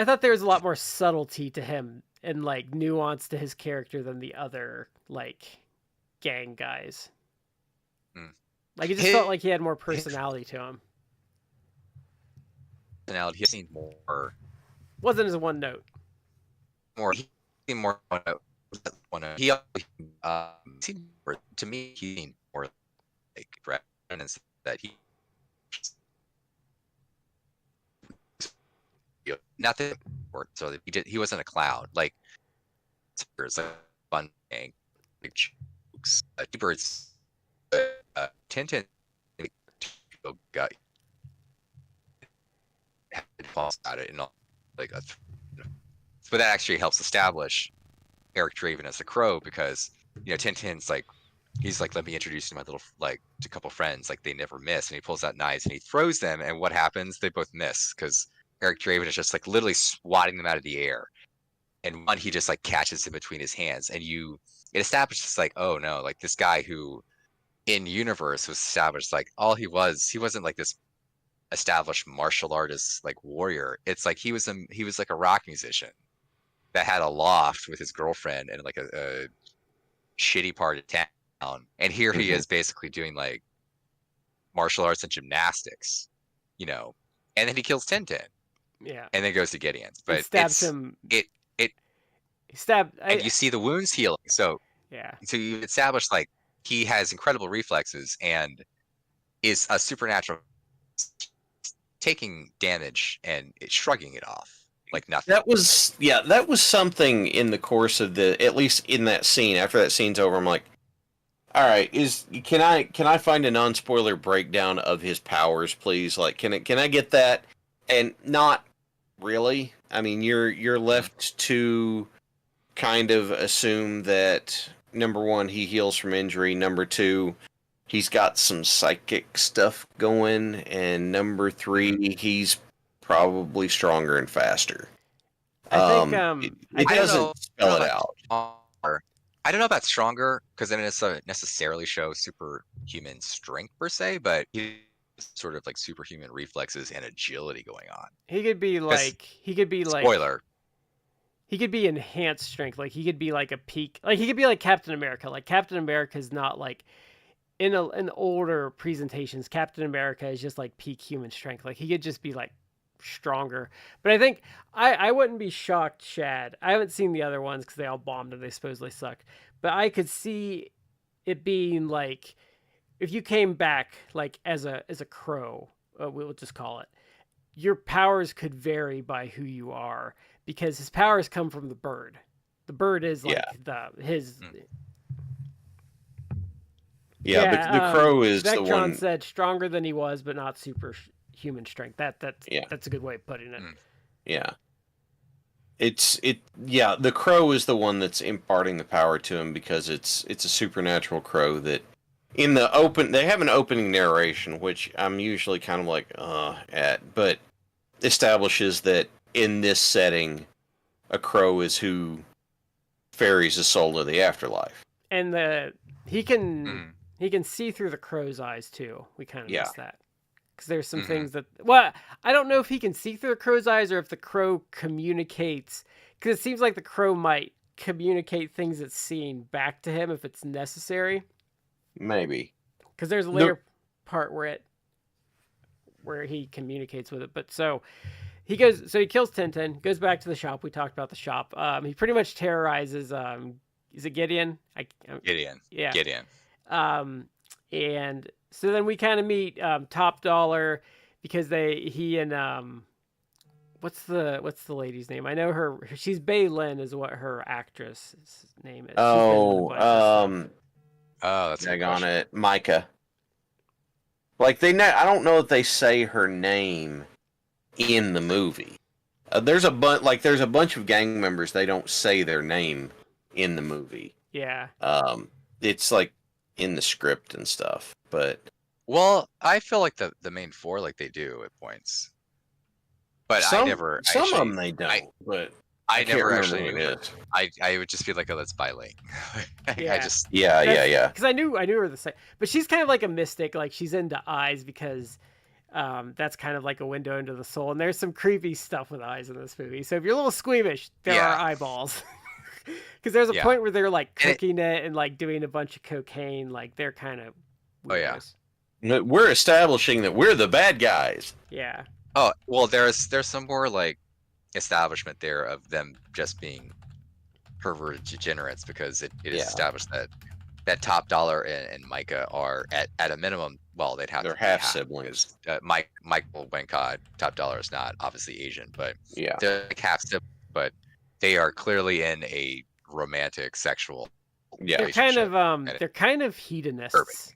thought there was a lot more subtlety to him and like nuance to his character than the other like gang guys. Like it just felt like he had more personality to him. Personality. He seemed more. Wasn't as one note. He seemed more one note. He seemed more, to me. He seemed more like that he. Not that so he wasn't a clown. Like there's a fun thing, big jokes. Two Birds, 10-10 got false at it and all like that. But that actually helps establish Eric Draven as the Crow because 10-10's like he's like, let me introduce you to my little like a couple friends, like they never miss, and he pulls out knives and he throws them, and what happens? They both miss because Eric Draven is just like literally swatting them out of the air, and one he just like catches in between his hands, and it establishes like, oh no, like this guy who in universe was established like all he wasn't like this established martial artist like warrior. It's like he was like a rock musician that had a loft with his girlfriend and like a shitty part of town. And here he is basically doing like martial arts and gymnastics, you know. And then he kills Tintin. Yeah. And then goes to Gideon's. But stabs him. He stabbed. And you see the wounds healing. So yeah. So you establish like he has incredible reflexes and is a supernatural taking damage and shrugging it off like nothing. That was something in the course of at least in that scene. After that scene's over, I'm like, all right, can I find a non-spoiler breakdown of his powers, please? Like, can I get that? And not really. I mean, you're left to kind of assume that number one, he heals from injury. Number two, he's got some psychic stuff going, and number three, he's probably stronger and faster. I think it doesn't spell it out. I don't know about stronger because then it doesn't necessarily show superhuman strength per se, but he sort of like superhuman reflexes and agility going on. He could be like spoiler. He could be enhanced strength. Like he could be like a peak. Like he could be like Captain America. Like Captain America's not like in older presentations. Captain America is just like peak human strength. Like he could just be like stronger. But I think I wouldn't be shocked, Shad. I haven't seen the other ones because they all bombed and they supposedly sucked. But I could see it being like if you came back like as a crow, we'll just call it. Your powers could vary by who you are because his powers come from the bird. The bird is like his. Yeah, the crow is Vectron the one. said stronger than he was, but not superhuman strength. That's a good way of putting it. Yeah. The crow is the one that's imparting the power to him because it's a supernatural crow that in the they have an opening narration, which I'm usually kind of like but establishes that in this setting a crow is who ferries a soul to the afterlife. And he can see through the crow's eyes too. We kind of missed that. Because there's some things that... Well, I don't know if he can see through the crow's eyes or if the crow communicates... Because it seems like the crow might communicate things it's seeing back to him if it's necessary. Maybe. Because there's a later part where he communicates with it. But so he kills Tintin, goes back to the shop. We talked about the shop. He pretty much terrorizes... is it Gideon? Gideon. Yeah. Gideon. And so then we kind of meet Top Dollar because he and what's the lady's name? I know her. She's Bay Lin is what her actress name is. That's a good question. on it, Micah. Like I don't know if they say her name in the movie. There's a bunch of gang members. They don't say their name in the movie. Yeah. It's like in the script and stuff, but I feel like the main four like they do at points, but some of them they don't. But I never actually knew it. I would just be like, oh, that's Bai Ling. Yeah. Yeah. Because I knew her the same, but she's kind of like a mystic. Like she's into eyes because that's kind of like a window into the soul. And there's some creepy stuff with eyes in this movie. So if you're a little squeamish, there are eyeballs. Because there's a point where they're like cooking it and like doing a bunch of cocaine. Like they're kind of weirdos. We're establishing that we're the bad guys. Yeah. Oh well, there's some more like establishment there of them just being perverted degenerates because it is established that Top Dollar and Micah are at a minimum. Well, they're half siblings. Michael Wencott, Top Dollar is not obviously Asian, but they're like half siblings. But they are clearly in a romantic sexual relationship. They're kind of hedonists. Perfect.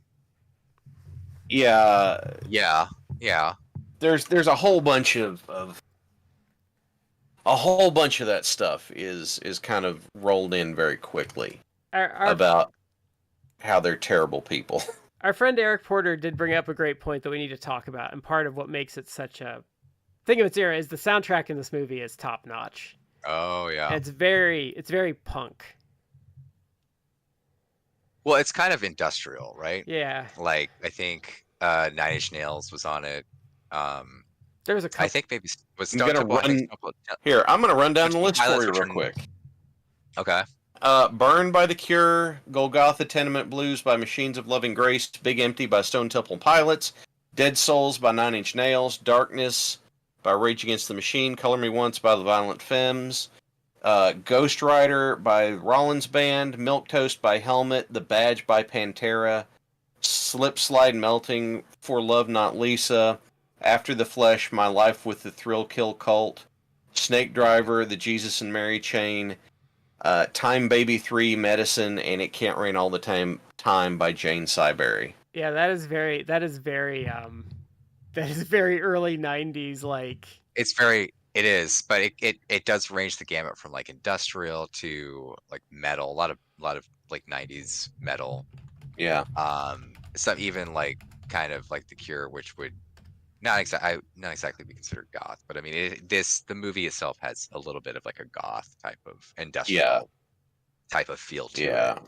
Yeah. There's a whole bunch of that stuff is kind of rolled in very quickly about how they're terrible people. Our friend Eric Porter did bring up a great point that we need to talk about, and part of what makes it such a thing of its era is the soundtrack in this movie is top notch. Oh yeah, it's very punk. Well, it's kind of industrial, right? Yeah, Like I think Nine Inch Nails was on it. Um, there was a I couple. think maybe was I'm Stone gonna Temple. I think run Stone Temple. here. I'm gonna run down the Twenty list for Pilots you real returned. quick. Okay. Burned by the Cure, Golgotha Tenement Blues by Machines of Loving Grace, Big Empty by Stone Temple Pilots, Dead Souls by Nine Inch Nails, Darkness by Rage Against the Machine, Color Me Once by the Violent Femmes, Ghost Rider by Rollins Band, Milk Toast by Helmet, The Badge by Pantera, Slip Slide Melting, For Love Not Lisa, After the Flesh, My Life with the Thrill Kill Cult, Snake Driver, The Jesus and Mary Chain, Time Baby 3, Medicine, and It Can't Rain All the Time by Jane Siberry. Yeah, that is very that is very early '90s. Like, It is, but it does range the gamut from like industrial to like metal. A lot of like 90s metal. Yeah. Some even like kind of like The Cure, which would not exactly be considered goth, but I mean the movie itself has a little bit of like a goth type of industrial type of feel to it.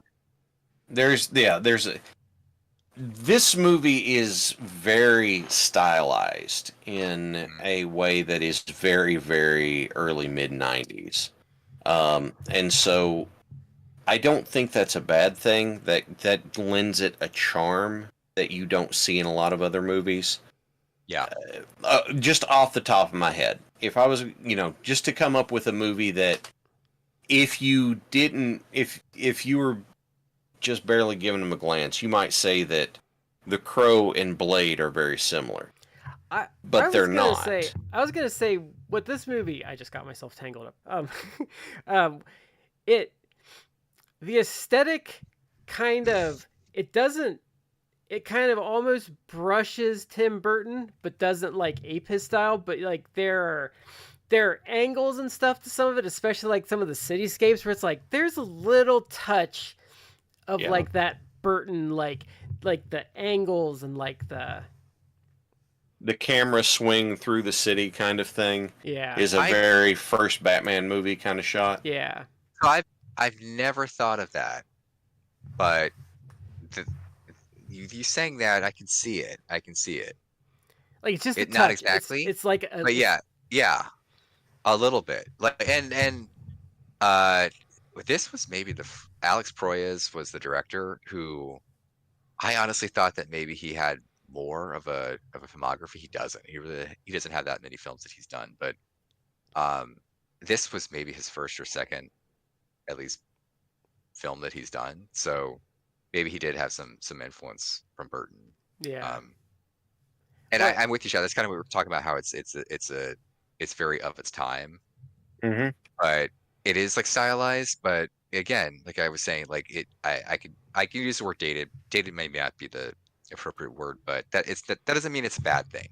There's this movie is very stylized in a way that is very, very early mid 90s. And so I don't think that's a bad thing. That lends it a charm that you don't see in a lot of other movies. Yeah. Just off the top of my head, if I was, just to come up with a movie that if you were just barely giving them a glance, you might say that The Crow and Blade are very similar. But they're not. I was gonna say with this movie, I just got myself tangled up. The aesthetic kind of it kind of almost brushes Tim Burton, but doesn't like ape his style. But like there are angles and stuff to some of it, especially like some of the cityscapes where it's like there's a little touch of like that Burton like the angles and like the camera swing through the city kind of thing. Yeah, is a very first Batman movie kind of shot. Yeah, so I've never thought of that, but you saying that I can see it. Like it's just not exactly. It's like but yeah, a little bit. Like and this was maybe Alex Proyas was the director who I honestly thought that maybe he had more of a filmography. He doesn't. He doesn't have that many films that he's done. But this was maybe his first or second, at least, film that he's done. So maybe he did have some influence from Burton. Yeah. And I'm with you, Chad. That's kind of what we were talking about. How it's very of its time. Mm-hmm. But it is like stylized. But again, like I was saying, like I could use the word dated. Dated may not be the appropriate word, but that doesn't mean it's a bad thing.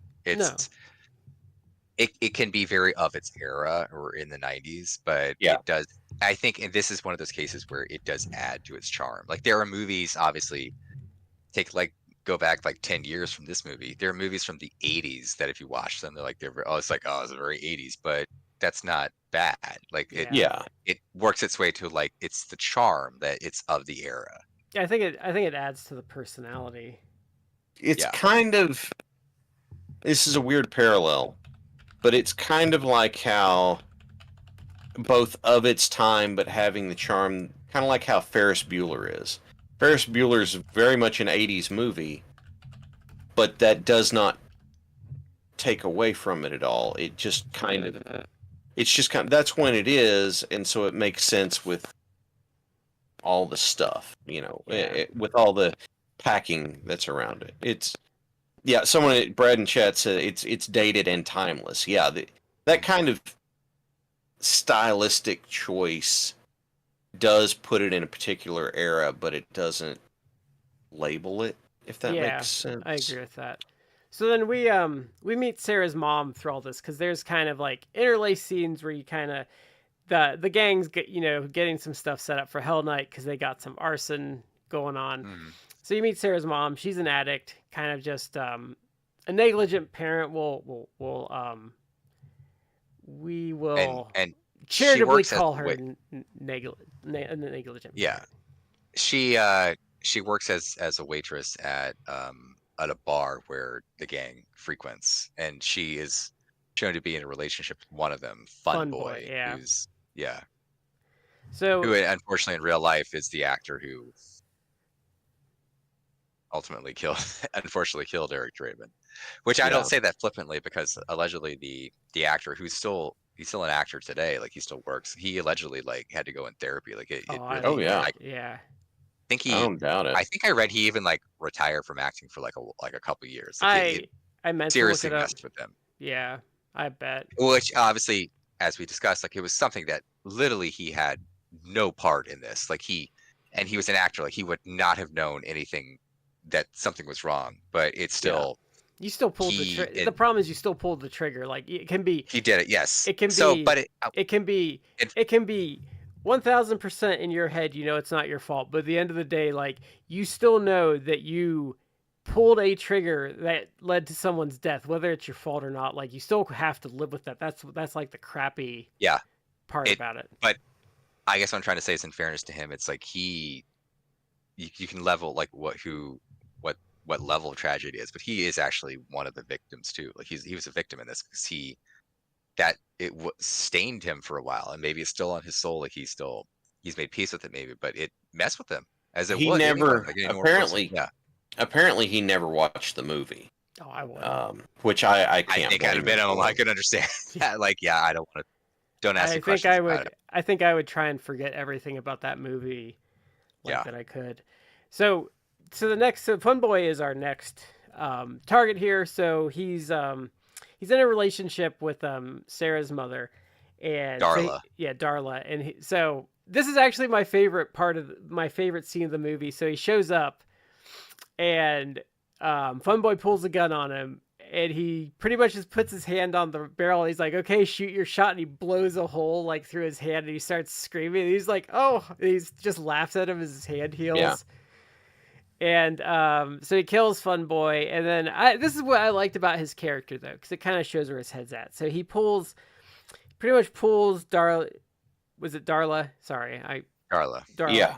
It can be very of its era or in the 90s, but it does. I think, and this is one of those cases where it does add to its charm. Like there are movies, obviously, go back like 10 years from this movie. There are movies from the 80s that if you watch them, it's a very 80s, but that's not bad. Like it works its way to like it's the charm that it's of the era. Yeah, I think it adds to the personality. It's kind of, this is a weird parallel, but it's kind of like how both of its time but having the charm, kind of like how Ferris Bueller is. Ferris Bueller is very much an 80s movie, but that does not take away from it at all. It just kind of, that's when it is, and so it makes sense with all the stuff, with all the packing that's around it. It's, Brad and Chet said it's dated and timeless. Yeah, that kind of stylistic choice does put it in a particular era, but it doesn't label it, if that makes sense. I agree with that. So then we meet Sarah's mom through all this, because there's kind of like interlaced scenes where you kind of the gangs get getting some stuff set up for Hell Night because they got some arson going on. So you meet Sarah's mom. She's an addict, kind of just a negligent parent. We will and charitably call her negligent. Yeah, she works as a waitress at a bar where the gang frequents, and she is shown to be in a relationship with one of them, Fun Boy, yeah. who's So who unfortunately in real life is the actor who ultimately unfortunately killed Eric Draven. Which I don't say that flippantly, because allegedly the actor he's still an actor today, like he still works. He allegedly like had to go in therapy. Like it really yeah. Yeah. I don't doubt it. I think I read he even like retired from acting for like a couple years. Like I meant seriously to look it up. messed with him. Yeah, I bet. Which obviously, as we discussed, like it was something that literally he had no part in this. Like he was an actor. Like he would not have known anything that something was wrong. But it's still you still pulled the trigger. The problem is you still pulled the trigger. Like it can be. He did it. Yes. It can so, be. But it can be. It can be 1000% in your head. You know it's not your fault. But at the end of the day, like you still know that you pulled a trigger that led to someone's death, whether it's your fault or not. Like you still have to live with that. That's like the crappy part about it. But I guess what I'm trying to say is, in fairness to him, it's like you can level like what level of tragedy it is, but he is actually one of the victims too. Like he was a victim in this because stained him for a while, and maybe it's still on his soul. Like he's made peace with it maybe, but it messed with him as it would never apparently. Apparently, he never watched the movie. Oh, I would. Which I can't. I think at a minimum, I could understand. Like, I don't want to. Don't ask me questions. I think I would try and forget everything about that movie, that I could. So Fun Boy is our next target here. So he's in a relationship with Sarah's mother, and Darla. Darla, and so this is actually my favorite scene of the movie. So he shows up. And Fun Boy pulls a gun on him, and he pretty much just puts his hand on the barrel. He's like, "Okay, shoot your shot," and he blows a hole like through his hand, and he starts screaming. And he's like, "Oh!" And he just laughs at him as his hand heals. Yeah. And so he kills Fun Boy, and then this is what I liked about his character though, because it kind of shows where his head's at. So he pretty much pulls Darla. Was it Darla? Sorry, Darla. Yeah.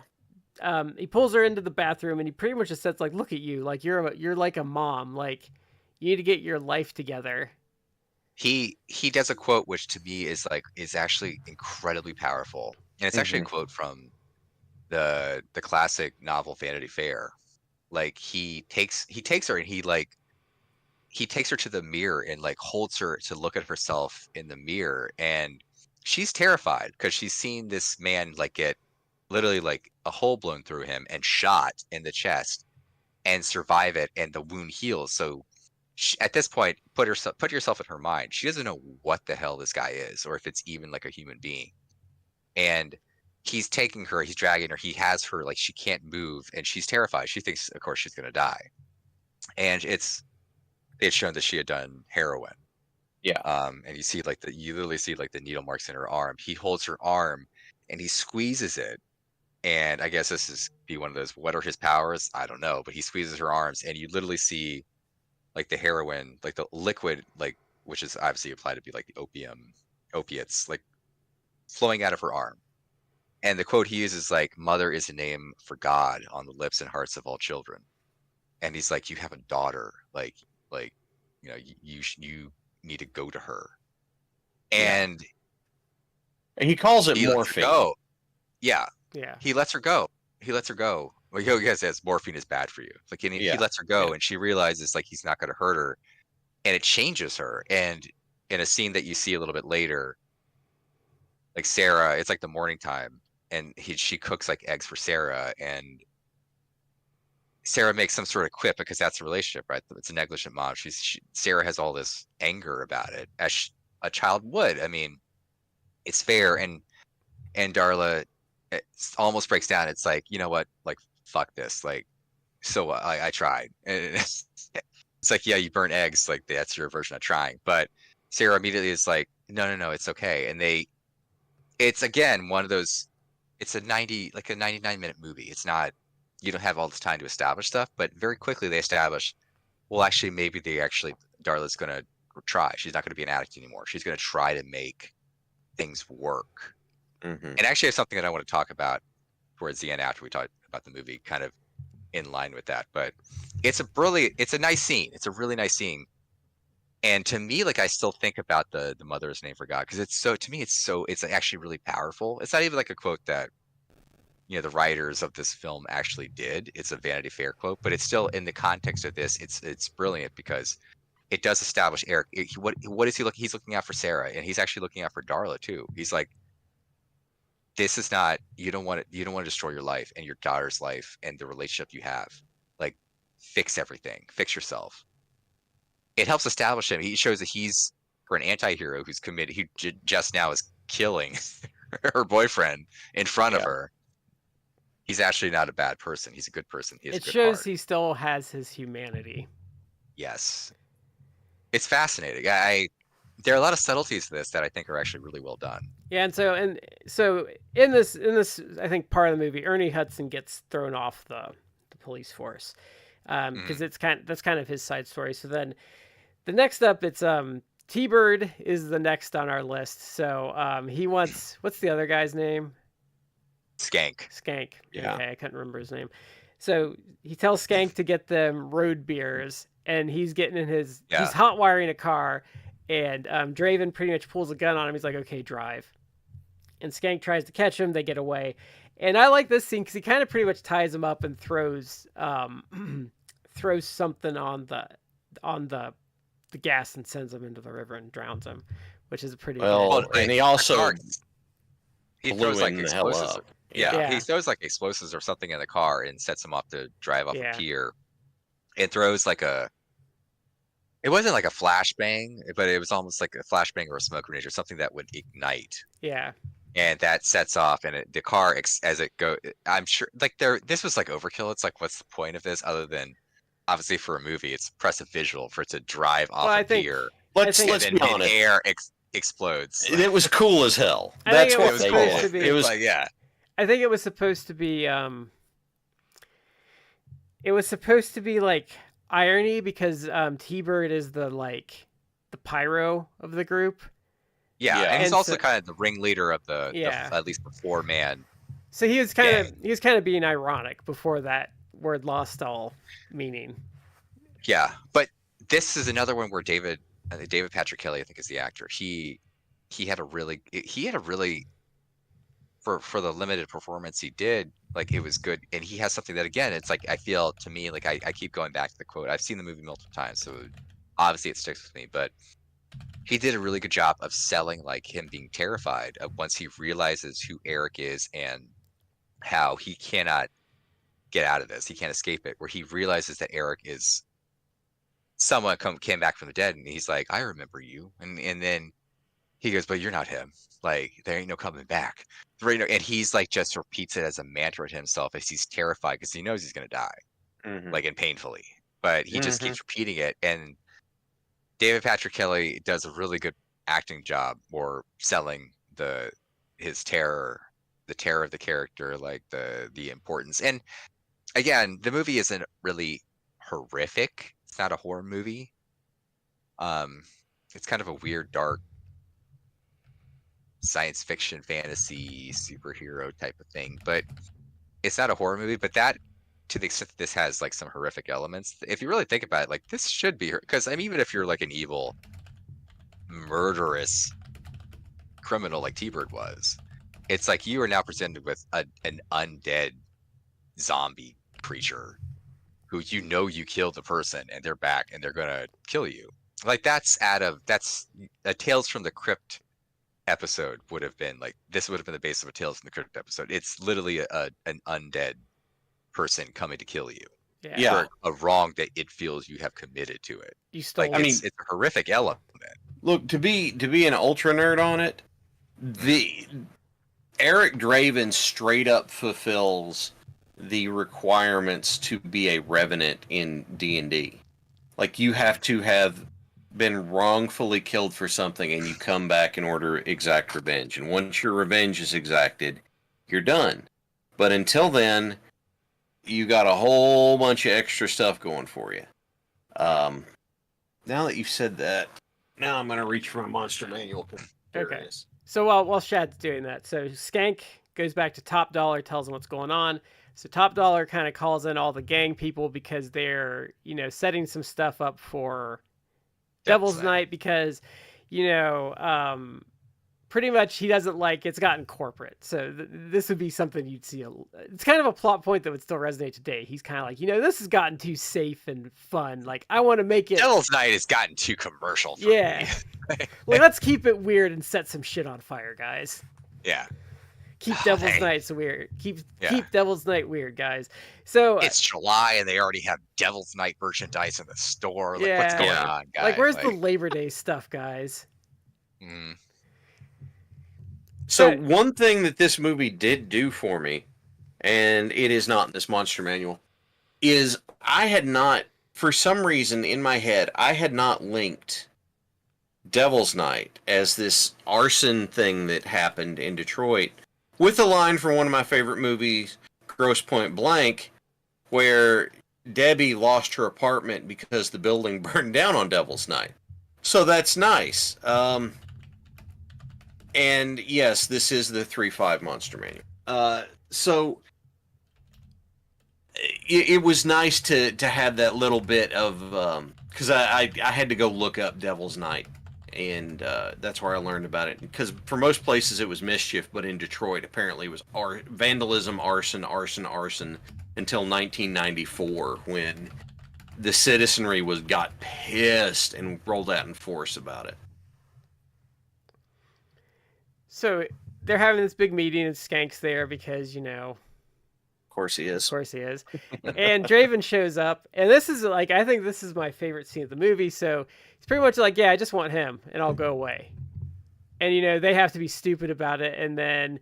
He pulls her into the bathroom, and he pretty much just says, like, "Look at you, like you're like a mom, like you need to get your life together." He does a quote which to me is actually incredibly powerful, and it's actually a quote from the classic novel Vanity Fair. Like he takes her, and he takes her to the mirror and like holds her to look at herself in the mirror, and she's terrified because she's seen this man like get literally like a hole blown through him and shot in the chest and survive it, and the wound heals. So at this point, put yourself in her mind. She doesn't know what the hell this guy is, or if it's even like a human being. And he's taking her, he's dragging her, he has her like she can't move, and she's terrified. She thinks, of course, she's gonna die. And it's shown that she had done heroin. Yeah. And you literally see like the needle marks in her arm. He holds her arm and he squeezes it. And I guess this is be one of those, what are his powers? I don't know, but he squeezes her arms, and you literally see like the heroin, like the liquid, like, which is obviously applied to be like the opiates, like flowing out of her arm. And the quote he uses like, "Mother is a name for God on the lips and hearts of all children." And he's like, "You have a daughter, like, you need to go to her." And he calls it morphine. Go. Yeah. Yeah. He lets her go. Well, he says morphine is bad for you. Like, and he lets her go, and she realizes like he's not going to hurt her, and it changes her. And in a scene that you see a little bit later, like Sarah, it's like the morning time, and she cooks like eggs for Sarah, and Sarah makes some sort of quip because that's a relationship, right? It's a negligent mom. Sarah has all this anger about it, as a child would. I mean, it's fair, and Darla. It almost breaks down. It's like, you know what, like, fuck this, like, so I tried. And it's like, yeah, you burn eggs, like that's your version of trying. But Sarah immediately is like, no, it's okay. And it's again one of those, it's a 99-minute movie. It's not, you don't have all this time to establish stuff, but very quickly they establish, well, actually maybe Darla's gonna try. She's not gonna be an addict anymore. She's gonna try to make things work. And actually, I have something that I want to talk about towards the end after we talk about the movie, kind of in line with that. But it's a nice scene. It's a really nice scene. And to me, like I still think about the mother's name for God because it's actually really powerful. It's not even like a quote that the writers of this film actually did. It's a Vanity Fair quote, but it's still in the context of this. It's brilliant because it does establish Eric. What is he looking? He's looking out for Sarah, and he's actually looking out for Darla too. He's like, this is not. You don't want to destroy your life and your daughter's life and the relationship you have. Like, fix everything. Fix yourself. It helps establish him. He shows that he's for an anti-hero who's committed. He just now is killing her boyfriend in front of her. He's actually not a bad person. He's a good person. He has a good shows heart. he still has his humanity. Yes. It's fascinating. There are a lot of subtleties to this that I think are actually really well done. Yeah, and so in this I think part of the movie, Ernie Hudson gets thrown off the police force because that's kind of his side story. So then the next up, it's T-Bird is the next on our list. So he wants, what's the other guy's name? Skank. Yeah. Okay, I couldn't remember his name. So he tells Skank to get them road beers, and he's getting in he's hot wiring a car, and Draven pretty much pulls a gun on him. He's like, okay, drive. And Skank tries to catch him. They get away. And I like this scene because he kind of pretty much ties him up and throws something on the gas and sends him into the river and drowns him, which is a pretty good. And he also he throws like explosives. Yeah, he throws like explosives or something in the car and sets him off to drive off a pier. It throws like it wasn't like a flashbang, but it was almost like a flashbang or a smoke grenade or something that would ignite. Yeah. And that sets off, and the car as it goes. I'm sure like this was like overkill. It's like, what's the point of this other than obviously for a movie, it's impressive visual for it to drive off a pier. Let's be honest. Air explodes. It was cool as hell. That's what they did. It was like, yeah. I think it was supposed to be like irony because T-Bird is the pyro of the group. Yeah, and he's also kind of the ringleader of the at least the 4-man. So he was kind of being ironic before that word lost all meaning. Yeah, but this is another one where David Patrick Kelly, I think, is the actor. He had a really for the limited performance he did, like, it was good. And he has something that, again, it's like, I feel to me like I keep going back to the quote. I've seen the movie multiple times, so obviously it sticks with me, but he did a really good job of selling like him being terrified of once he realizes who Eric is and how he cannot get out of this. He can't escape it, where he realizes that Eric is someone came back from the dead, and he's like, I remember you. And then he goes, but you're not him. Like, there ain't no coming back. Right? And he's like, just repeats it as a mantra to himself as he's terrified because he knows he's going to die, like, and painfully. But he just keeps repeating it. And David Patrick Kelly does a really good acting job or selling his terror, the terror of the character, like the importance. And again, the movie isn't really horrific. It's not a horror movie. It's kind of a weird, dark science fiction, fantasy, superhero type of thing, but it's not a horror movie. But that, to the extent that this has like some horrific elements, if you really think about it, like, this should be, because I mean, even if you're like an evil, murderous criminal like T-Bird was, it's like you are now presented with an undead zombie creature who you killed the person and they're back and they're gonna kill you. Like, that's a Tales from the Crypt episode would have been like, this would have been the base of a Tales from the Crypt episode. It's literally an undead person coming to kill you for a wrong that it feels you have committed to it. You stole. Like, it's a horrific element. Look, to be an ultra nerd on it, the Eric Draven straight up fulfills the requirements to be a revenant in D&D. Like, you have to have been wrongfully killed for something and you come back in order to exact revenge. And once your revenge is exacted, you're done. But until then, you got a whole bunch of extra stuff going for you. Now that you've said that, now I'm going to reach for my monster manual. Okay. So while Shad's doing that, so Skank goes back to Top Dollar, tells him what's going on. So Top Dollar kind of calls in all the gang people because they're, setting some stuff up for Devil's Night because, pretty much he doesn't like it's gotten corporate. So this would be something you'd see. It's kind of a plot point that would still resonate today. He's kind of like, this has gotten too safe and fun. Like, I want to make it. Devil's Night has gotten too commercial for me. Well, let's keep it weird and set some shit on fire, guys. Yeah. Keep Devil's Night weird. Keep Devil's Night weird, guys. So it's July and they already have Devil's Night merchandise in the store. Like, what's going on, guys? Like, where's the Labor Day stuff, guys? So one thing that this movie did do for me, and it is not in this monster manual, is I had not, for some reason in my head, I had not linked Devil's Night as this arson thing that happened in Detroit with a line from one of my favorite movies, Grosse Pointe Blank, where Debbie lost her apartment because the building burned down on Devil's Night. So that's nice. And yes, this is the 3.5 Monster Manual. So it was nice to have that little bit of, because I had to go look up Devil's Night, and that's where I learned about it. Because for most places it was mischief, but in Detroit apparently it was vandalism, arson until 1994 when the citizenry got pissed and rolled out in force about it. So they're having this big meeting and Skank's there because, Of course he is. Of course he is. And Draven shows up. And this is I think this is my favorite scene of the movie. So he's pretty much like, yeah, I just want him and I'll go away. And, they have to be stupid about it. And then,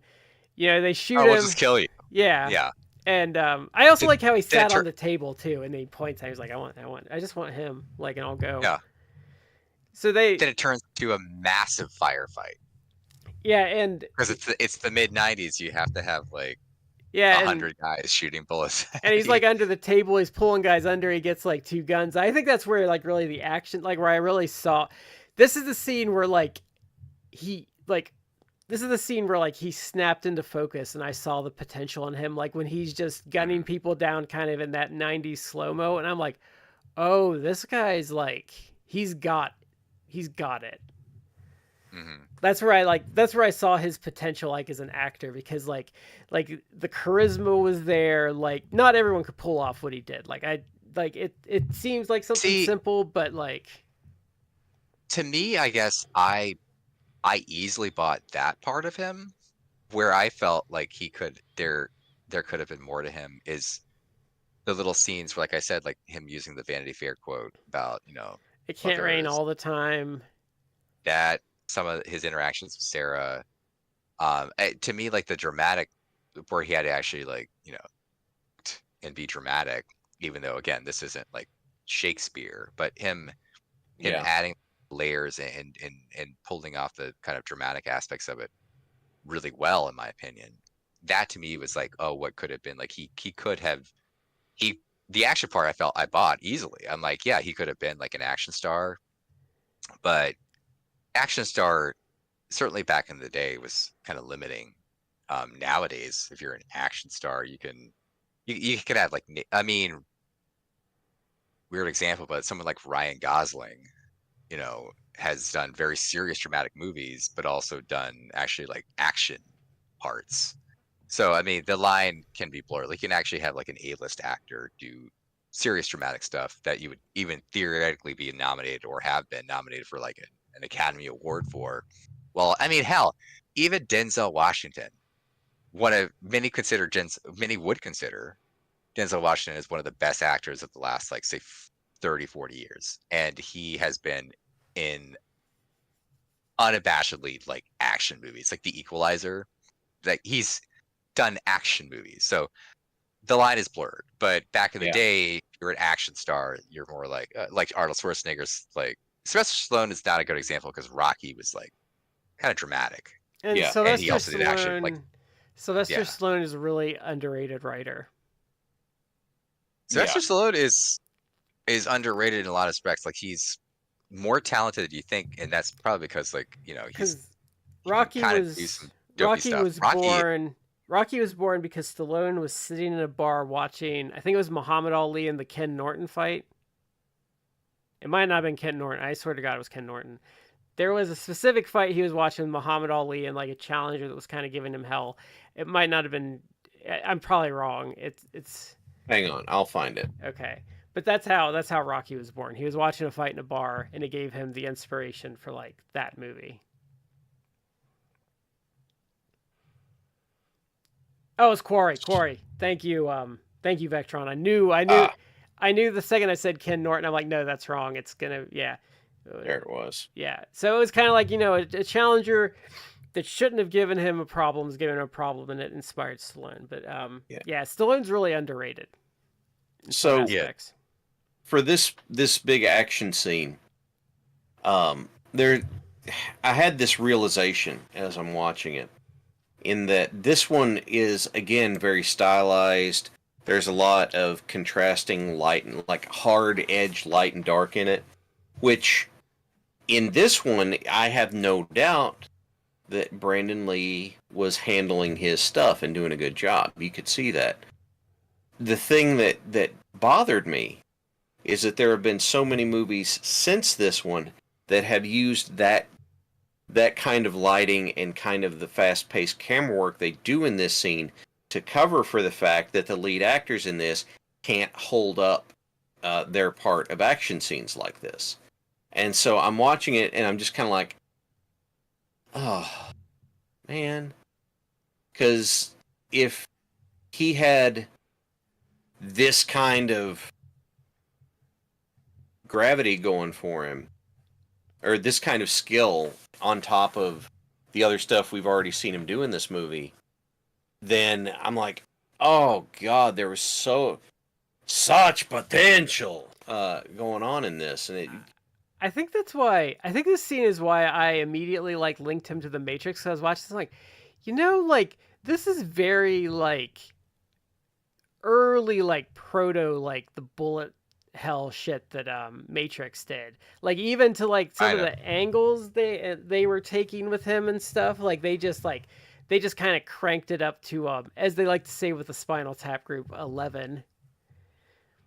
they shoot him. We'll just kill you. Yeah. Yeah. And I also like how he sat on the table too. And then he points at him. He's like, I just want him. Like, and I'll go. Yeah. So then it turns into a massive firefight. Yeah, and because it's the mid '90s, you have to have 100 guys shooting bullets. And he's under the table, he's pulling guys under. He gets 2 guns. I think that's where really the action, where I really saw. This is the scene where he snapped into focus, and I saw the potential in him. When he's just gunning people down, kind of in that '90s slow mo, and I'm like, oh, this guy's he's got it. Mm-hmm. That's where I saw his potential as an actor, because the charisma was there. Not everyone could pull off what he did. It seems like something simple, but to me, I guess I easily bought that part of him. Where I felt he could there could have been more to him is the little scenes where, like I said, him using the Vanity Fair quote about it can't rain all the time. That some of his interactions with Sarah, to me, the dramatic, where he had to actually and be dramatic, even though again this isn't Shakespeare, but him adding layers and pulling off the kind of dramatic aspects of it really well, in my opinion. That to me was oh, what could have been. He could have the action part I felt I bought easily. I'm yeah, he could have been an action star, but action star certainly back in the day was kind of limiting. Nowadays, if you're an action star, you could have weird example, but someone like Ryan Gosling, has done very serious dramatic movies, but also done actually action parts. So the line can be blurred. You can actually have an A-list actor do serious dramatic stuff that you would even theoretically be nominated or have been nominated for an Academy Award for. Well, hell, even Denzel Washington, many would consider Denzel Washington as one of the best actors of the last say 30, 40 years. And he has been in unabashedly action movies, The Equalizer. He's done action movies. So the line is blurred. But back in the day, if you're an action star, you're more like Arnold Schwarzenegger's Sylvester Stallone is not a good example because Rocky was kind of dramatic. And and he also did action. Sylvester Stallone is a really underrated writer. Sylvester Stallone is underrated in a lot of aspects. He's more talented than you think, and that's probably because he's Rocky was born Rocky was born because Stallone was sitting in a bar watching, I think it was Muhammad Ali and the Ken Norton fight. It might not have been Ken Norton. I swear to God it was Ken Norton. There was a specific fight he was watching with Muhammad Ali and like a challenger that was kind of giving him hell. It might not have been. I'm probably wrong. It's. Hang on, I'll find it. Okay, but that's how Rocky was born. He was watching a fight in a bar, and it gave him the inspiration for like that movie. Oh, it's Quarry. Thank you, Vectron. I knew the second I said Ken Norton. I'm like, no, that's wrong. It's gonna, yeah. There it was. Yeah. So it was kind of like, a challenger that shouldn't have given him a problem is giving him a problem, and it inspired Stallone. But yeah, Stallone's really underrated. So for this big action scene, there, I had this realization as I'm watching it, in that this one is again very stylized. There's a lot of contrasting light and like hard edge light and dark in it, which in this one I have no doubt that Brandon Lee was handling his stuff and doing a good job. You could see that. The thing that bothered me is that there have been so many movies since this one that have used that kind of lighting and kind of the fast-paced camera work they do in this scene to cover for the fact that the lead actors in this can't hold up their part of action scenes like this. And so I'm watching it and I'm just kind of like, oh, man. Because if he had this kind of gravity going for him, or this kind of skill on top of the other stuff we've already seen him do in this movie, then I'm like, oh God, there was such potential going on in this. And I think that's why, I think this scene is why I immediately like linked him to the Matrix. So I was watching this, like, like this is very like early, like proto, like the bullet hell shit that Matrix did. Like even to like some of the angles they were taking with him and stuff. Like they just kind of cranked it up to as they like to say with the Spinal Tap group, 11.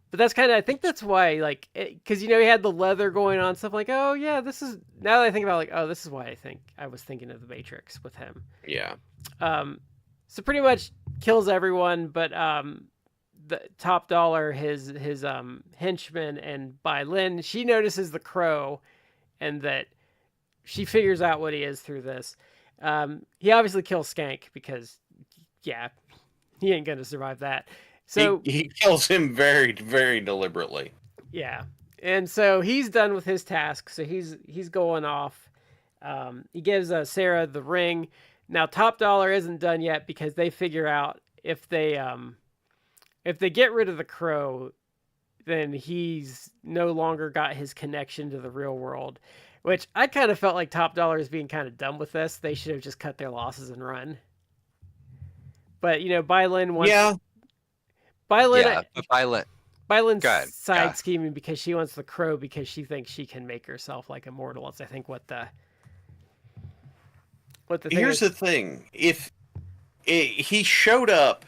But that's kind of, I think that's why, like, because he had the leather going on, stuff like, oh yeah, this is, now that I think about it, like, oh, this is why I was thinking of the Matrix with him. Yeah. So pretty much kills everyone, but the Top Dollar, his henchman, and Bai Lin, she notices the crow, and that she figures out what he is through this. He obviously kills Skank because, yeah, he ain't gonna survive that. So he kills him very, very deliberately. Yeah, and so he's done with his task. So he's going off. He gives Sarah the ring. Now Top Dollar isn't done yet because they figure out if they get rid of the crow, then he's no longer got his connection to the real world. Which I kind of felt like Top Dollar is being kind of dumb with this. They should have just cut their losses and run. But Bai Lin wants. Yeah. Bylin's side scheming because she wants the crow because she thinks she can make herself like immortal. It's I think what the thing Here's is. the thing: if he showed up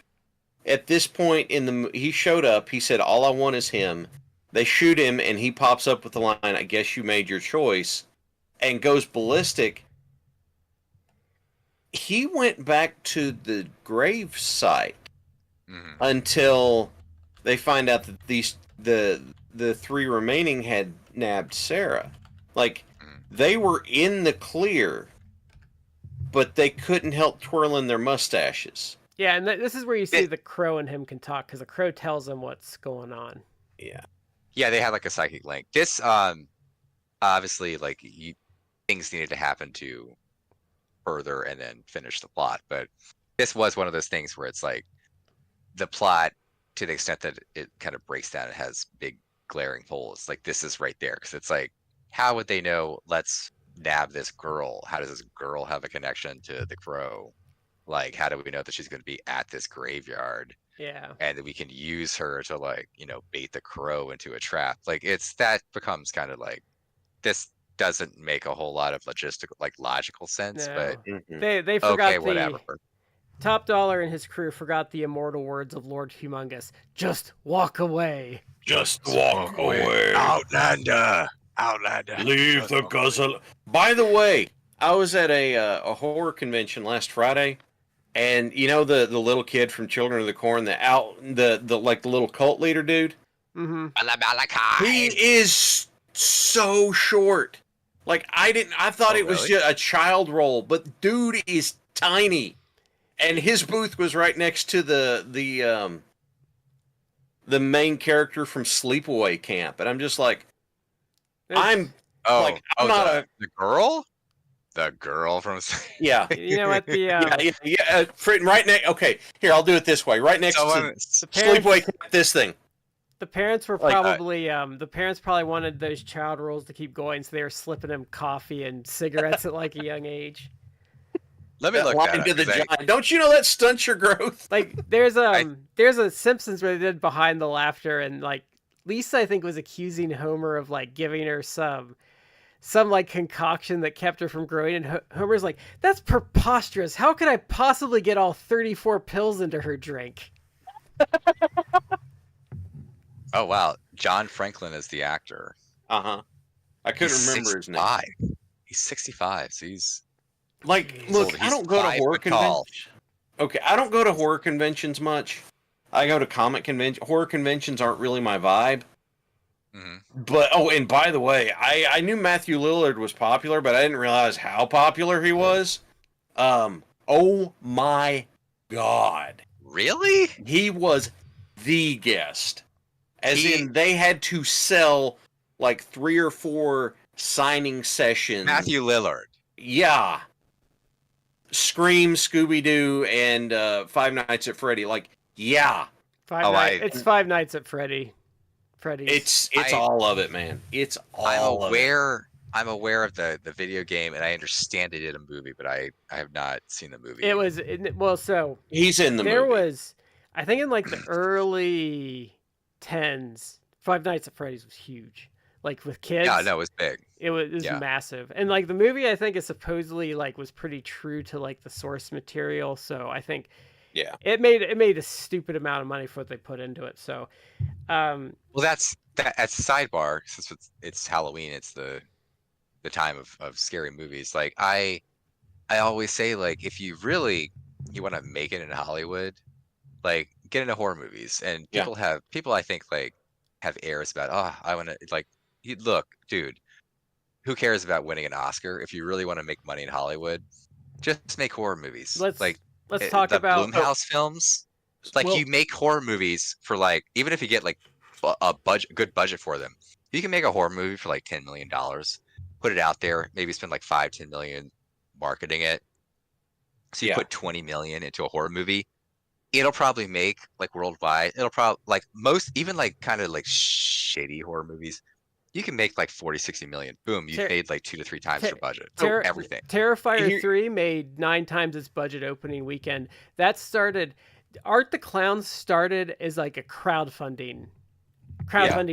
at this point he showed up. He said, "All I want is him." They shoot him, and he pops up with the line, "I guess you made your choice," and goes ballistic. He went back to the grave site. Mm-hmm. Until they find out that the three remaining had nabbed Sarah. Like, they were in the clear, but they couldn't help twirling their mustaches. Yeah, and this is where you see the crow and him can talk, because the crow tells him what's going on. Yeah. Yeah, they had like a psychic link. This, obviously, like, things needed to happen to further and then finish the plot, but this was one of those things where it's like, the plot, to the extent that it kind of breaks down, it has big glaring holes. Like this is right there, because it's like, how would they know? Let's nab this girl. How does this girl have a connection to the crow? Like, how do we know that she's going to be at this graveyard? Yeah, and that we can use her to like bait the crow into a trap. Like that becomes kind of like, this doesn't make a whole lot of logical sense. No. But they forgot okay, whatever. Top Dollar and his crew forgot the immortal words of Lord Humongous. Just walk away. Just walk away. Outlander. Leave the guzzle. By the way, I was at a horror convention last Friday, and you know the little kid from Children of the Corn, the like the little cult leader dude. Mm-hmm. He is so short. Like I thought it was just a child role, but dude is tiny, and his booth was right next to the main character from Sleepaway Camp, and I'm just like, I'm not the girl. The girl from yeah. You know what the Right next. Okay, here I'll do it this way. Right next to Sleepaway Camp, this thing. The parents were probably the parents probably wanted those child roles to keep going, so they were slipping him coffee and cigarettes at like a young age. Let me look that to the giant. Don't you know that stunts your growth? Like there's a Simpsons where they did Behind the Laughter, and like Lisa I think was accusing Homer of like giving her some like concoction that kept her from growing, and Homer's like, that's preposterous. How could I possibly get all 34 pills into her drink? Oh wow, John Franklin is the actor. I couldn't remember his name. He's 65, so he's like, look, I don't go to horror conventions. Okay, I don't go to horror conventions much. I go to comic conventions. Horror conventions aren't really my vibe. Mm-hmm. But and by the way, I knew Matthew Lillard was popular, but I didn't realize how popular he was. Oh my God! Really? He was the guest. As in, they had to sell like 3 or 4 signing sessions. Matthew Lillard. Yeah. Scream, Scooby-Doo, and Five Nights at Freddy. Like, yeah. It's Five Nights at Freddy's. It's all of it, man. It's all of it. I'm aware of the video game, and I understand they did a movie, but I have not seen the movie. So he's in the movie. There was, I think in like the early 10s, Five Nights at Freddy's was huge. Like with kids. Yeah, no, it was big. It was massive. And like the movie I think is supposedly like was pretty true to like the source material. So I think it made a stupid amount of money for what they put into it. So well that's a sidebar, since it's Halloween, it's the time of scary movies. Like I always say, like, if you want to make it in Hollywood, like get into horror movies. And people I think like have airs about, I want to, like, look, dude, who cares about winning an Oscar? If you really want to make money in Hollywood, just make horror movies. Let's talk about Blumhouse films. Like, you make horror movies for, like, even if you get like a good budget for them, you can make a horror movie for like $10 million, put it out there, maybe spend like $5-10 million marketing it. So you put 20 million into a horror movie. It'll probably make, like, worldwide, it'll probably, like, most, even like kind of like shitty horror movies, you can make like 40-60 million. Boom, you've made like 2 to 3 times your budget. Everything. Terrifier 3 made 9 times its budget opening weekend. That started, Art the Clown started as like a crowdfunding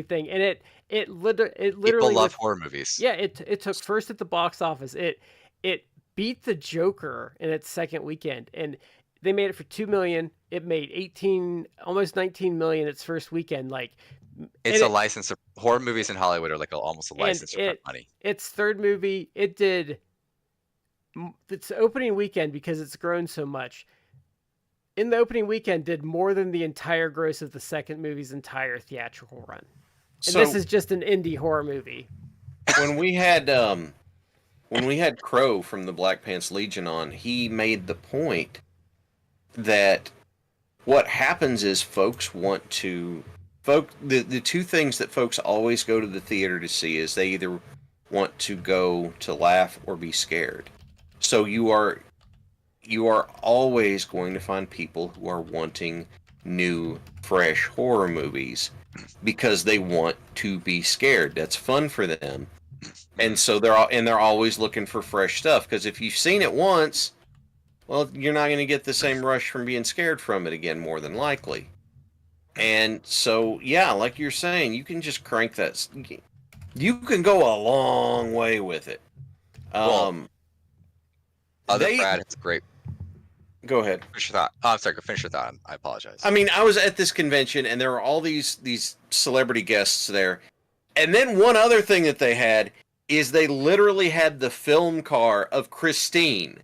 thing, and it literally people love horror movies. Yeah, it took first at the box office. It beat The Joker in its second weekend, and they made it for $2 million. It made almost 19 million its first weekend. Like, it's a license. Horror movies in Hollywood are like almost a license for money. Its third movie, it did its opening weekend, because it's grown so much. In the opening weekend, did more than the entire gross of the second movie's entire theatrical run. And this is just an indie horror movie. When we had Crow from the Black Pants Legion on, he made the point that what happens is the two things that folks always go to the theater to see is they either want to go to laugh or be scared. So you are always going to find people who are wanting new, fresh horror movies because they want to be scared. That's fun for them. And so they're always looking for fresh stuff, because if you've seen it once, well, you're not going to get the same rush from being scared from it again, more than likely. And so, yeah, like you're saying, you can just crank that. You can go a long way with it. Brad, it's great. Go ahead. Finish your thought. Oh, I'm sorry. Go finish your thought. I apologize. I mean, I was at this convention, and there were all these celebrity guests there. And then one other thing that they had is they literally had the film car of Christine.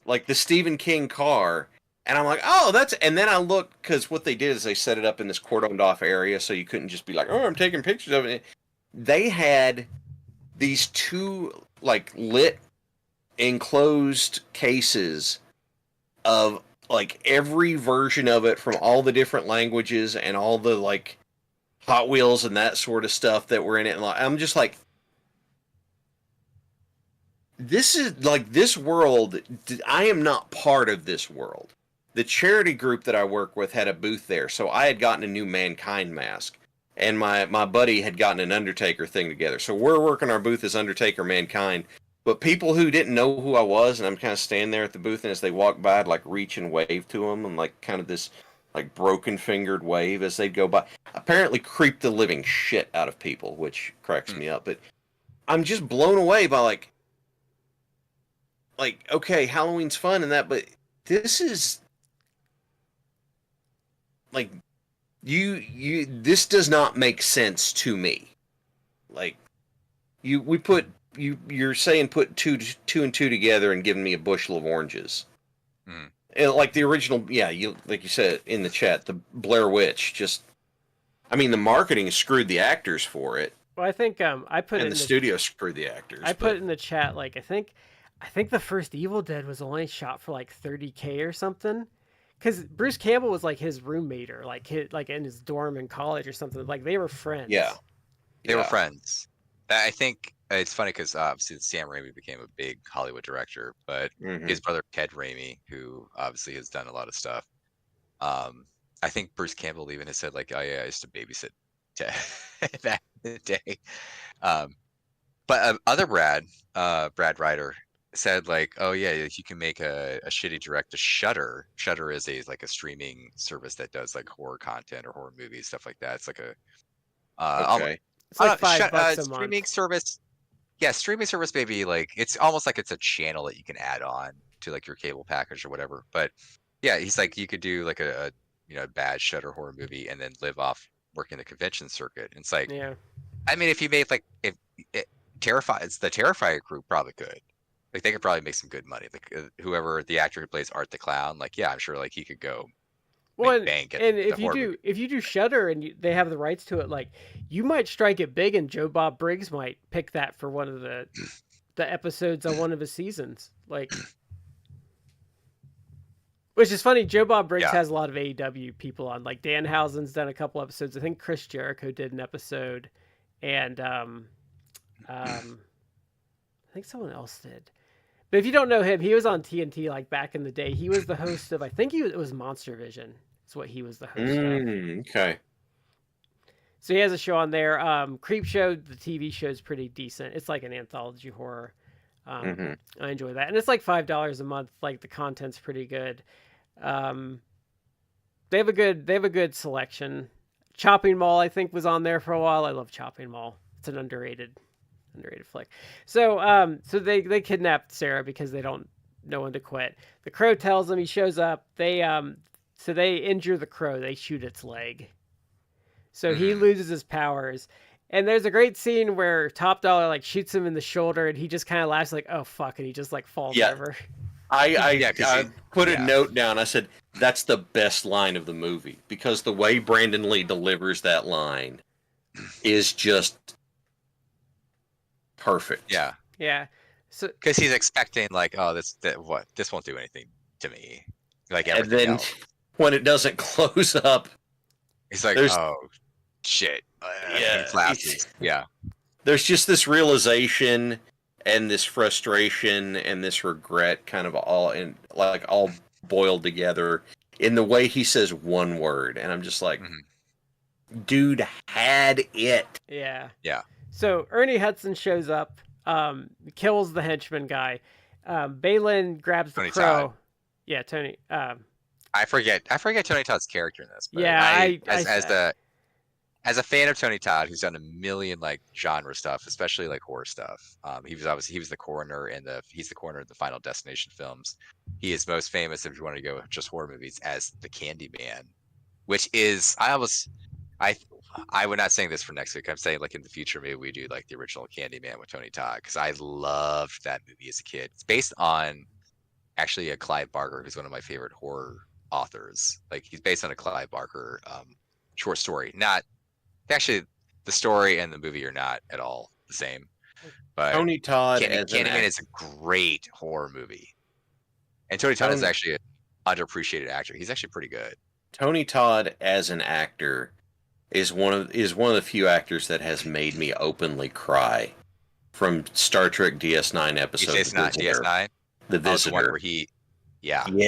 Like the Stephen King car. And I'm like, oh, that's... And then I looked, because what they did is they set it up in this cordoned off area, so you couldn't just be like, oh, I'm taking pictures of it. They had these two, like, lit, enclosed cases of, like, every version of it from all the different languages and all the, like, Hot Wheels and that sort of stuff that were in it. And I'm just like, this is, like, this world, I am not part of this world. The charity group that I work with had a booth there, so I had gotten a new Mankind mask, and my buddy had gotten an Undertaker thing together. So we're working our booth as Undertaker Mankind, but people who didn't know who I was, and I'm kind of standing there at the booth, and as they walk by, I'd like reach and wave to them, and like kind of this like broken fingered wave as they'd go by. Apparently creeped the living shit out of people, which cracks me up. But I'm just blown away by like, okay, Halloween's fun and that, but this is like, this does not make sense to me. Like, you're saying put two and two together and giving me a bushel of oranges. And like the original, like you said in the chat, the Blair Witch, just, I mean, the marketing screwed the actors for it. Well, I think I put and it the in studio screwed the actors. I put it in the chat, like, I think the first Evil Dead was only shot for like $30K or something. Because Bruce Campbell was like his roommate, or like in his dorm in college or something. Like they were friends. Yeah, they were friends. I think it's funny because obviously Sam Raimi became a big Hollywood director, but his brother Ted Raimi, who obviously has done a lot of stuff, I think Bruce Campbell even has said like, "Oh yeah, I used to babysit back in the day." But other Brad Ryder said like, oh yeah, you can make a shitty direct to Shudder. Shudder is like a streaming service that does like horror content or horror movies, stuff like that. It's like a okay. It's like $5 a streaming month. service. Yeah, streaming service maybe like it's almost like it's a channel that you can add on to like your cable package or whatever. But yeah, he's like you could do like a bad Shudder horror movie and then live off working the convention circuit. And it's like, yeah. I mean, if you made like the Terrifier group probably could. Like they could probably make some good money. Like whoever the actor who plays Art the Clown, like yeah, I'm sure like he could go. Well, bank and if you do Shudder and they have the rights to it, like you might strike it big, and Joe Bob Briggs might pick that for one of the episodes on one of his seasons. Like, which is funny. Joe Bob Briggs has a lot of AEW people on. Like Danhausen's done a couple episodes. I think Chris Jericho did an episode, and I think someone else did. But if you don't know him, he was on TNT like back in the day. He was the host of, I think it was Monster Vision. Is what he was the host of. Okay. So he has a show on there. Creep Show, the TV show, is pretty decent. It's like an anthology horror. I enjoy that, and it's like $5 a month. Like the content's pretty good. They have a good selection. Chopping Mall, I think, was on there for a while. I love Chopping Mall. It's an underrated flick. So they kidnapped Sarah because they don't know when to quit. The Crow tells them, he shows up. They injure the Crow. They shoot its leg. So he loses his powers. And there's a great scene where Top Dollar like shoots him in the shoulder, and he just kind of laughs like, "Oh fuck," and he just like falls over. I put a note down. I said that's the best line of the movie because the way Brandon Lee delivers that line is just perfect. Yeah. So because he's expecting like, oh, this won't do anything to me. Like and then else. When it doesn't close up, he's like, oh shit. Yeah. There's just this realization and this frustration and this regret kind of all boiled together in the way he says one word, and I'm just like, dude had it. Yeah. So Ernie Hudson shows up, kills the henchman guy. Balin grabs the Crow. Todd. Yeah, Tony. I forget Tony Todd's character in this. But yeah, as a fan of Tony Todd, who's done a million like genre stuff, especially like horror stuff. He was the coroner he's the coroner in the Final Destination films. He is most famous, if you want to go just horror movies, as the Candyman, which is I would not saying this for next week. I'm saying like in the future maybe we do like the original Candyman with Tony Todd, because I loved that movie as a kid. It's based on actually a Clive Barker, who's one of my favorite horror authors. Like he's based on a Clive Barker short story. Not actually, the story and the movie are not at all the same. But Tony Todd Candyman is a great horror movie, and Tony Todd is actually an underappreciated actor. He's actually pretty good. Tony Todd as an actor is one of the few actors that has made me openly cry. From Star Trek DS9 episode. It's not DS9. The Visitor. The one where he, that one.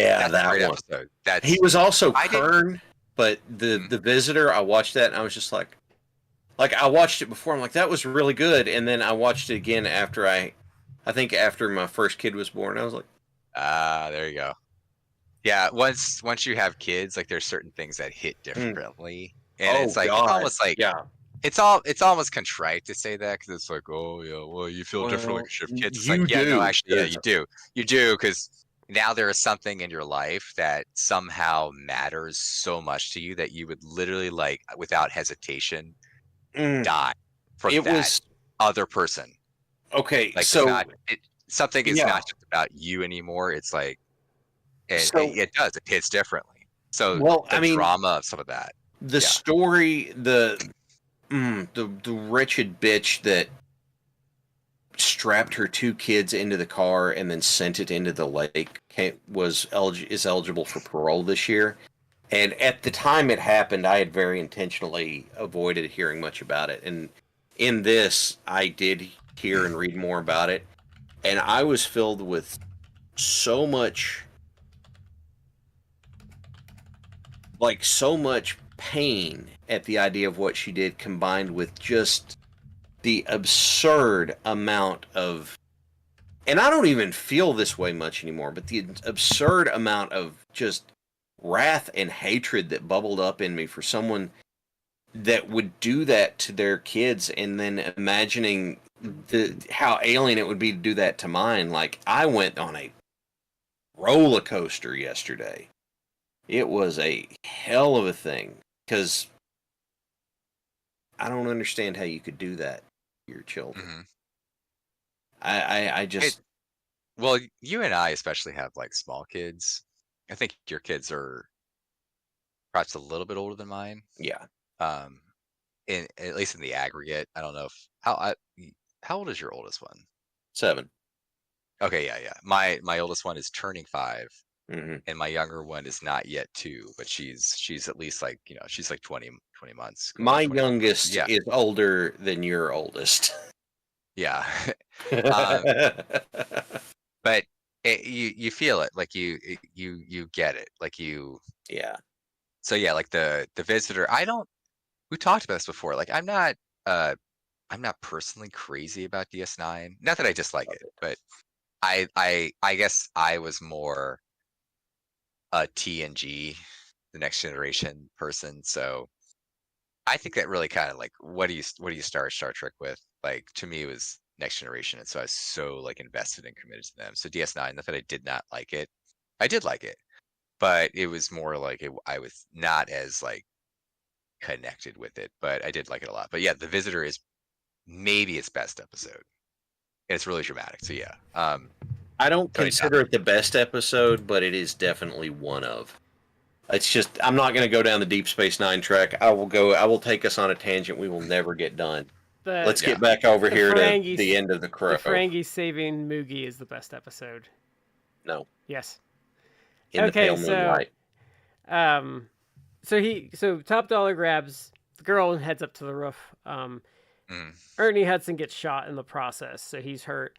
Episode. He was also Kern, but the Visitor, I watched that and I was just like I watched it before. I'm like, that was really good, and then I watched it again after I think after my first kid was born. I was like, there you go. Yeah, once you have kids, like there's certain things that hit differently, and it's like it's almost like it's almost contrite to say that, because it's like, oh yeah, well you feel differently when you have kids. It's like, yeah, no, actually, yeah, you do, because now there is something in your life that somehow matters so much to you that you would literally, like, without hesitation, die for that other person. Okay, like, so something is not just about you anymore. It's like, it does. It hits differently. So the drama of some of that. The story, the wretched bitch that strapped her 2 kids into the car and then sent it into the lake is eligible for parole this year. And at the time it happened, I had very intentionally avoided hearing much about it. And in this, I did hear and read more about it. And I was filled with so much pain at the idea of what she did, combined with just the absurd amount of, and I don't even feel this way much anymore, but the absurd amount of just wrath and hatred that bubbled up in me for someone that would do that to their kids, and then imagining how alien it would be to do that to mine. Like, I went on a roller coaster yesterday. It was a hell of a thing, because I don't understand how you could do that to your children. Mm-hmm. I just... Well, you and I especially have, like, small kids. I think your kids are perhaps a little bit older than mine. Yeah. At least in the aggregate. I don't know how old is your oldest one? 7. Okay, yeah. My oldest one is turning 5. Mm-hmm. And my younger one is not yet 2, but she's at least, like, she's like 20 months. My youngest is older than your oldest. Yeah. But you feel it, like you get it, like you. Yeah. So yeah, like the Visitor. We talked about this before. Like, I'm not personally crazy about DS9. Not that I dislike it, but I guess I was more a TNG, the Next Generation person. So I think that really kind of, like, what do you start Star Trek with? Like, to me, it was Next Generation, and so I was so, like, invested and committed to them. So DS9, not that I did not like it, I did like it, but it was more like I was not as, like, connected with it, but I did like it a lot. But yeah, the Visitor is maybe its best episode, and it's really dramatic. So yeah, I don't consider it the best episode, but it is definitely one of. It's just, I'm not going to go down the Deep Space Nine track. I will take us on a tangent we will never get done. Let's get back over here to the end of the Crow. The Ferengi saving Moogie is the best episode. No. Yes. In the pale moonlight. So Top Dollar grabs the girl and heads up to the roof. Ernie Hudson gets shot in the process, so he's hurt.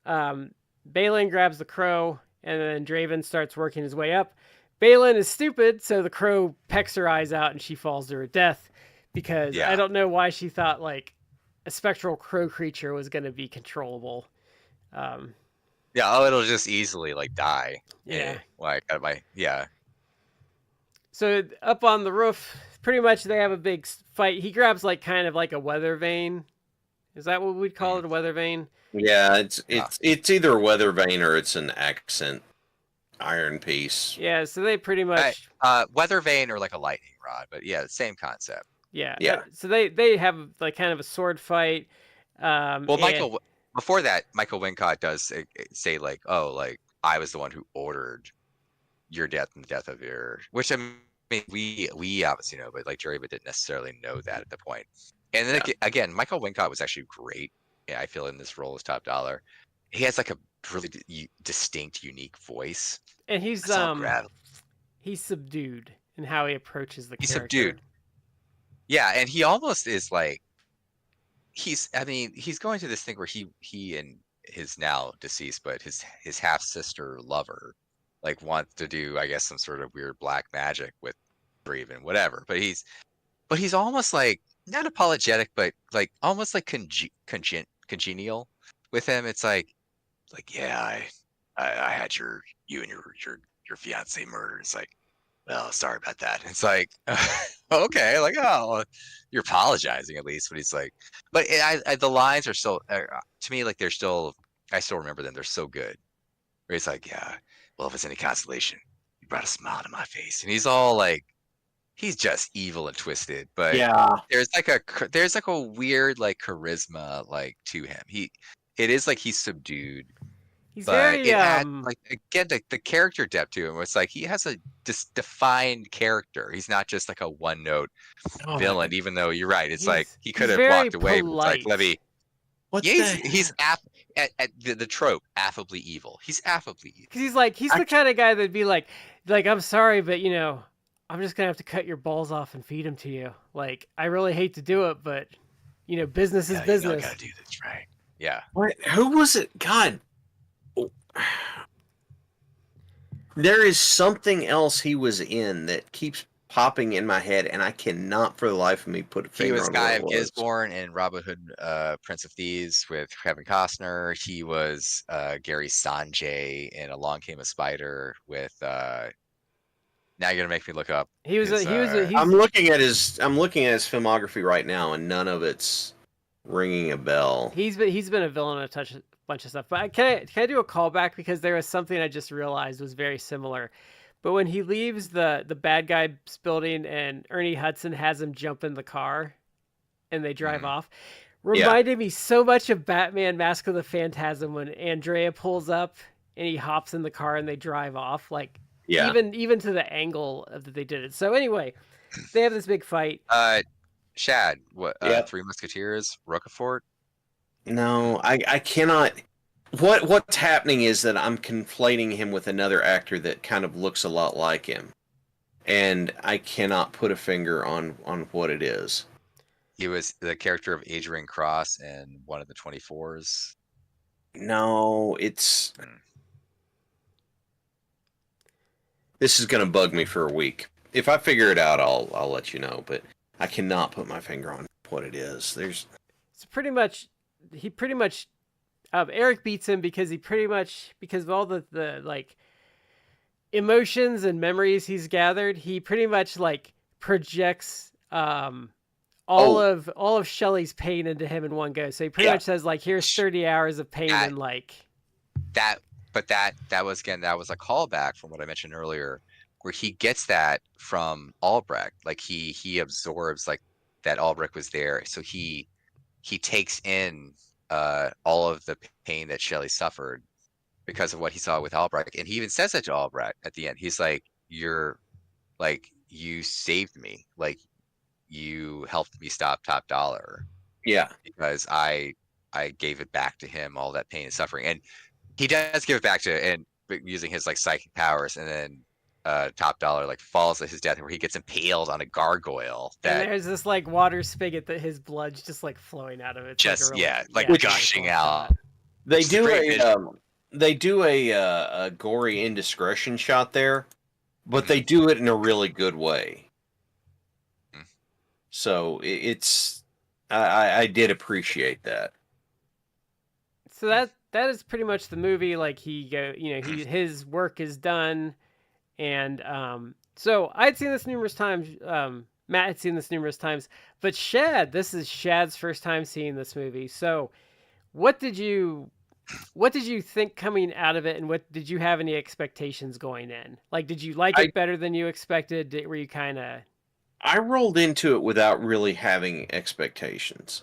Balin grabs the Crow, and then Draven starts working his way up. Balin is stupid, so the Crow pecks her eyes out and she falls to her death, because I don't know why she thought, like, a spectral crow creature was going to be controllable. It'll just easily, like, die. Yeah. So up on the roof, pretty much they have a big fight. He grabs like kind of like a weather vane. Is that what we'd call it, a weather vane? Yeah, it's either a weather vane or it's an accent iron piece. Yeah, so they pretty much weather vane or like a lightning rod, but yeah, same concept. Yeah. So they have like kind of a sword fight. Well, Michael, before that, Michael Wincott does say like, "Oh, like I was the one who ordered your death and the death of your," which I mean, we obviously know, but like Jerry but didn't necessarily know that at the point. And then again, Michael Wincott was actually great. Yeah, I feel in this role as Top Dollar. He has like a really distinct, unique voice. And he's subdued in how he approaches the character. He's subdued. Yeah, and he almost is like he's going through this thing where he and his now deceased, but his half sister lover like wants to do, I guess, some sort of weird black magic with or even whatever. But he's almost like not apologetic, but like almost like congenial with him. It's like yeah, I had you and your fiance murdered. It's like, well, sorry about that. It's like, okay, like, oh, you're apologizing at least. But he's like, but the lines are still, to me, like I still remember them. They're so good. Where he's like, yeah, well, if it's any consolation, you brought a smile to my face. And he's all like, he's just evil and twisted. But yeah, there's like a weird like charisma like to him. It is like he's subdued. He's very like again the character depth to him. It's like he has a defined character. He's not just like a one note villain. Even though you're right, it's like he could have walked away. But it's like Levy. He's at the trope affably evil. He's affably evil. Because he's the kind of guy that'd be like I'm sorry, but I'm just gonna have to cut your balls off and feed them to you. Like I really hate to do it, but business is business. I gotta do this, right? Yeah. What? Who was it? God. There is something else he was in that keeps popping in my head, and I cannot for the life of me put a finger on it. He was Guy of Gisborne in Robin Hood, Prince of Thieves with Kevin Costner. He was Gary Sanjay in Along Came a Spider with. Now you're gonna make me look up. I'm looking at his filmography right now, and none of it's ringing a bell. He's been a villain in a bunch of stuff. But can I do a callback, because there was something I just realized was very similar. But when he leaves the bad guy's building and Ernie Hudson has him jump in the car and they drive off, reminded me so much of Batman Mask of the Phantasm when Andrea pulls up and he hops in the car and they drive off. Like even to the angle that they did it. So anyway, they have this big fight. Shad, what? Three Musketeers, Roquefort. No, I cannot. What's happening is that I'm conflating him with another actor that kind of looks a lot like him, and I cannot put a finger on what it is. He was the character of Adrian Cross in one of the 24s. No, it's. This is gonna bug me for a week. If I figure it out, I'll let you know. But I cannot put my finger on what it is. It's pretty much. He pretty much Eric beats him because of all the like emotions and memories he's gathered. He pretty much like projects all of Shelley's pain into him in one go. So he pretty much says like, here's 30 hours of pain and like that. But that was a callback from what I mentioned earlier, where he gets that from Albrecht. Like he absorbs like that Albrecht was there, so he takes in all of the pain that Shelley suffered because of what he saw with Albrecht. And he even says that to Albrecht at the end. He's like, you saved me. Like, you helped me stop Top Dollar. Yeah. Because I gave it back to him, all that pain and suffering. And he does give it back and using his like psychic powers. And then Top Dollar like falls at his death where he gets impaled on a gargoyle. And there's this like water spigot that his blood's just like flowing out of it. Just gushing out. They do a gory indiscretion shot there, but they do it in a really good way. So it's I did appreciate that. So that is pretty much the movie. Like his work is done. And so I'd seen this numerous times Matt had seen this numerous times, but this is Shad's first time seeing this movie. So, what did you think coming out of it, and what did you have any expectations going in? Like, did you like I it better than you expected? Were you kind of I rolled into it without really having expectations,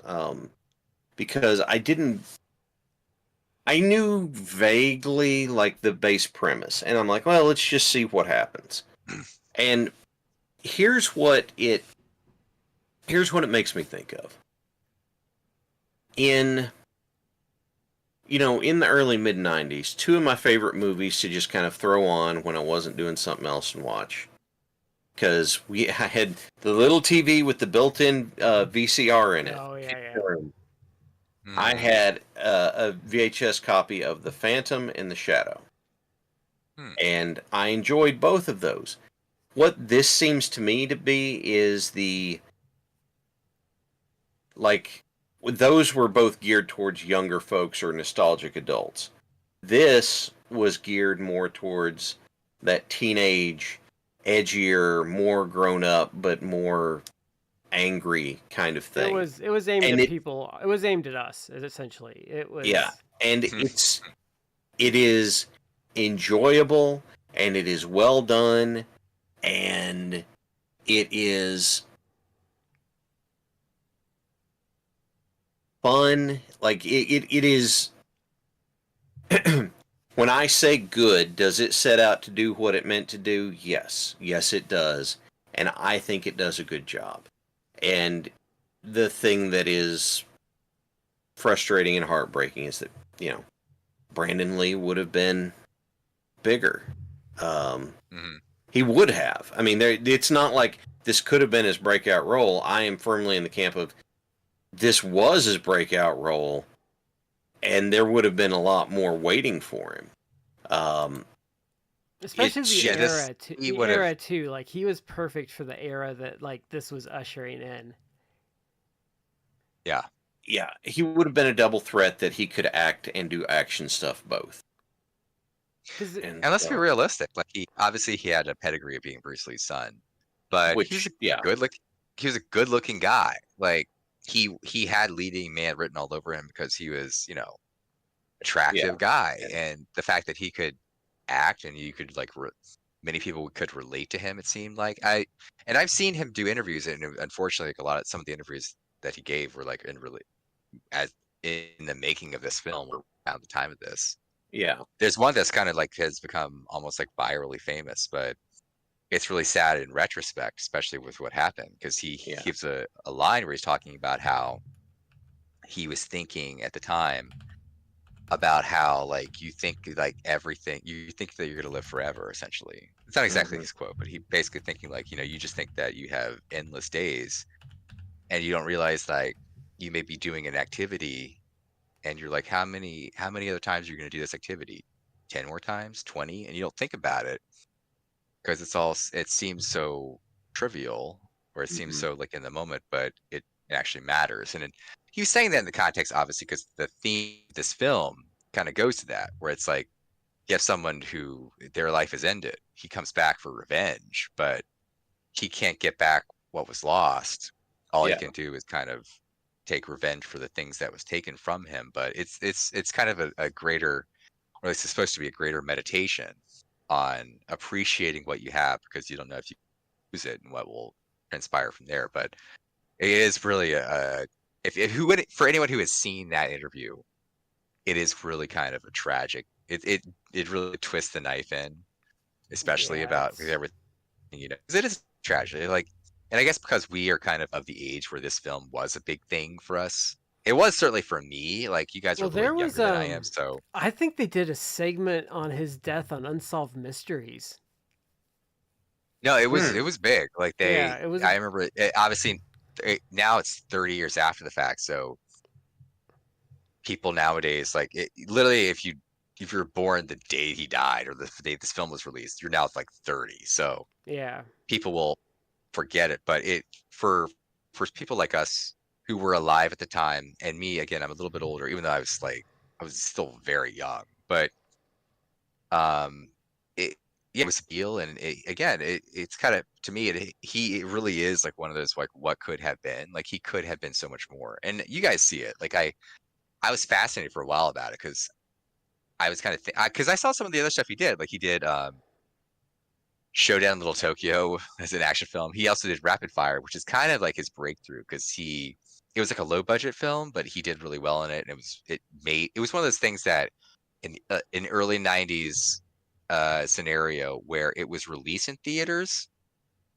because I knew vaguely like the base premise, and I'm like, well, let's just see what happens. And here's what it makes me think of. In in the early mid 90s, two of my favorite movies to just kind of throw on when I wasn't doing something else and watch. Because I had the little TV with the built-in VCR in it. Oh yeah, yeah. I had a VHS copy of The Phantom and The Shadow. And I enjoyed both of those. What this seems to me to be is those were both geared towards younger folks or nostalgic adults. This was geared more towards that teenage, edgier, more grown up, but more angry kind of thing. It was aimed at people. It was aimed at us, essentially. It was and it is enjoyable, and it is well done, and it is fun. Like it is. When I say good, does it set out to do what it meant to do? Yes, it does, and I think it does a good job. And the thing that is frustrating and heartbreaking is that Brandon Lee would have been bigger. He would have. I mean, it's not like this could have been his breakout role. I am firmly in the camp of this was his breakout role, and there would have been a lot more waiting for him. Especially the era too. Like, he was perfect for the era that like this was ushering in. Yeah, he would have been a double threat that he could act and do action stuff both. And let's be realistic. Like, he had a pedigree of being Bruce Lee's son, but he was a good-looking guy. Like, he had leading man written all over him because he was, attractive guy, and the fact that he could act and you could many people could relate to him. It seemed like I've seen him do interviews, and unfortunately, like some of the interviews that he gave were like in the making of this film or around the time of this. Yeah, there's one that's kind of like has become almost like virally famous, but it's really sad in retrospect, especially with what happened, because he gives a line where he's talking about how he was thinking at the time about how you think everything, you think that you're going to live forever, essentially. It's not exactly his quote, but he basically thinking you just think that you have endless days, and you don't realize you may be doing an activity and you're like, how many other times are you going to do this activity? 10 more times, 20? And you don't think about it because it seems so trivial, or it seems so in the moment, but it actually matters. And he was saying that in the context, obviously, because the theme of this film kind of goes to that, where it's like, you have someone who their life has ended. He comes back for revenge, but he can't get back what was lost. All he can do is kind of take revenge for the things that was taken from him. But it's kind of a greater, or at least it's supposed to be a greater meditation on appreciating what you have, because you don't know if you use it and what will transpire from there. But it is really for anyone who has seen that interview, it is really kind of a tragic. It really twists the knife in, especially about everything, because it is tragic. And I guess because we are kind of the age where this film was a big thing for us. It was certainly for me. Like, you guys are really younger than I am, so I think they did a segment on his death on Unsolved Mysteries. No, it was big. Like, I remember obviously now it's 30 years after the fact, so people nowadays, literally, if you were born the day he died or the day this film was released, you're now 30. So people will forget it. But for people like us who were alive at the time, and me, again, I'm a little bit older, even though I was still very young, but yeah, it was appeal, and it's kind of, to me, it really is like one of those like what could have been. Like he could have been so much more, and you guys see it. Like I was fascinated for a while about it because I was kind of because I saw some of the other stuff he did. Like he did Showdown Little Tokyo as an action film. He also did Rapid Fire, which is kind of like his breakthrough because it was like a low budget film, but he did really well in it, and it was one of those things that in an early '90s scenario where it was released in theaters,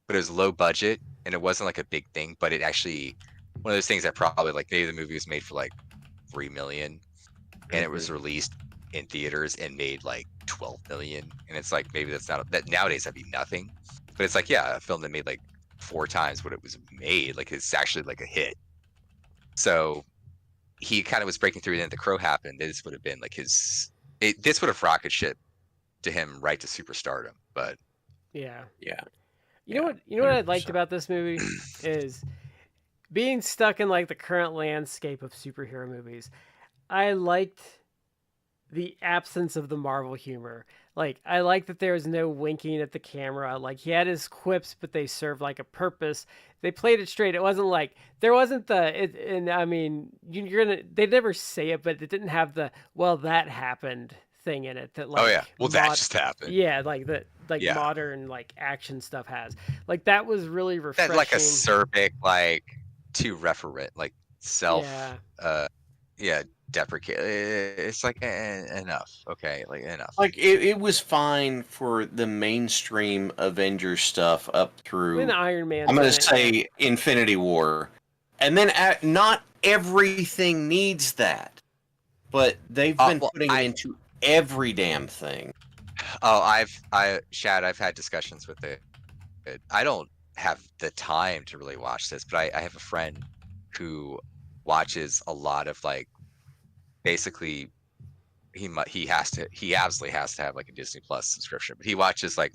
but it was low budget and it wasn't like a big thing, but it actually one of those things that probably like maybe the movie was made for like 3 million and it was released in theaters and made like 12 million, and it's like maybe that's not that nowadays that'd be nothing, but it's like a film that made like 4 times what it was made, like it's actually like a hit. So he kind of was breaking through, and then The Crow happened. This would have been like this would have rocket ship to him right to superstardom. But yeah. You know what I liked about this movie is being stuck in like the current landscape of superhero movies. I liked the absence of the Marvel humor. Like I like that there was no winking at the camera. Like he had his quips, but they served like a purpose. They played it straight. It wasn't like there wasn't and I mean they never say it, but it didn't have the well that happened thing in it that like oh yeah, well that just happened. Yeah, like that modern like action stuff has. Like that was really refreshing. That like acerbic, like too referent, like self deprecate. It's like enough. Okay, like enough. Like it was fine for the mainstream Avengers stuff up through when Iron Man. I'm going to say Infinity War, and then not everything needs that, but they've been putting it into every damn thing. Oh, Shad, I've had discussions with it. I don't have the time to really watch this, but I have a friend who watches a lot of like. Basically, he absolutely has to have like a Disney Plus subscription, but he watches like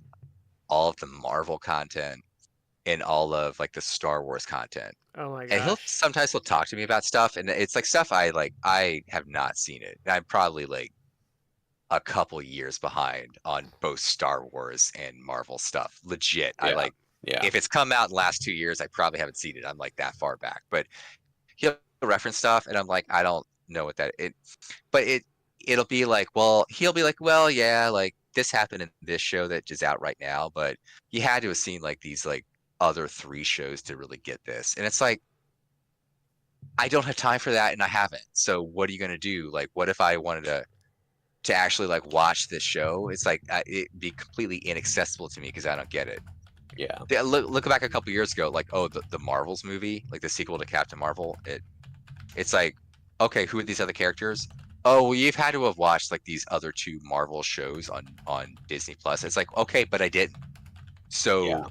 all of the Marvel content and all of like the Star Wars content. Oh my gosh. And he'll talk to me about stuff, and it's like stuff I have not seen it. I'm probably like a couple years behind on both Star Wars and Marvel stuff. Legit. Yeah. If it's come out in the last 2 years, I probably haven't seen it. I'm like that far back, but he'll reference stuff, and I'm like, I don't know what it'll be like, well, he'll be like, well, yeah, like this happened in this show that is out right now, but you had to have seen like these like other 3 shows to really get this. And it's like, I don't have time for that, and I haven't. So what are you going to do? Like, what if I wanted to actually like watch this show? It's like it'd be completely inaccessible to me because I don't get it. Yeah. Look back a couple years ago, like the Marvels movie, like the sequel to Captain Marvel. It's like, okay, who are these other characters? Oh, well, you've had to have watched like these other 2 Marvel shows on Disney Plus. It's like, okay, but I didn't. So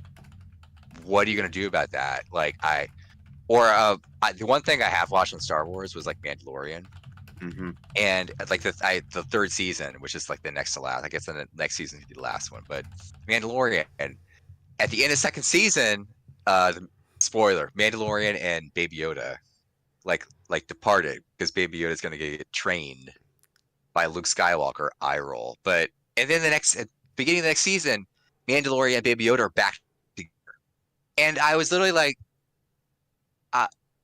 what are you going to do about that? Like the one thing I have watched on Star Wars was like Mandalorian. Mm-hmm. And like the 3rd season, which is like the next to last, I guess the next season will be the last one, but Mandalorian. And at the end of 2nd season, spoiler, Mandalorian and Baby Yoda like departed because Baby Yoda is going to get trained by Luke Skywalker. Eye roll. But and then beginning of the next season, Mandalorian and Baby Yoda are back together, and I was literally like,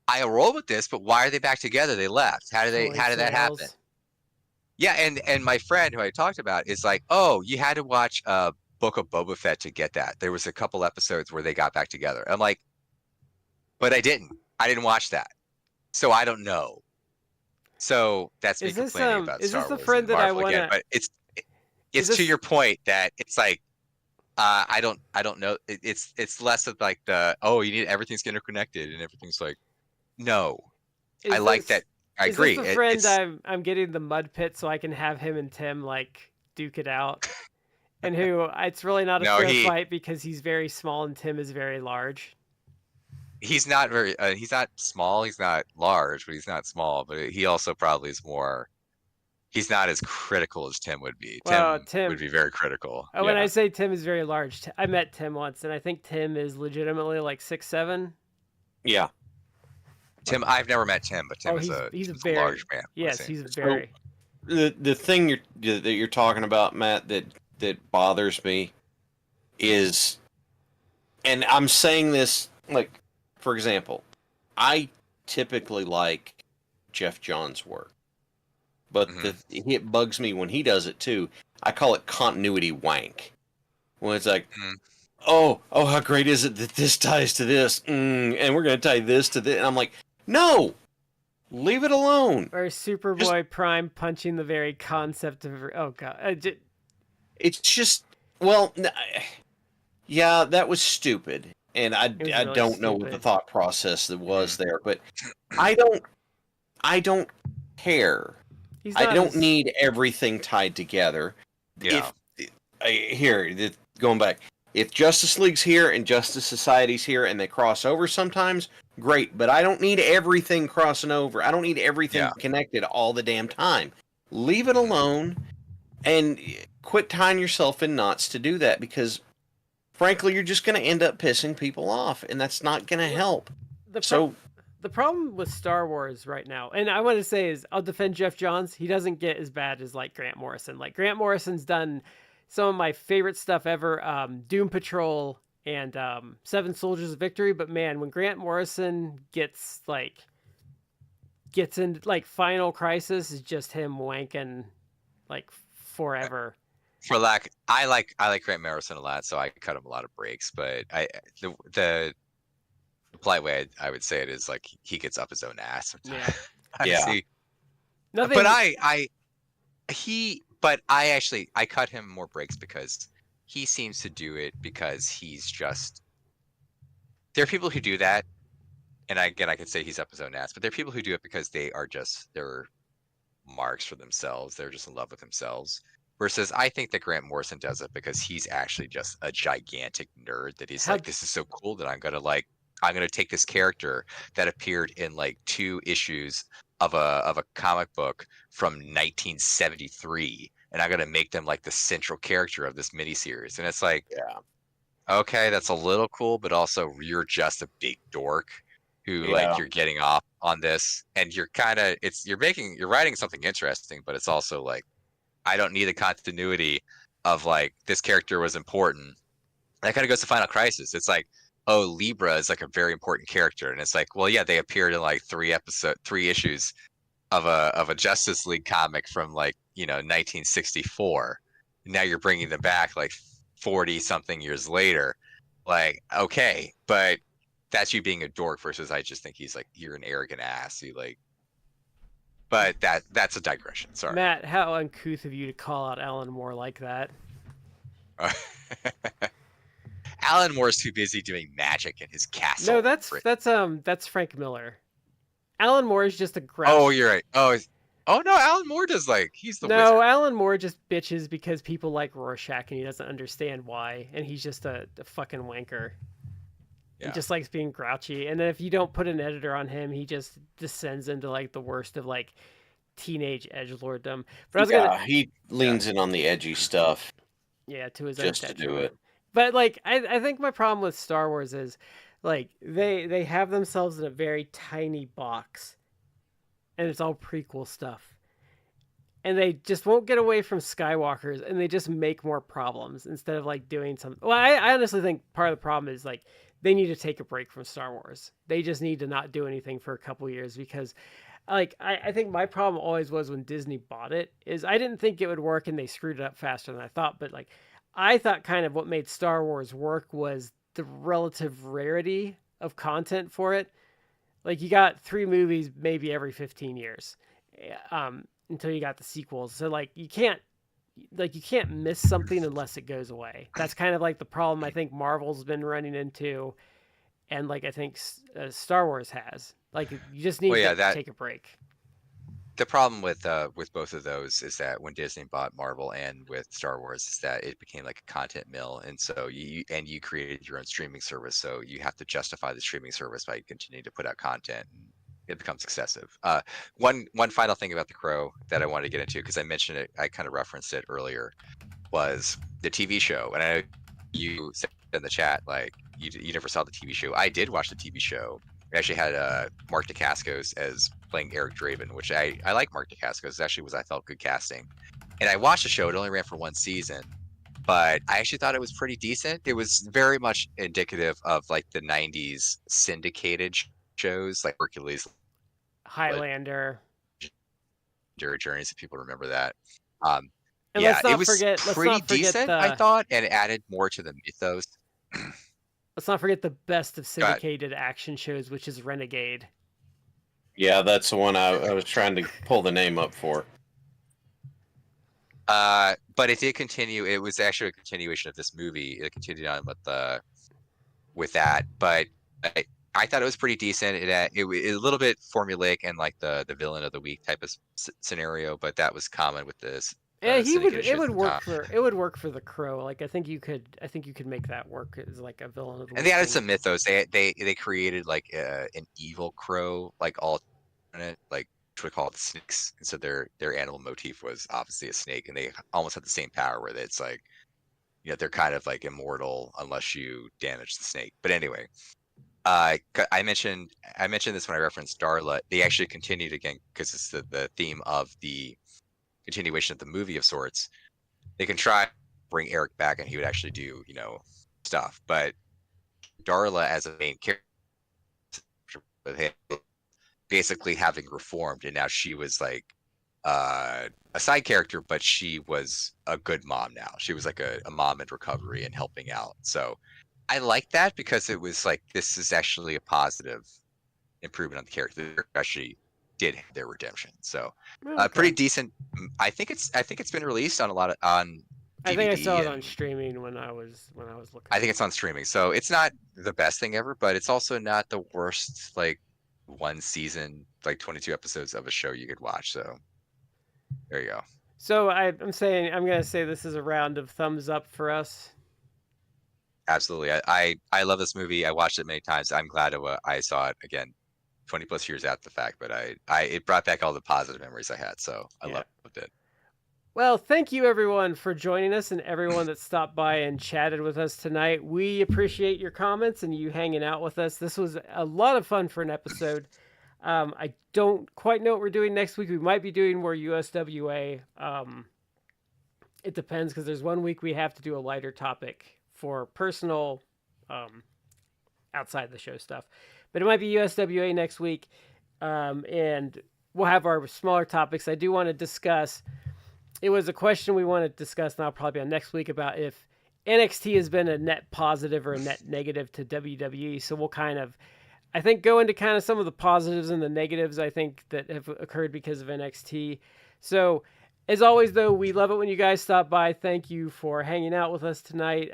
I roll with this, but why are they back together? They left. How did that happen? Yeah, and my friend who I talked about is like, oh, you had to watch Book of Boba Fett to get that. There was a couple episodes where they got back together. I'm like, but I didn't watch that. So I don't know. So that's me complaining about Star Wars. Is this the friend that I want to? But it's to your point that it's like I don't know. It's less of like you need everything's interconnected and everything's like no. I like that. I agree. Is this the friend I'm getting the mud pit so I can have him and Tim like duke it out, and who it's really not a fair fight because he's very small and Tim is very large. He's not he's not small, he's not large, but he's not small, but he also probably is more, he's not as critical as Tim would be. Well, Tim would be very critical. Oh, when I say Tim is very large, I met Tim once, and I think Tim is legitimately like 6'7". Yeah. Tim, I've never met Tim, but Tim he's a very large man. Yes, he's very. The thing that you're talking about, Matt, that bothers me is, and I'm saying this, like, for example, I typically like Jeff Johns' work, but it bugs me when he does it too. I call it continuity wank. When it's like, oh, how great is it that this ties to this, and we're going to tie this to this. And I'm like, no, leave it alone. Or Superboy Prime punching the very concept of, oh god. It's just, well, yeah, that was stupid. And I really don't know what the thought process that was there, but I don't care. I don't need everything tied together. Yeah. Going back, if Justice League's here and Justice Society's here and they cross over sometimes, great. But I don't need everything crossing over. I don't need everything connected all the damn time. Leave it alone and quit tying yourself in knots to do that, because frankly, you're just going to end up pissing people off, and that's not going to help. The problem with Star Wars right now, and I want to say is, I'll defend Jeff Johns. He doesn't get as bad as like Grant Morrison. Like Grant Morrison's done some of my favorite stuff ever, Doom Patrol and Seven Soldiers of Victory. But man, when Grant Morrison gets in like Final Crisis, is just him wanking like forever. I like Grant Morrison a lot, so I cut him a lot of breaks. But the polite way I would say it is like he gets up his own ass sometimes. Yeah. Nothing. But I cut him more breaks because he seems to do it because he's just. There are people who do that, and I could say he's up his own ass, but there are people who do it because they're marks for themselves. They're just in love with themselves. Versus, I think that Grant Morrison does it because he's actually just a gigantic nerd. That he's like, this is so cool that I'm gonna take this character that appeared in like 2 issues of a comic book from 1973, and I'm gonna make them like the central character of this miniseries. And it's like, okay, that's a little cool, but also you're just a big dork who like you're getting off on this, and you're writing something interesting, but it's also like, I don't need the continuity of like this character was important. That kind of goes to Final Crisis. It's like, oh, Libra is like a very important character, and it's like, well, yeah, they appeared in like 3 issues of a Justice League comic from like 1964. Now you're bringing them back like 40 something years later. Like, okay, but that's you being a dork versus I just think he's like, you're an arrogant ass. You like. But that's a digression. Sorry, Matt. How uncouth of you to call out Alan Moore like that. Alan Moore's too busy doing magic in his castle. No, that's Frank Miller. Alan Moore is just a grouch. Oh, you're right. Oh no, Alan Moore does he's the No, wizard. Alan Moore just bitches because people like Rorschach and he doesn't understand why, and he's just a fucking wanker. He just likes being grouchy, and then if you don't put an editor on him, he just descends into like the worst of like teenage edgelorddom. But he leans in on the edgy stuff. Yeah, to his just own to do it. But like, I think my problem with Star Wars is like they have themselves in a very tiny box, and it's all prequel stuff, and they just won't get away from Skywalkers, and they just make more problems instead of like doing something. Well, I honestly think part of the problem is like, they need to take a break from Star Wars. They just need to not do anything for a couple years, because like I think my problem always was when Disney bought it is I didn't think it would work, and they screwed it up faster than I thought. But like, I thought kind of what made Star Wars work was the relative rarity of content for it. Like, you got 3 movies maybe every 15 years until you got the sequels. So like, you can't miss something unless it goes away. That's kind of like the problem I think Marvel's been running into, and like I think Star Wars has. Like, you just need to take a break. The problem with both of those is that when Disney bought Marvel and with Star Wars is that it became like a content mill, and so you created your own streaming service, so you have to justify the streaming service by continuing to put out content. It becomes excessive. One final thing about The Crow that I wanted to get into, because I mentioned it, I kind of referenced it earlier, was the TV show. And I know you said in the chat like you never saw the TV show. I did watch the TV show. We actually had Mark Dacascos as playing Eric Draven, which I like Mark Dacascos. It actually was, I felt, good casting. And I watched the show. It only ran for 1 season. but I actually thought it was pretty decent. It was very much indicative of like the '90s syndicated shows like Hercules, Highlander, Journeys, if people remember that. Um, and yeah, it was let's pretty not forget decent, I thought, and it added more to the mythos. Let's not forget the best of Go ahead. syndicated action shows, which is Renegade. Yeah, that's the one I was trying to pull the name up for. But it did continue. It was actually a continuation of this movie. It continued on with that. But I thought it was pretty decent. It was a little bit formulaic and like the villain of the week type of scenario, but that was common with this. Yeah, it would work for the Crow. Like I think you could make that work as like a villain of the week. And they added some mythos. They created like an evil crow, like alternate, like what we call it, the snakes. And so their animal motif was obviously a snake, and they almost had the same power where it's like, they're kind of like immortal unless you damage the snake. But anyway, I mentioned this when I referenced Darla. They actually continued again because it's the theme of the continuation of the movie of sorts. They can try to bring Eric back and he would actually do stuff, but Darla as a main character with him basically having reformed, and now she was like a side character, but she was a good mom now. She was like a mom in recovery and helping out. So I like that because it was like, this is actually a positive improvement on the character. They actually did have their redemption. So pretty decent. I think it's been released on on DVD. I think I saw it on streaming when I was looking. I think it's on streaming. So it's not the best thing ever, but it's also not the worst like one season, like 22 episodes of a show you could watch. So there you go. So I'm gonna say this is a round of thumbs up for us. Absolutely. I love this movie. I watched it many times. I'm glad I saw it again 20 plus years after the fact, but it brought back all the positive memories I had. So I loved it. Well, thank you everyone for joining us, and everyone that stopped by and chatted with us tonight. We appreciate your comments and you hanging out with us. This was a lot of fun for an episode. I don't quite know what we're doing next week. We might be doing more USWA. It depends, because there's one week we have to do a lighter topic for personal outside the show stuff. But it might be USWA next week, and we'll have our smaller topics. I do want to discuss, it was a question we want to discuss, and I'll probably be on next week, about if NXT has been a net positive or a net negative to WWE. So we'll kind of, I think, go into kind of some of the positives and the negatives, I think, that have occurred because of NXT. So as always, though, we love it when you guys stop by. Thank you for hanging out with us tonight.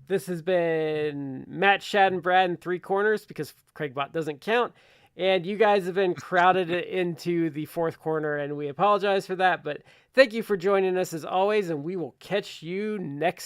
This has been Matt, Shad, and Brad in 4Corners, because Craigbot doesn't count. And you guys have been crowded into the fourth corner, and we apologize for that. But thank you for joining us as always, and we will catch you next